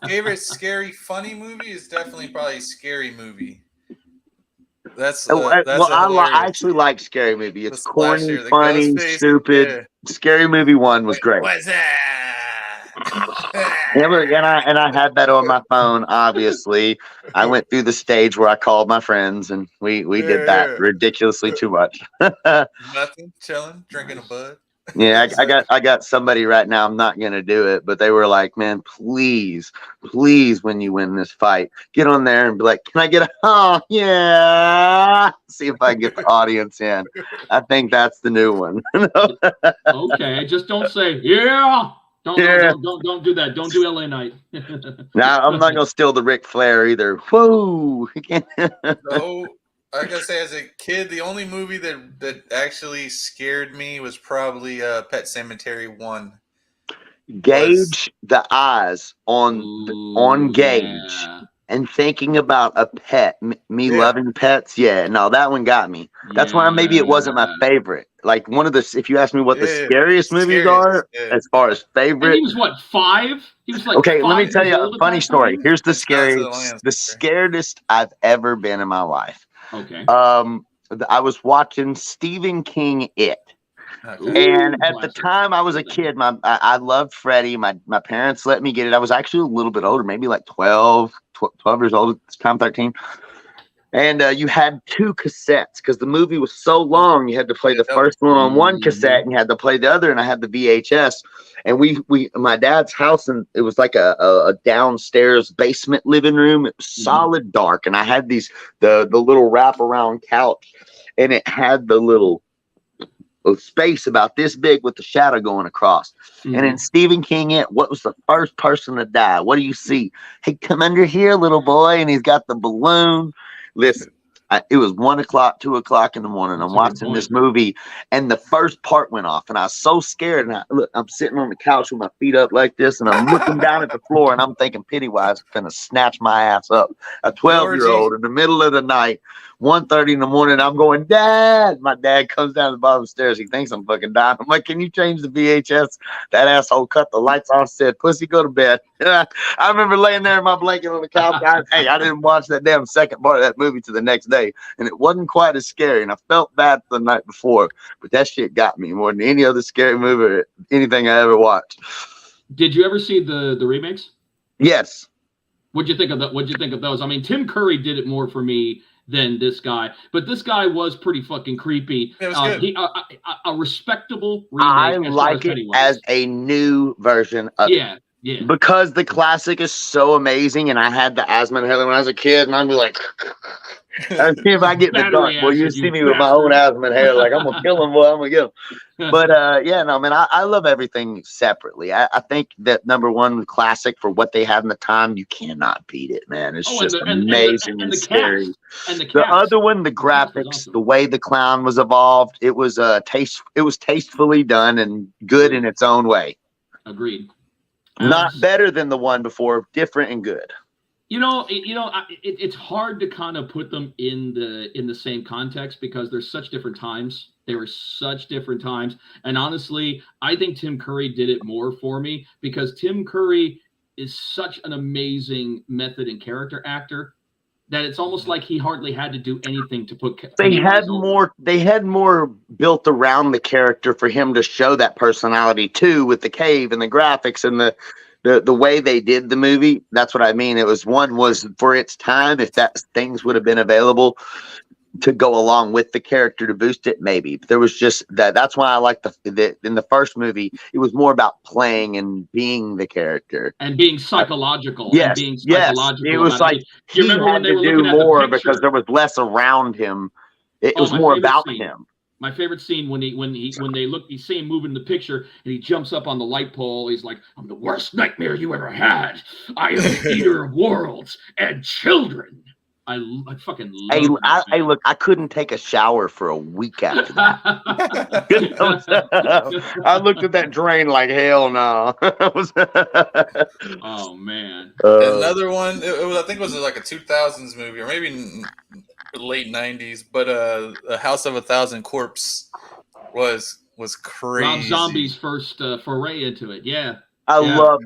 Favorite scary funny movie is definitely probably Scary Movie. I actually like Scary Movie. It's corny, funny, stupid. Yeah. Scary Movie 1 was great. What's that? And I had that on my phone. Obviously, I went through the stage where I called my friends, and we did that ridiculously too much. Nothing, chilling, drinking a bud. Yeah, I got somebody right now. I'm not gonna do it, but they were like, "Man, please, when you win this fight, get on there and be like, can I get a yeah? See if I can get the audience in." I think that's the new one. Okay, just don't say yeah. Don't do that. Don't do LA Night. Nah, I'm not gonna steal the Ric Flair either. Whoa! So I gotta say, as a kid, the only movie that actually scared me was probably Pet Sematary 1. Gauge the eyes on Gauge. And thinking about a pet, me loving pets, no, that one got me. That's why maybe it wasn't my favorite. Like one of the, if you ask me what the scariest movies are, as far as favorite. And he was what, 5? He was like, okay, let me tell you a funny story. Here's the scariest I've ever been in my life. Okay. I was watching Stephen King It. Okay. And at the time I was a kid, I loved Freddy. My parents let me get it. I was actually a little bit older, maybe like 12 years old at this time, 13. And you had 2 cassettes because the movie was so long. You had to play the first one on one cassette and you had to play the other. And I had the VHS. And my dad's house, and it was like a downstairs basement living room. It was solid dark. And I had the little wraparound couch, and it had the little space about this big with the shadow going across. And in Stephen King, what was the first person to die? What do you see? Hey, come under here, little boy. And he's got the balloon. Listen, it was 1 o'clock, 2 o'clock in the morning. I'm watching this movie, and the first part went off, and I was so scared. And I'm sitting on the couch with my feet up like this, and I'm looking down at the floor, and I'm thinking Pennywise is going to snatch my ass up. A 12-year-old in the middle of the night, 1:30 in the morning. I'm going, Dad. My dad comes down the bottom of the stairs. He thinks I'm fucking dying. I'm like, can you change the VHS? That asshole cut the lights off, said, pussy, go to bed. I remember laying there in my blanket on the couch. I didn't watch that damn second part of that movie to the next day, and it wasn't quite as scary. And I felt bad the night before, but that shit got me more than any other scary movie or anything I ever watched. Did you ever see the remakes? Yes. What'd you think of that? What'd you think of those? I mean, Tim Curry did it more for me than this guy, but this guy was pretty fucking creepy. It was good. A respectable remake. I like it as a new version of it. Yeah. Because the classic is so amazing, and I had the asthma inhaler when I was a kid, and I'd be like, if I get in the dark, well, you see me with my own asthma inhaler, like, I'm gonna kill him, boy, I'm gonna get him. But I love everything separately. I think that number one classic for what they had in the time, you cannot beat it, man. It's just amazing and scary. And the other one, the graphics, awesome. The way the clown was evolved, it was tastefully done and good in its own way. Agreed. Not better than the one before, different and good. It's hard to kind of put them in the same context because there's such different times. They were such different times. And honestly, I think Tim Curry did it more for me because Tim Curry is such an amazing method and character actor that it's almost like he hardly had to do anything to put. They had more built around the character for him to show that personality too, with the cave and the graphics and the way they did the movie. That's what I mean. It was for its time. If that things would have been available to go along with the character to boost it, maybe. But there was just that. That's why I like the in the first movie, it was more about playing and being the character and being psychological. Yes, it was like he remember had when they to were do looking at more the picture? Because there was less around him. It was more about him. My favorite scene when you see him moving the picture and he jumps up on the light pole. He's like, "I'm the worst nightmare you ever had. I am the eater of worlds and children." I fucking love Hey, look, I couldn't take a shower for a week after that. I looked at that drain like, hell no. Oh, man. Another one, I think it was like a 2000s movie or maybe late 90s, but The House of a Thousand Corpses was crazy. Rob Zombie's first foray into it, yeah. I love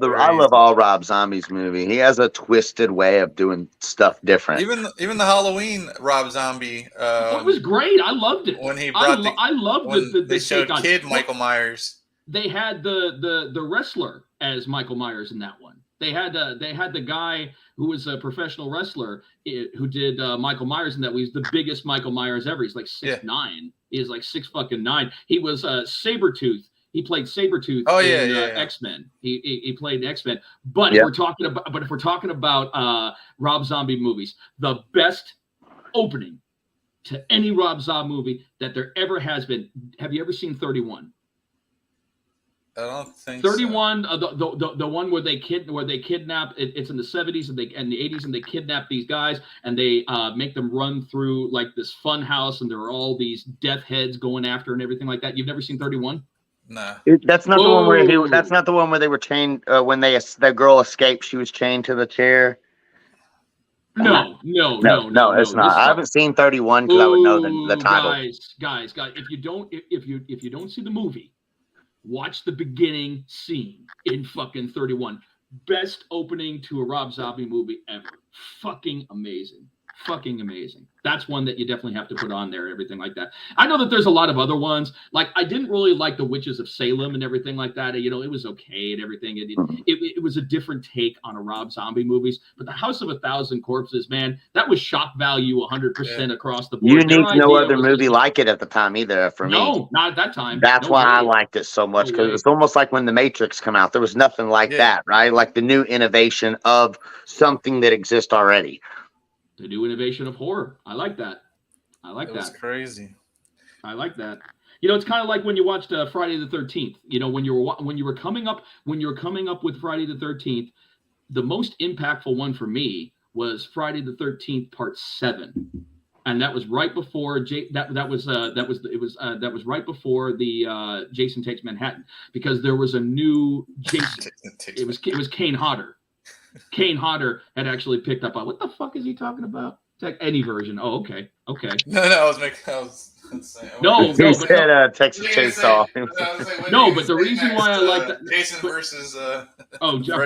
all Rob Zombie's movie. He has a twisted way of doing stuff different. Even the Halloween Rob Zombie. It was great. I loved it. When he brought they showed Kid Michael Myers. They had the wrestler as Michael Myers in that one. They had the guy who was a professional wrestler who did Michael Myers, and that was the biggest Michael Myers ever. He's like 6'9". He is like 6'9". He was Sabretooth. He played Sabretooth in X-Men. He played X-Men. But if we're talking about Rob Zombie movies, the best opening to any Rob Zombie movie that there ever has been. Have you ever seen 31? I don't think 31, so. The one where they kidnap. It's in the 70s and the 80s, and they kidnap these guys and they make them run through like this fun house, and there are all these death heads going after and everything like that. You've never seen 31? Nah. That's not the one where that's not the one where they were chained when the girl escaped. She was chained to the chair. No, it's not. I haven't seen 31 because I would know the title. Guys, if you don't see the movie, watch the beginning scene in fucking 31. Best opening to a Rob Zombie movie ever. Fucking amazing. fucking amazing. That's one that you definitely have to put on there, everything like that. I know that there's a lot of other ones. Like, I didn't really like the Witches of Salem and everything like that. You know, it was okay and everything. It was a different take on a Rob Zombie movies. But the House of a Thousand Corpses, man, that was shock value 100% across the board. You need no other movie like it at the time either for me. No, not at that time. That's why I liked it so much, because it's almost like when The Matrix come out. There was nothing like that, right? Like the new innovation of something that exists already. The new innovation of horror. I like that. I like that. That's crazy. I like that. You know, it's kind of like when you watched Friday the 13th. You know, when you were coming up with Friday the 13th, the most impactful one for me was Friday the 13th Part 7, and that was right before that was right before the Jason Takes Manhattan, because there was a new Jason. It was Kane Hodder. Kane Hodder had actually picked up on what the fuck is he talking about? Any version. Oh, okay. No, I was saying. No, he said Texas Chainsaw. No, but the reason why I like that, Jason versus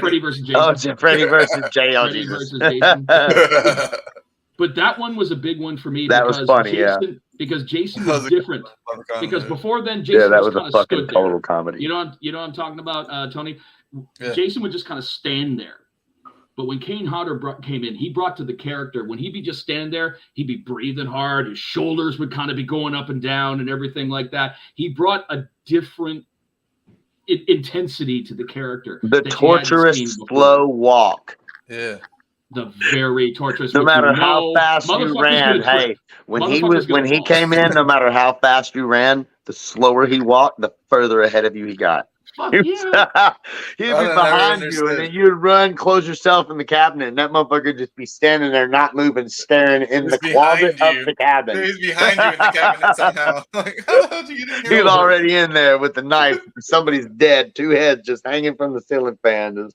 Freddy versus Jason. Oh, Freddy versus Jay. Freddy versus Jason. But that one was a big one for me. That was funny, because Jason was different. Because before then, Jason was kind of fucking total comedy. You know what I'm talking about, Tony? Yeah. Jason would just kind of stand there. But when Kane Hodder came in, he brought to the character, when he'd be just standing there, he'd be breathing hard. His shoulders would kind of be going up and down and everything like that. He brought a different intensity to the character. The torturous, slow walk. Yeah. The very torturous. No matter how fast you ran, when he came in, no matter how fast you ran, the slower he walked, the further ahead of you he got. He'd be behind you, and then you'd run, close yourself in the cabinet, and that motherfucker just be standing there, not moving, staring in the closet of the cabinet. He's behind you in the cabinet somehow. Like, how the hell did you get in here? He's already in there with the knife. Somebody's dead, 2 heads just hanging from the ceiling fan.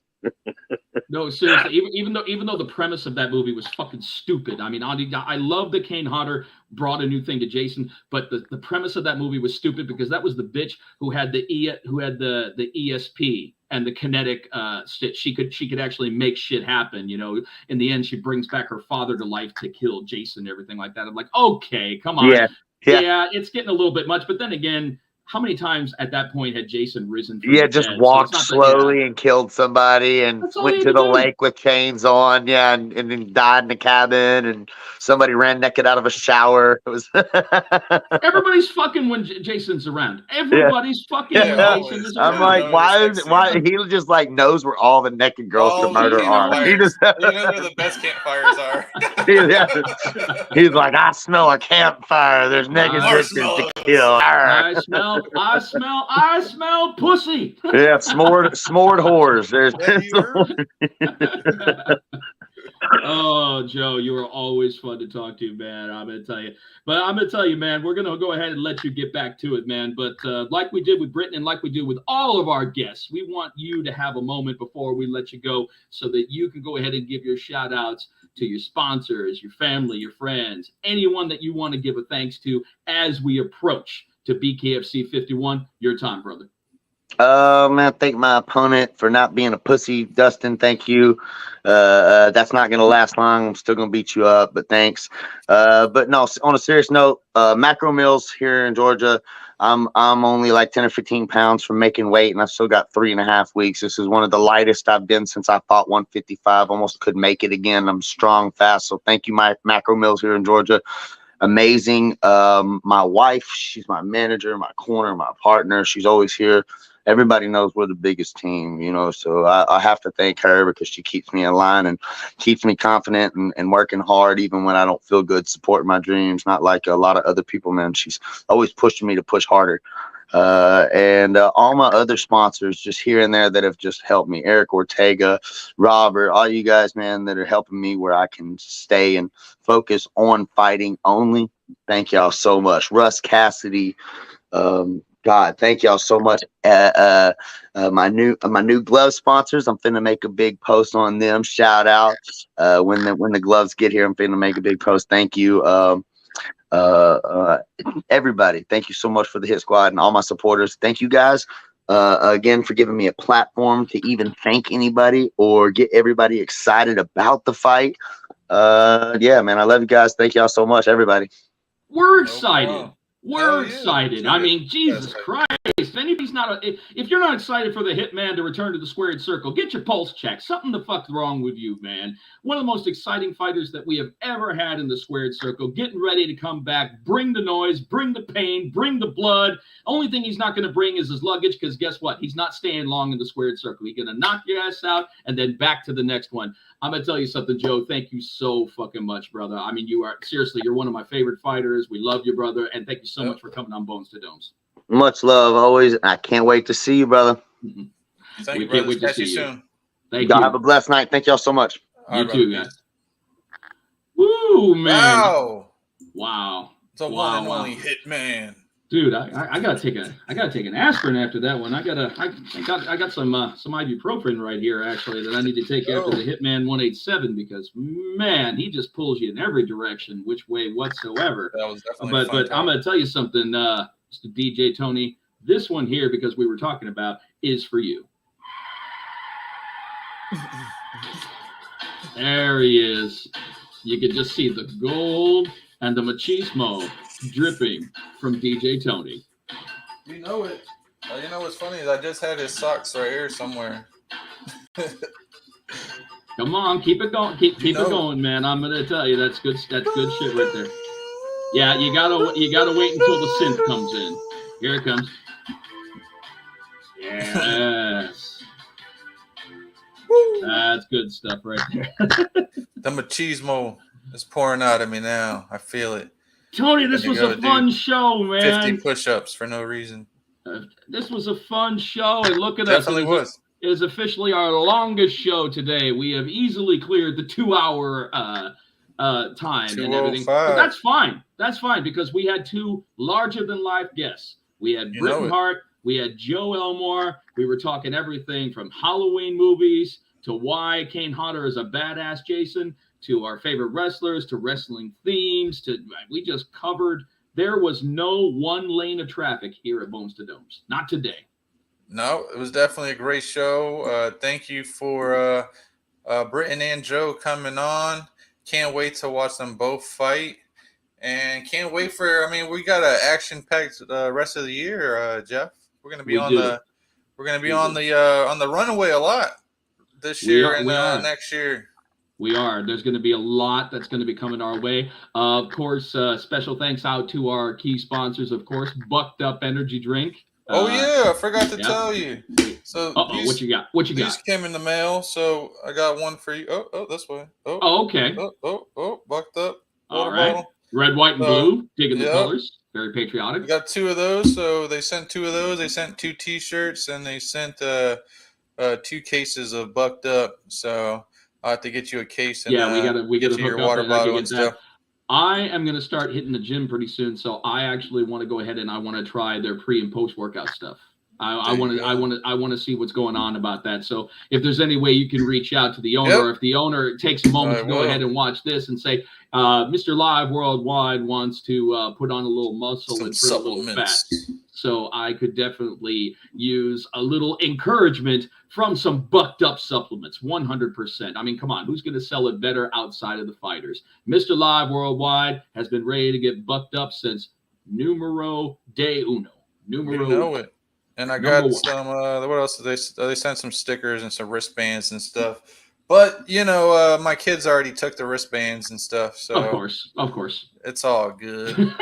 No, seriously. Even though the premise of that movie was fucking stupid. I mean, I love that Kane Hodder brought a new thing to Jason, but the premise of that movie was stupid, because that was the bitch who had the ESP and the kinetic she could actually make shit happen. You know, in the end, she brings back her father to life to kill Jason and everything like that. I'm like, okay, come on. Yeah, it's getting a little bit much. But then again, how many times at that point had Jason risen from the just dead? walked slowly and killed somebody and went to the lake with chains on, and then died in the cabin, and somebody ran naked out of a shower. It was everybody's fucking when Jason's around. Everybody's fucking when Jason is around. I'm like, why he just like knows where all the naked girls to murder are. He just knows where the best campfires are. He's like, I smell a campfire. There's naked bitches to kill. I smell pussy. Yeah, s'mored whores. There's Oh, Joe, you are always fun to talk to, man. I'm gonna tell you, man, we're gonna go ahead and let you get back to it, man. But like we did with Britton and like we do with all of our guests, we want you to have a moment before we let you go, so that you can go ahead and give your shout outs to your sponsors, your family, your friends, anyone that you want to give a thanks to as we approach to Bkfc 51. Your time, brother. Man, thank my opponent for not being a pussy. Dustin, thank you. That's not going to last long. I'm still going to beat you up, but thanks. But no, on a serious note, Macro Mills here in Georgia, I'm only like 10 or 15 pounds from making weight, and I've still got 3.5 weeks. This is one of the lightest I've been since I fought 155. Almost could make it again. I'm strong, fast. So thank you, my Macro Mills here in Georgia. Amazing. My wife, she's my manager, my corner, my partner. She's always here. Everybody knows we're the biggest team, you know, so I have to thank her, because she keeps me in line and keeps me confident and working hard, even when I don't feel good, supporting my dreams. Not like a lot of other people, man. She's always pushing me to push harder. And all my other sponsors just here and there that have just helped me. Eric Ortega, Robert, all you guys, man, that are helping me where I can stay and focus on fighting only. Thank y'all so much. Russ Cassidy, God, thank y'all so much. My new glove sponsors, I'm finna make a big post on them. Shout out. When the gloves get here, I'm finna make a big post. Thank you. Everybody, thank you so much for the Hit Squad and all my supporters. Thank you guys again for giving me a platform to even thank anybody or get everybody excited about the fight. Yeah, man, I love you guys. Thank y'all so much, everybody. We're excited. problem. We're Yeah. excited. I mean, Jesus Christ. If anybody's not, if you're not excited for the Hitman to return to the squared circle, get your pulse checked. Something the fuck's wrong with you, man. One of the most exciting fighters that we have ever had in the squared circle, getting ready to come back. Bring the noise, bring the pain, bring the blood. Only thing he's not going to bring is his luggage, because guess what? He's not staying long in the squared circle. He's going to knock your ass out and then back to the next one. I'm going to tell you something, Joe. Thank you so fucking much, brother. I mean, you are seriously, you're one of my favorite fighters. We love you, brother. And thank you so much for coming on Bones to Domes. Much love always. I can't wait to see you, brother. Mm-hmm. Thank you, brother. Wait to see you soon. Thank you. Have a blessed night. Thank y'all so much. You too, guys. Woo, man. Wow. It's a one and only Hitman. Dude, I gotta take an aspirin after that one. I got some ibuprofen right here actually that I need to take after the Hitman 187, because man, he just pulls you in every direction, which way whatsoever. That was definitely but I'm gonna tell you something, Mr. DJ Tony. This one here, because we were talking about, is for you. There he is. You can just see the gold and the machismo dripping from DJ Tony. You know it. You know what's funny is I just had his socks right here somewhere. Come on, keep it going. Keep it going, man. I'm gonna tell you, that's good shit right there. Yeah, you gotta wait until the synth comes in. Here it comes. Yes. That's good stuff right there. The machismo is pouring out of me now. I feel it. Tony, this was a fun show, man. 50 push-ups for no reason. This was a fun show, and look at us. Definitely was. It is officially our longest show today. We have easily cleared the 2-hour time and everything. But that's fine. That's fine, because we had two larger-than-life guests. We had Bret Hart. We had Joe Elmore. We were talking everything from Halloween movies to why Kane Hodder is a badass Jason, to our favorite wrestlers, to wrestling themes, we just covered. There was no one lane of traffic here at Bones to Domes. Not today. No, it was definitely a great show. Thank you for Britton and Joe coming on. Can't wait to watch them both fight. And can't wait for, we got an action-packed rest of the year, Jeff. We're gonna be on the runaway a lot this year and next year. We are. There's going to be a lot that's going to be coming our way. Of course, special thanks out to our key sponsors, of course, Bucked Up Energy Drink. I forgot to tell you. So what you got? These came in the mail, so I got one for you. Oh, this way. Okay. Oh, Bucked Up. All right. Bottle. Red, white, and blue. Digging the colors. Very patriotic. We got 2 of those, so they sent 2 of those. They sent 2 T-shirts, and they sent 2 cases of Bucked Up. So I'll have to get you a case. And, we gotta hook your up water bottle and stuff. I am going to start hitting the gym pretty soon, so I actually want to go ahead and I want to try their pre and post workout stuff. I want to see what's going on about that. So if there's any way you can reach out to the owner, or if the owner takes a moment to go ahead and watch this and say, Mr. Live Worldwide wants to put on a little muscle and put a little fat. So I could definitely use a little encouragement from some Bucked Up supplements, 100%. Come on, who's going to sell it better outside of the fighters? Mr. Live Worldwide has been ready to get bucked up since numero de uno. You know it. And I got some, what else did they sent some stickers and some wristbands and stuff. But, my kids already took the wristbands and stuff. So Of course. It's all good.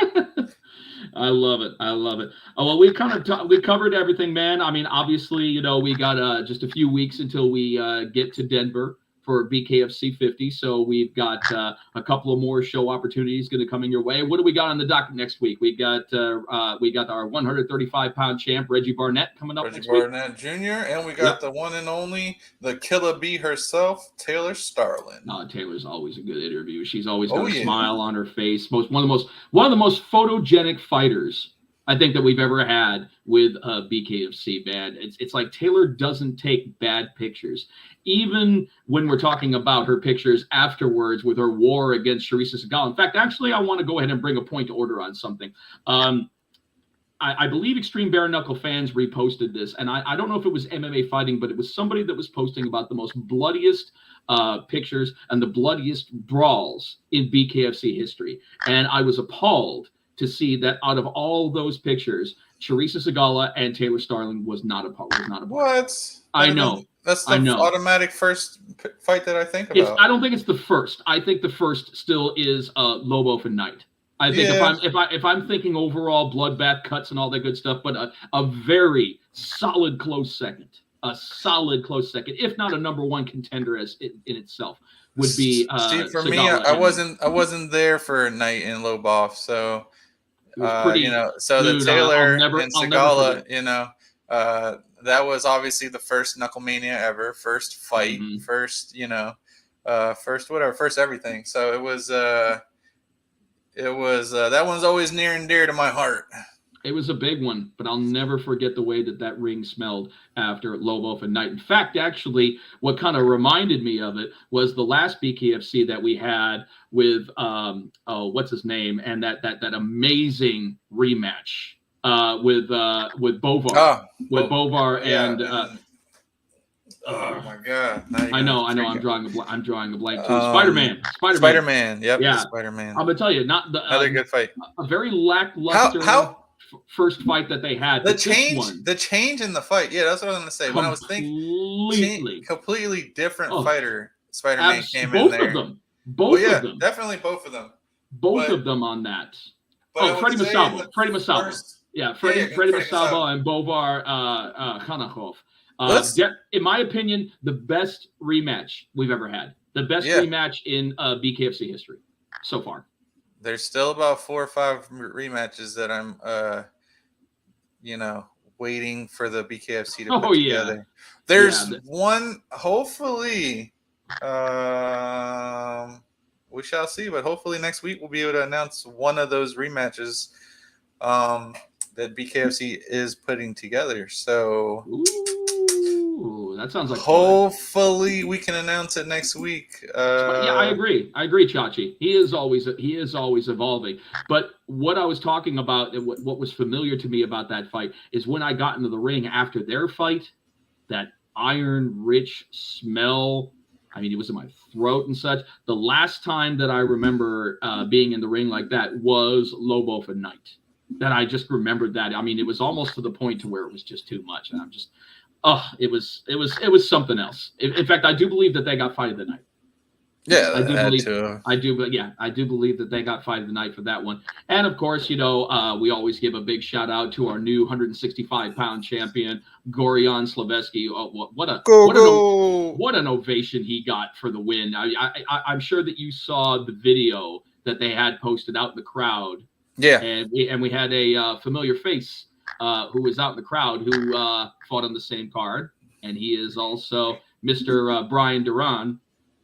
I love it. Oh, well, we covered everything, man. Obviously, we got just a few weeks until we get to Denver for Bkfc 50. So we've got a couple of more show opportunities going to come in your way. What do we got on the docket next week? We got our 135-pound champ, Reggie Barnett, coming up next week. Reggie Barnett Jr. And we got the one and only, the Killer Bee herself, Taylor Starlin. Taylor's always a good interview. She's always got a smile on her face. One of the most photogenic fighters I think that we've ever had with Bkfc, man. It's like Taylor doesn't take bad pictures. Even when we're talking about her pictures afterwards with her war against Charissa Segal. In fact, actually, I want to go ahead and bring a point to order on something. I believe Extreme Bare Knuckle fans reposted this, and I don't know if it was MMA Fighting, but it was somebody that was posting about the most bloodiest pictures and the bloodiest brawls in BKFC history. And I was appalled to see that out of all those pictures, Charissa Sagala and Taylor Starling was not a part. What? I know. That's the automatic first fight that I think about. I don't think it's the first. I think the first still is Lobo and Knight. I think if I'm thinking overall bloodbath cuts and all that good stuff, but a very solid close second, if not a number one contender in itself, would be. See, for me, I wasn't there for Knight and Lobov, so pretty, the Taylor and Sagala, that was obviously the first Knucklemania ever, first fight, first everything. So it was that one's always near and dear to my heart. It was a big one, but I'll never forget the way that ring smelled after Lobov and Knight. In fact, actually, what kind of reminded me of it was the last BKFC that we had with what's his name, and that amazing rematch with Bovar, Bovar and. Oh my God! I know. I'm drawing a blank too. Spider-Man. Yep. Yeah. Spider-Man. I'm gonna tell you, another good fight. A very lackluster first fight that they had. The change in the fight. Yeah, that's what I was gonna say. When I was thinking, completely different fighter. Spider-Man came in there. Both of them. Definitely both of them. Both of them on that. Freddie Masalvo. Yeah, Freddie Masalvo and Bovar Khanakov. In my opinion, the best rematch we've ever had. The best rematch in BKFC history so far. There's still about 4 or 5 rematches that I'm, waiting for the BKFC to put together. There's one, hopefully, we shall see, but hopefully next week we'll be able to announce one of those rematches that BKFC is putting together. So... Ooh, that sounds like hopefully we can announce it next week. I agree, Chachi. He is always evolving. But what I was talking about, and what was familiar to me about that fight, is when I got into the ring after their fight, that iron-rich smell. I mean, it was in my throat and such. The last time that I remember being in the ring like that was Lobo and Knight. That I just remembered that. I mean, it was almost to the point to where it was just too much, and I'm just. It was something else. In fact, I do believe that they got fight of the night. Yeah, I do believe that they got fight of the night for that one. And of course, we always give a big shout out to our new 165-pound champion, Gorion Slaveski. Oh, what an ovation he got for the win. I'm sure that you saw the video that they had posted out in the crowd. Yeah, and we had a familiar face. Who was out in the crowd, who fought on the same card, and he is also Mr. Brian Duran,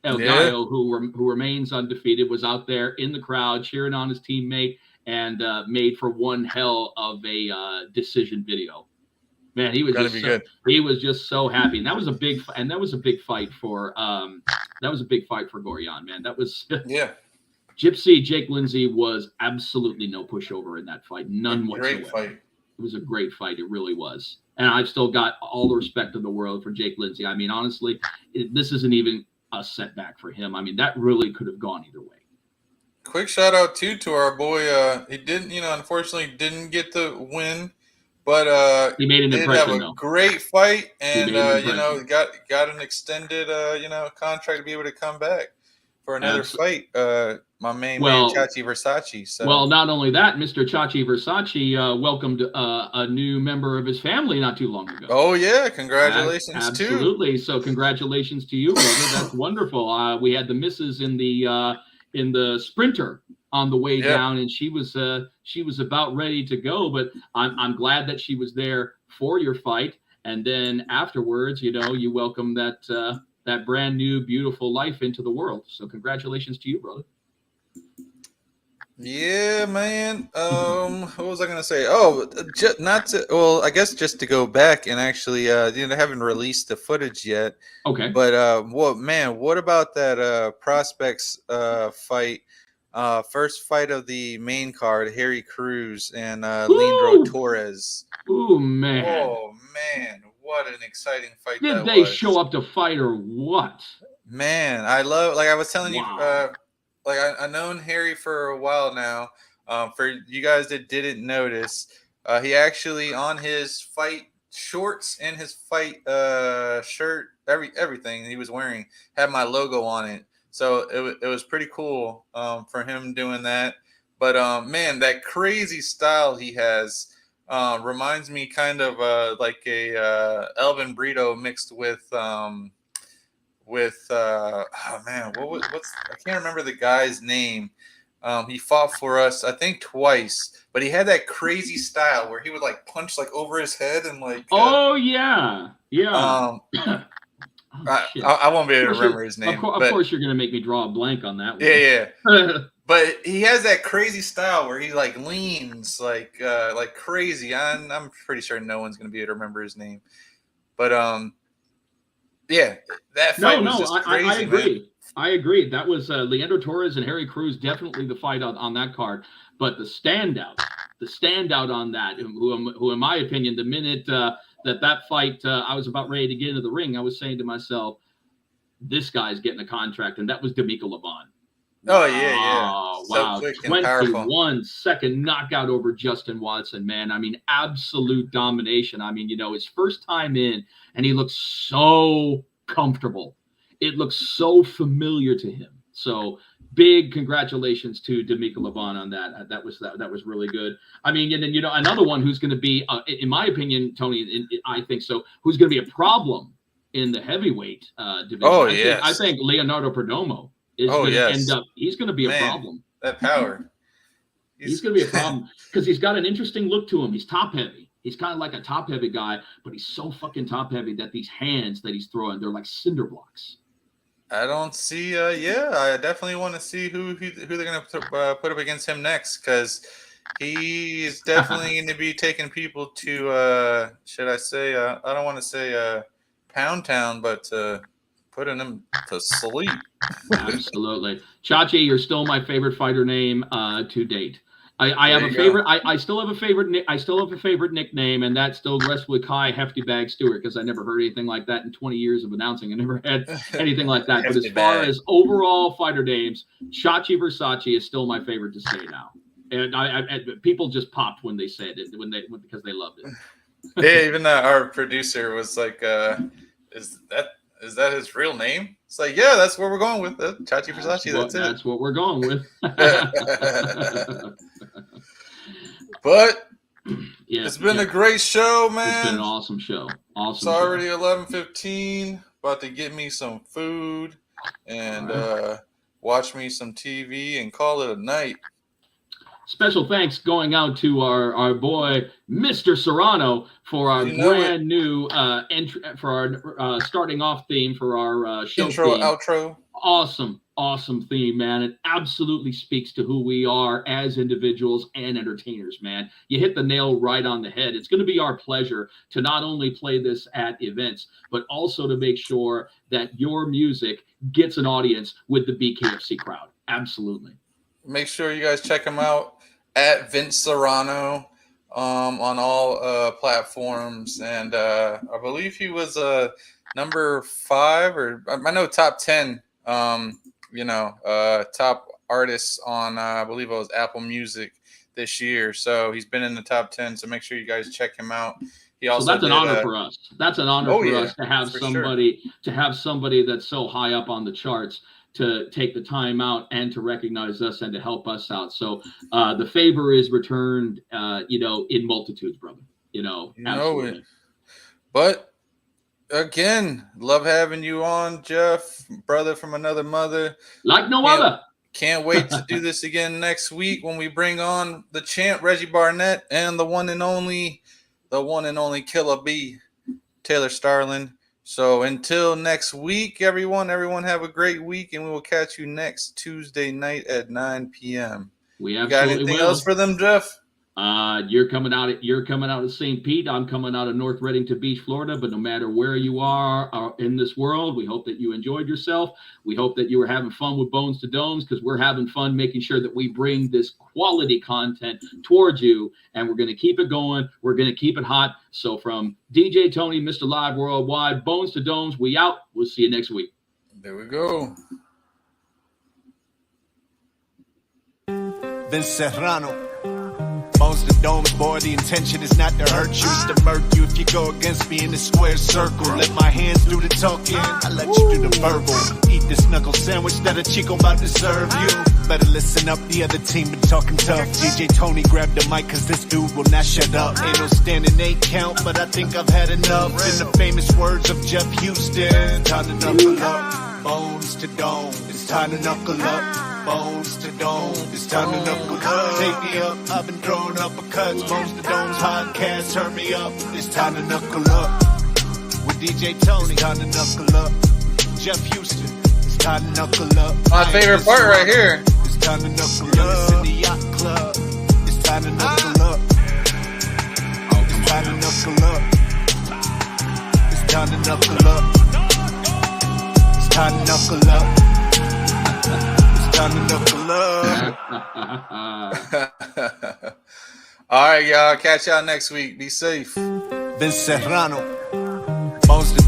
El Gallo, who remains undefeated, was out there in the crowd cheering on his teammate, and made for one hell of a decision video. Man, he was just so happy, and that was a big fight for Gorion, man. That was Gypsy Jake Lindsay was absolutely no pushover in that fight, none whatsoever. Great fight. It was a great fight. It really was. And I've still got all the respect in the world for Jake Lindsay. I mean, honestly, this isn't even a setback for him. I mean, that really could have gone either way. Quick shout out, too, to our boy. He didn't, unfortunately didn't get the win, but he made an impression, have a great fight and, got an extended, contract to be able to come back for another fight. My man Chachi Versace. So. Well, not only that, Mr. Chachi Versace welcomed a new member of his family not too long ago. Oh yeah, congratulations too. Absolutely. So congratulations to you, brother. That's wonderful. We had the missus in the Sprinter on the way down, and she was about ready to go. But I'm glad that she was there for your fight, and then afterwards, you welcome that brand new beautiful life into the world. So congratulations to you, brother. Yeah, man. What was I gonna say? Oh, I guess just to go back and actually, haven't released the footage yet. Okay. But what about that Prospects fight? First fight of the main card, Harry Cruz and Leandro Torres. Oh man. What an exciting fight! Did they show up to fight or what? Man, I love, like I was telling you, like I known Harry for a while now. For you guys that didn't notice, he actually on his fight shorts and his fight shirt, everything he was wearing had my logo on it. So it was pretty cool for him doing that. But man, that crazy style he has reminds me kind of like a Elvin Brito mixed with oh man, what's I can't remember the guy's name. He fought for us, I think twice, but he had that crazy style where he would like punch like over his head and like. Yeah. I won't be able to remember his name. Of course, you're gonna make me draw a blank on that one. Yeah. But he has that crazy style where he like leans like crazy. I'm pretty sure no one's gonna be able to remember his name, but yeah, that fight was just crazy. I agree. Man. I agree. That was Leandro Torres and Harry Cruz, definitely the fight on that card. But the standout on that, who in my opinion, the minute that fight, I was about ready to get into the ring, I was saying to myself, this guy's getting a contract, and that was D'Amico Levon. Oh, yeah. Wow. 21-second knockout over Justin Watson, man. I mean, absolute domination. I mean, his first time in, and he looks so comfortable. It looks so familiar to him. So big congratulations to D'Amico Levon on that. That was really good. I mean, and then, another one who's going to be, in my opinion, Tony, I think so, who's going to be a problem in the heavyweight division. Oh, I think Leonardo Perdomo. He's going to be a problem. That power. He's going to be a problem because he's got an interesting look to him. He's top heavy. He's kind of like a top heavy guy, but he's so fucking top heavy that these hands that he's throwing, they're like cinder blocks. I don't see. I definitely want to see who they're going to put up against him next, because he is definitely going to be taking people to. Should I say? I don't want to say Pound Town, but putting them to sleep. Absolutely, Chachi, you're still my favorite fighter name to date. I have a favorite. I still have a favorite. I still have a favorite nickname, and that still rests with Kai Hefty Bag Stewart, because I never heard anything like that in 20 years of announcing. I never had anything like that. But as far as overall fighter names, Chachi Versace is still my favorite to say now. And people just popped when they said it because they loved it. Yeah, even our producer was like, "Is that his real name?" It's like, yeah, that's where we're going with it. Chachi Versace. That's it. That's what we're going with. But it's been a great show, man. It's been an awesome show. It's already 11:15. About to get me some food and watch me some TV and call it a night. Special thanks going out to our boy, Mr. Serrano, for our brand new for our starting off theme for our show intro, theme. Outro. Awesome theme, man. It absolutely speaks to who we are as individuals and entertainers, man. You hit the nail right on the head. It's going to be our pleasure to not only play this at events, but also to make sure that your music gets an audience with the Bkfc crowd. Absolutely. Make sure you guys check him out at Vince Serrano on all platforms. And I believe he was number 5, or I know top 10, top artists on, I believe it was Apple Music this year. So he's been in the top 10. So make sure you guys check him out. He also that's an honor for us. That's an honor for us to have somebody that's so high up on the charts to take the time out and to recognize us and to help us out. So the favor is returned, in multitudes, brother. Absolutely. But again, love having you on, Jeff, brother from another mother. Like no other. Can't wait to do this again next week when we bring on the champ, Reggie Barnett, and the one and only Killer B, Taylor Starlin. So until next week, everyone have a great week, and we will catch you next Tuesday night at 9 p.m. We got anything else for them, Jeff? You're coming out of St. Pete. I'm coming out of North Reddington Beach, Florida. But no matter where you are in this world, we hope that you enjoyed yourself. We hope that you were having fun with Bones to Domes, because we're having fun making sure that we bring this quality content towards you, and we're going to keep it going. We're going to keep it hot. So from DJ Tony, Mr. Live Worldwide, Bones to Domes, we out. We'll see you next week. There we go. Vince Serrano. Bones to domes, boy, the intention is not to hurt you, it's to murk you if you go against me in the square circle. Let my hands do the talking, I let you do the verbal. Eat this knuckle sandwich that a Chico about to serve you. Better listen up, the other team been talking tough. DJ Tony grabbed the mic cause this dude will not shut up. Ain't no standing 8 count, but I think I've had enough. In the famous words of Jeff Houston, time to knuckle up. Bones to dome, it's time to knuckle up. Bones to dome, it's time to knuckle up. Take me up, I've been throwing uppercuts. Bones to dome's podcast, turn me up. It's time to knuckle up. With DJ Tony, it's time to knuckle up. Jeff Houston, it's time to knuckle up. My favorite part right here. It's time to knuckle up. In the yacht club, it's time to knuckle up. It's time to knuckle up. It's time to knuckle up. It's time to knuckle up. Time to knuckle up. All right, y'all. Catch y'all next week. Be safe. Vince Serrano. Bones to